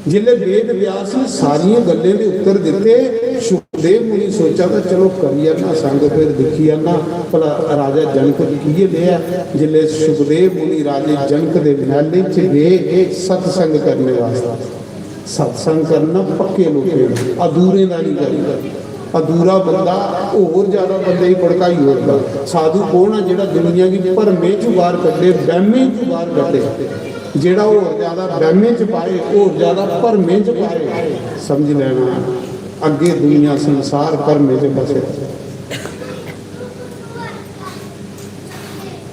जिले वेद व्यास ने सारिया गल्लें के उत्तर दिते, सुखदेव मुनि सोचा था चलो करिए ना संग, फिर देखिए ना भला राजा जनक की लिया। जिले सुखदेव मुनि राजे जनक के महल च गए सत्संग करने वास्ते। सत्संग करना पक्के लोग, अधूरे का नहीं करना। अधूरा बंदा होर ज़्यादा बंदे की भड़काई होता। साधु कौन है जिहड़ा दुनिया की भरमे चों बाहर कढे, वहमे चों बाहर कढे। जिहड़ा होर ज़्यादा वहमे च पाए, होर ज़्यादा भरमे च पाए, समझ लेना अगे दुनिया संसार भरमे च फसे।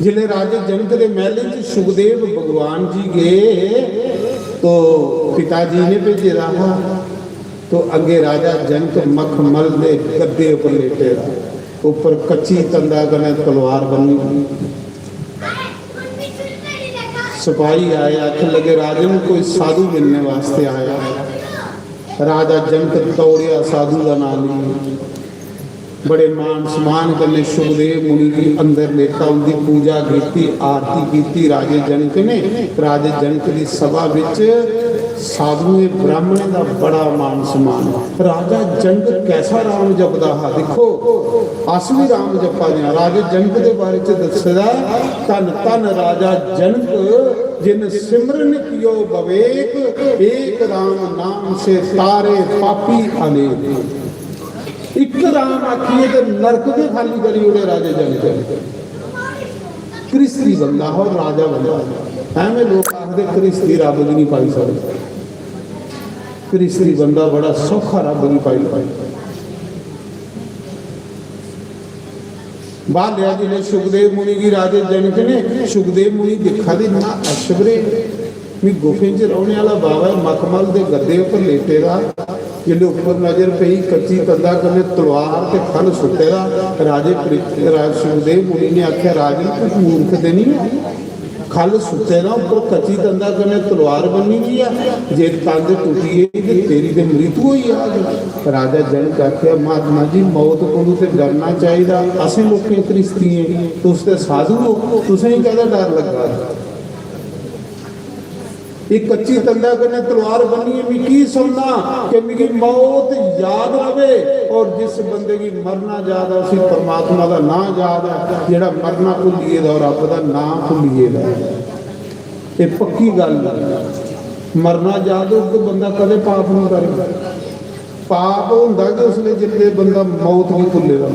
जिले राजे जनक के महल च सुखदेव भगवान जी गए तो पिताजी ने भेजे रहा, तो अगे राजा जनक मखमल के गद्दे पर लेटे रहा, ऊपर कच्ची तंदा कने तलवार बनी। सिपाही आए, आख लगे राजन कोई साधु मिलने वास्ते आया। राजा जनक दौड़िया साधु का नाम लिया, बड़े मान सम्मान करने सुखदेव मुनि की अंदर लेटा, उनकी पूजा की, आरती की। राजे जनक ने, राजे जनक की सभा विच साधुए ब्राह्मण का बड़ा मान सम्मान। राजा जनक कैसा राम जपदा हा, देखो असली राम जपा दिया। राजे जनक के बारे च दसदा, धन धन राजा जनक जिन सिमरन कियो बवेक, एक राम नाम से तारे पापी अनेक। एक राम आखिए तो नरक के खाली करी उड़े राजे जनक। क्रिस्ती बंदा हो, राजा बंदा। एवं लोग आखते क्रिस्ती रब भी नहीं पाई सकते। क्रिस्ती बंदा बड़ा सौखा रब नहीं पाई। बाद लिया जिन्हें सुखदेव मुनि की राजे जनक ने, सुखदेव मुनि दिखा दी ना अशबरे भी गुफे च रोने वाला बाबा मखमल के गद्दे पर लेटे रहा। जिले उपर नजर पई कच्ची तंदा कने तलवार ते खल सुटेगा। राजे सुखदेव मुनि ने आख्या राजन कुछ मूर्ख ते नहीं है, खल सुटेगा उपर कच्ची तंदा कने तलवार बनी हुई है, जे तंद टूटी है ते तेरी ते मृत्यु होई आ। राजा जनक आख्या महात्मा जी मौत कोलू ते डरना चाहिए, असें लोकें क्रिस्ती हैं, तुस ते साधु हो, तुसें ही कहदा डर लगा। एक कच्ची तंदा कने तलवार बनी है, मैं की सुनना कि मेरी मौत याद रवे, और जिस बंदे की मरना याद है उसी परमात्मा का ना याद है, जेड़ा मरना भुलिए दा और रब दा नाम भुलिए दा। ये पक्की गल है, मरना याद हो तो बंदा कदे पाप नहीं करे। पाप हुंदा कि उसले जिले बंदा मौत भी भुलेगा।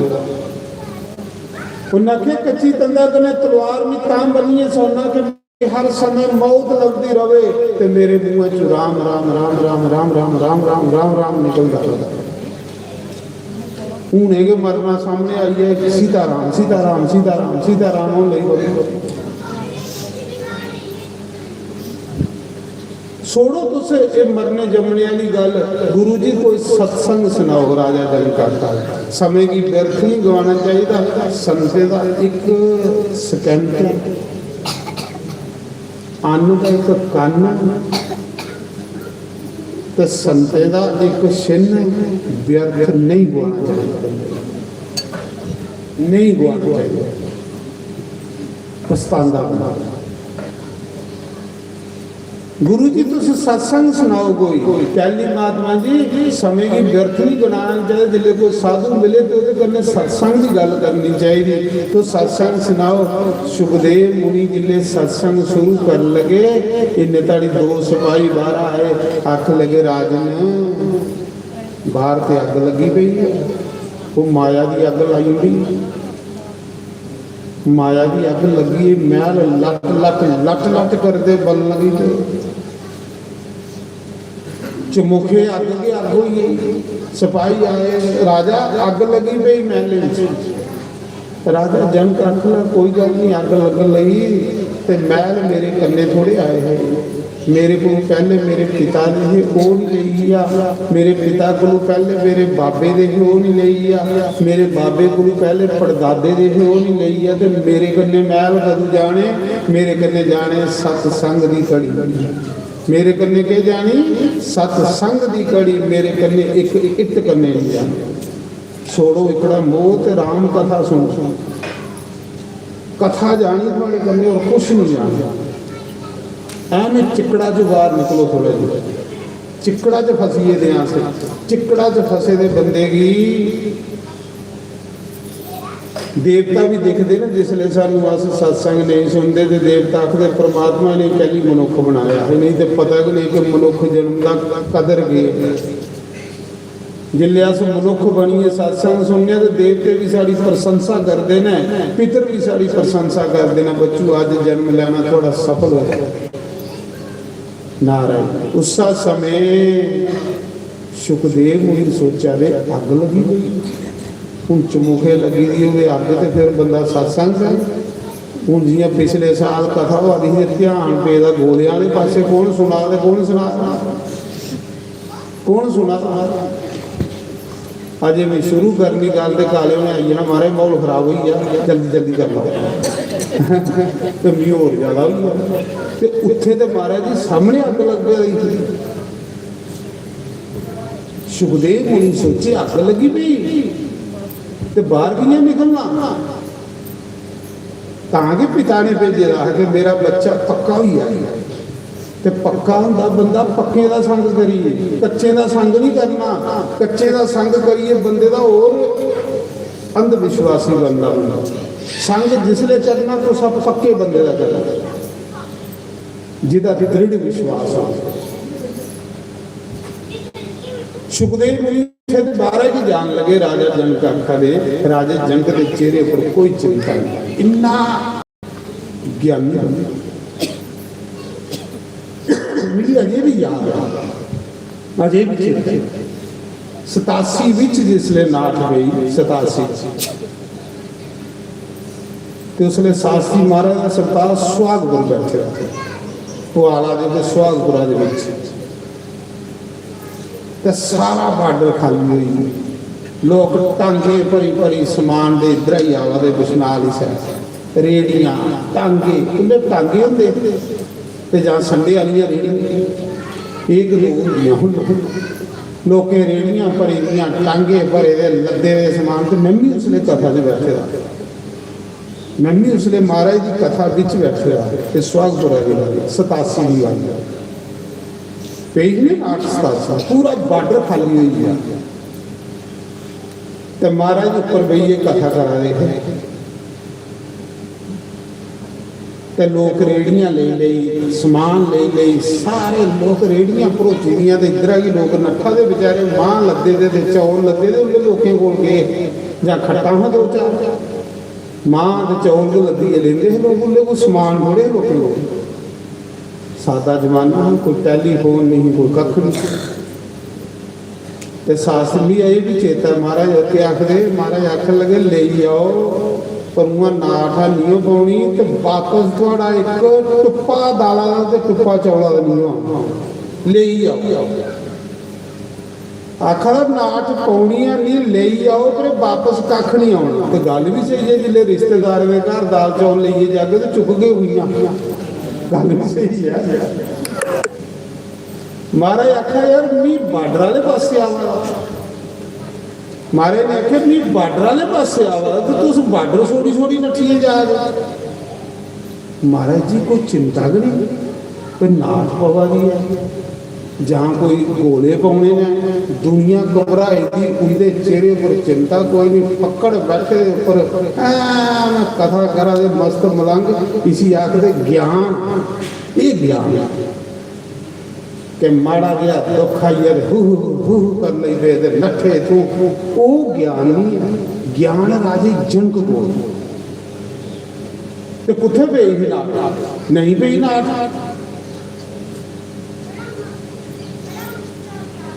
उन्हें आख्या कच्ची तंदा कने तलवार में तां बनी है सुनना कि हर समय मौत लगती रवे ते मेरे मुंह च राम राम राम राम राम राम राम राम राम राम निकलता रहता। हूं के मरना सामने आई है, सीताराम सीताराम सीताराम सीताराम होने लगी। छोड़ो तुसे ये मरने जमने वाली गल, गुरु जी कोई सत्संग सुनाओ। राजा जनक आखदा समय की व्यर्थ नहीं गवाना चाहिए। संते का एक सेकंड, अन्न का एक कन्न तो संते का एक छिन्न व्यर्थ नहीं गवाना चाहिए, नहीं गवाना चाहिए। पछतांदा बना। गुरु जी तुम सत्संग सुनाओ कोई, पहली महात्मा जी समय की व्यर्थ नहीं बनाना चाहिए। जिले कोई साधु मिले तो उसके सत्संग की गल करनी चाहिए, तो सत्संग सुनाओ। सुखदेव मुनि जिले सत्संग शुरू कर लगे, इन्हें ताड़ी दो सिपाही बाहर आए, आख लगे राजन बाहर ते अग लगी पई है, वो माया की अग लाई हुई, माया की अग लगी, महल लट लट लट लट करते बल लगी थे, चमुखे अग के अग हुई। सिपाही आए, राजा अग लगी पई महल। राजा जनक आखला कोई गल नहीं, अग लगन लगी ते महल मेरे कन्ने थोड़े आए हैं, मेरे को पहले मेरे पिता ने वो नहीं ले गया, मेरे पिता को पहले मेरे बाबे दे वो नहीं ले गया, मेरे बाबे को पहले पड़दादे दे वो नहीं ले गया, तो मेरे कन्ने महल कदू जाने, मेरे कन्ने जाने सत्संग की कड़ी, मेरे कन्ने के जानी सत्संग की कड़ी, मेरे कन्ने एक इट कन्ने नहीं जाने। छोड़ो इकड़ा मोह ते राम कथा सुन, कथा जानी थोड़े कन्ने और कुछ नहीं जाना। एवं चिकड़ा च बाहर निकलो, थोड़े जी चिकड़ा च फसीए दे से, चिकड़ा च फसे दे बंदे की देवता भी दिखते ना, जिसले सानू अस सत्संग नहीं सुनते तो देवता आखते परमात्मा ने पहली मनुख बनाया है, नहीं तो पता भी नहीं कि मनुख जन्म का कदर गए। जिल्ले अस मनुख बनीए सत्संग सुनने तो देवते भी साड़ी प्रशंसा करते हैं, पितर भी साड़ी प्रशंसा करते हैं, बच्चू अज जन्म लेना थोड़ा सफल हो नारायण। उस समय सुखदेव मुनि सोचा रे अग लगी गई, हूँ चमुखे लगी दी हो अग तो फिर बंदा सत्संग है। हूँ जियां पिछले साल कथा होती है ध्यान पेदा गोलियां वाले पासे कौन सुना दे कौन सुना कौन सुना अजे मैं शुरू करनी गल तो काले में आई ना मारे माहौल खराब हो गया जल्दी जल्दी कर लो तो मीह होर ज्यादा हो गया तो उत्थे तो महाराज जी सामने अग लग रही थी। सुखदेव मुनि सोचे अग लगी पई तो बाहर कियां निकलना, ताकि पिता ने भेजे रहा कि मेरा बच्चा पक्का ही है ते पक्का हुंदा बंदा पक्के दा संग करिए, कच्चे दा संग नहीं करना। कच्चे दा संग करिए बंदे दा और अंधविश्वासी बनदा हुंदा। संग जिसले चलना तो सब पक्के बंदे दा करना जिहदा दृढ़ विश्वास हो। सुखदेव मुनि फिर 12 की जान लगे राजा जनक आखा दे, राजा जनक के चेहरे पर कोई चिंता नहीं, इन्ना ज्ञानी मुझे अजे भी याद है, अजे भी चेते 87 विच जिसले नाथ गई 87 तो उसने शास्त्री महाराज का सरदार सुहागपुर बैठे थे, पुआला के सुहागपुरा दे विच ते सारा बार्डर खाली हुई, लोग टांगे भरी भरी समान दे इधर ही आवा दे बिशनाल ही रेड़ियां टांगे खुले टांगे होंदे ते जां संडे वालियां रेड़ियां एक दो होंदियां लोकें रेड़ियां भरी दियां टांगे भरे दे लद्दे दे समान ते मैं भी उसले कथा दे बैठे दा, मैं भी उसले महाराज की कथा विच बैठे दा ते सुहागपुरा दी गल 87 दी गल पेज ने 8-87 पूरा बार्डर खाली हुई है तो महाराज ऊपर बहिए कथा करा रहे थे तो लोग रेड़ियां ले लई समान ले लई सारे लोग रेड़ियां भरोची दियां ते इधर ही लोग नट्ठा दे बेचारे मां लद्दे दे चौल लद्दे दे उन्हें लोकें कोल गए जां खट्टा हां 2-4 मां ते चौल के लद्दी लेंदे लोग उन्हें कोई समान थोड़े लोकें कोल सादा जमाना है, कोई टेलीफोन नहीं कोई कख नहीं। तो शास्त्र भी ये भी चेता महाराज उत्ते आखदे महाराज आखन लगे ले आओ पर उहाँ नाठा नहीं पाउनी तो वापस थोड़ा एक टुप्पा दाला दा ते टुप्पा चौला दा नहीं ले आओ। आखर नाठ पाउनी है नहीं ले आओ पर वापस कख नहीं आना। तो गल भी सही है जिले रिश्तेदार के घर दाल चौल लेइए जाके तो चुक गए हुई गल भी सही है। महाराज आखा यार मी बार्डर वाले पासे आवा, महाराज ने आख्या मी बार्डर वाले पासे आवा तो तुस बार्डर छोड़ी छोड़ी नठिए जा रहे। महाराज जी कोई चिंता नहीं, कोई नाथ पवा दी है जहाँ कोई गोले पाने ने दुनिया घबराई थी उनके चेहरे पर चिंता कोई नहीं, पकड़ बैठे ऊपर कथा करा दे मस्त मलंग इसी आखते ज्ञान। ये ज्ञान के माड़ा गया दुख आई हू कर ले नठे तू वो ज्ञान नहीं है। ज्ञान राजे जनक को कुत्थे पे ही नाथ नहीं पे ही नाथ।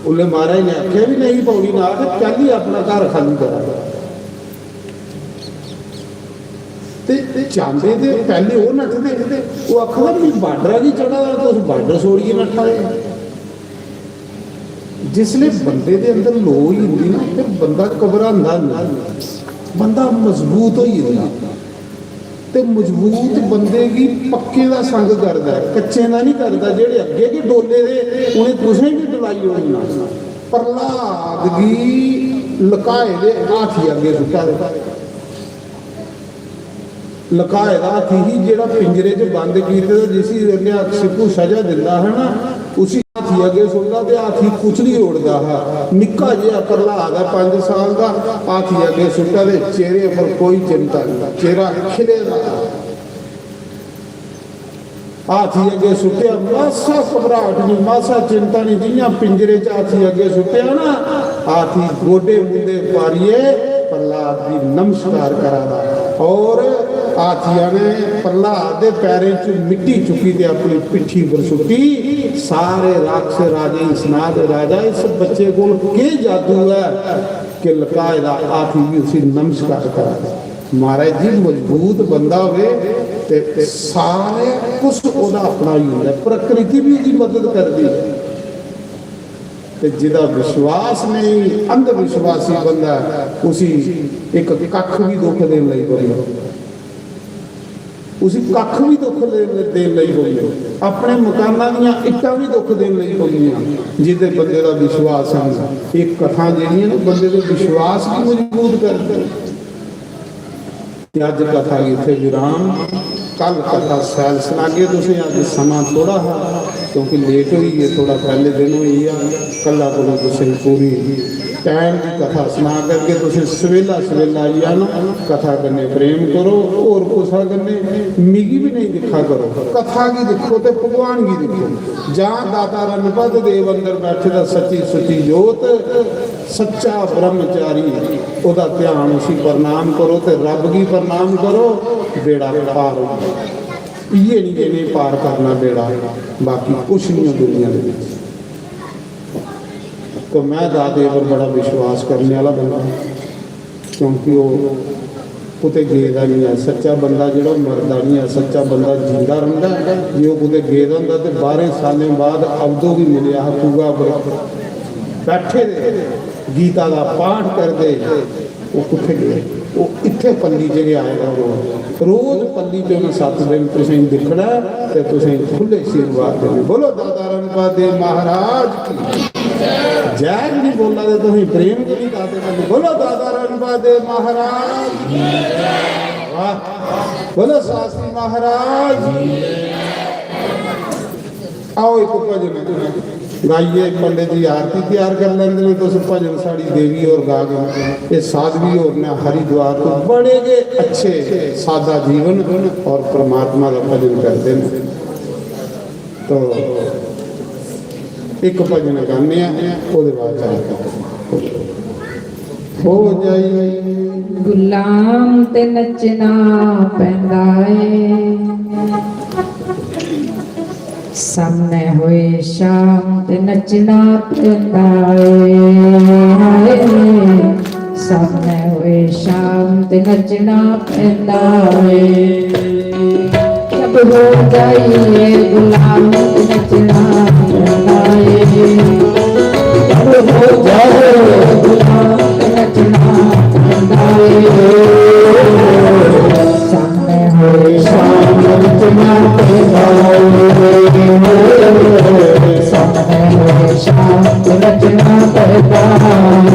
उन्हें महाराज ने आख्या भी नहीं पौड़ी नाथ कल ही अपना घर खाली करा चाहते थे पहले वो नठते वो आखदा भी बार्डर की चढ़ा तो उस बार्डर छोड़िए नठा रहे। जिसले बंदे दे अंदर लो ही होंदी ना फिर बंदा घबरांदा नहीं, बंदा मजबूत हो जाता ते मजबूत बंदे की पक्के का संग करता है, कच्चे का नहीं करता। जेडे अगे के डोले दे उन्हें कुछ भी डुलाई होनी ना। प्रहलाद की लकाए दे हाथी अगे सुटा देता लकाए का हाथी ही जेड़ा पिंजरे च बंद किए जिसी सिपू सजा दिता है ना उसी हाथी अगे सुटता तो हाथी कुछ नहीं उड़ता है। निक्का जिहा प्रहलाद है 5 साल का हाथी अगे सुटा दे चेहरे पर कोई चिंता नहीं, चेहरा खिले हाथी अगे सुटिया, मासा घबराहट नहीं, मासा चिंता नहीं, जियां पिंजरे च हाथी अगे सुटिया ना, हाथी गोडे मुंडे पारिए प्रहलाद की नमस्कार करा, और हाथिया ने प्रहलाद के पैरों च मिट्टी चुकी ते अपनी पिट्ठी पर सुटी। सारे राक्षस राजे सुना दे, राजा इस बच्चे को के जादू है कि लकाए दा हाथी भी उसी नमस्कार करा। महाराज जी मजबूत बंदा होवे ते सारे कुछ ओदा अपना ही होंदा, प्रकृति भी उसकी मदद करती है। ते जिदा विश्वास नहीं, अंध विश्वासी बंदा, उसी एक कख भी दुख देने लई पवे, उसी कख भी दुख देने लई पवे, अपने मकाना दियां इट्टां भी दुख देने लई पवीआं जिहदे बंदे दा विश्वास है। एक कथा जिहड़ियां ने बंदे दे विश्वास भी मजबूत करदी। अज कथा इत्थे विराम, कल कथा सैल सुनागे तुसें। अज समा थोड़ा है क्योंकि लेट हुई है, थोड़ा पहले दिन हुई है, कला को तुसें पूरी टाइम की कथा सुना करके तुसें सवेला सवेला आई आना। कथा करने प्रेम करो, और कुसा करने मिगी भी नहीं दिखा करो, कथा की दिखो तो भगवान की दिखो। जहाँ दाता रणपत देव अंदर बैठे दा सच्ची सुची जोत, सच्चा ब्रह्मचारी, ओदा ध्यान उसी प्रणाम करो तो रब की प्रणाम करो, बेड़ा पार हो। ये नहीं पार करना बेड़ा, बाकी कुछ नहीं है दुनिया में। तो मैं दादे पर बड़ा विश्वास करने वाला बंदा, क्योंकि वो कुते गेदा नहीं है। सच्चा बंदा जो मरदा नहीं है, सच्चा बंदा जिंदा रहा। जो कुते गेद होंदा तो 12 सालों बाद अवदों भी मिले पूगा बैठे गीता का पाठ कर दे, वो कुत्थे गए, वो इत्थे पल्ली च आएगा। रोज पल्ली च उन्हें 7 दिन तुसें दिखना तो तुसें खुले आशीर्वाद देने। बोलो दादा रणपत देव महाराज की जय। नहीं बोला तो तुम प्रेम को नहीं दाते। बोलो दादा रणपत देव महाराज, बोलो शास्त्री महाराज। आओ एक भजन गाइए, पंडित जी आरती तैयार कर लेंगे, तो भजन साड़ी देवी और गा गए। ये साधवी और ने हरिद्वार तो बड़े के अच्छे सादा जीवन और परमात्मा का भजन करते हैं। तो एक भजन गाने हो जाई। गुलाम ते नचना पैंदा है, सामने होए शाम ते नचना पैंदा है, सामने होए शाम ते नचना पैंदा है। जब हो जाइए गुलाम ते नचना पैंदा है, जब हो जाए गुलाम ते नचना पैंदा है, सामने होए शाम ते नचना पैंदा है, सामने होए शाम ते नचना पैंदा है।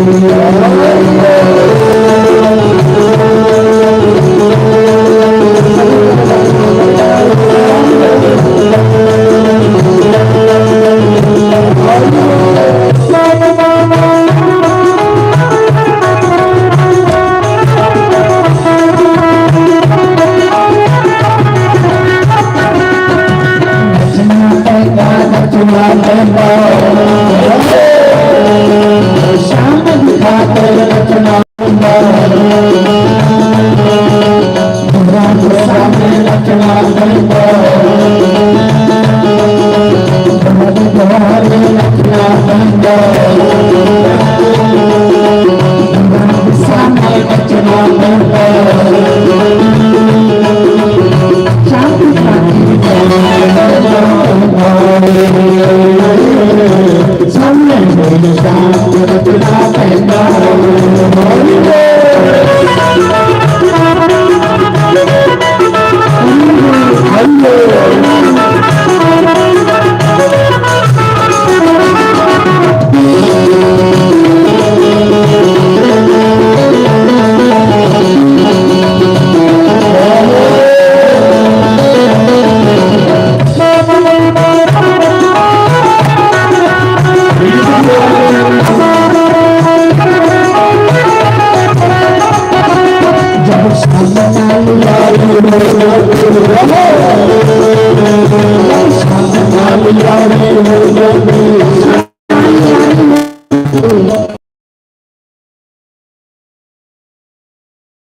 जब ਨਾਲ ਯਾਰੀ ਹੋ ਜਾਵੇ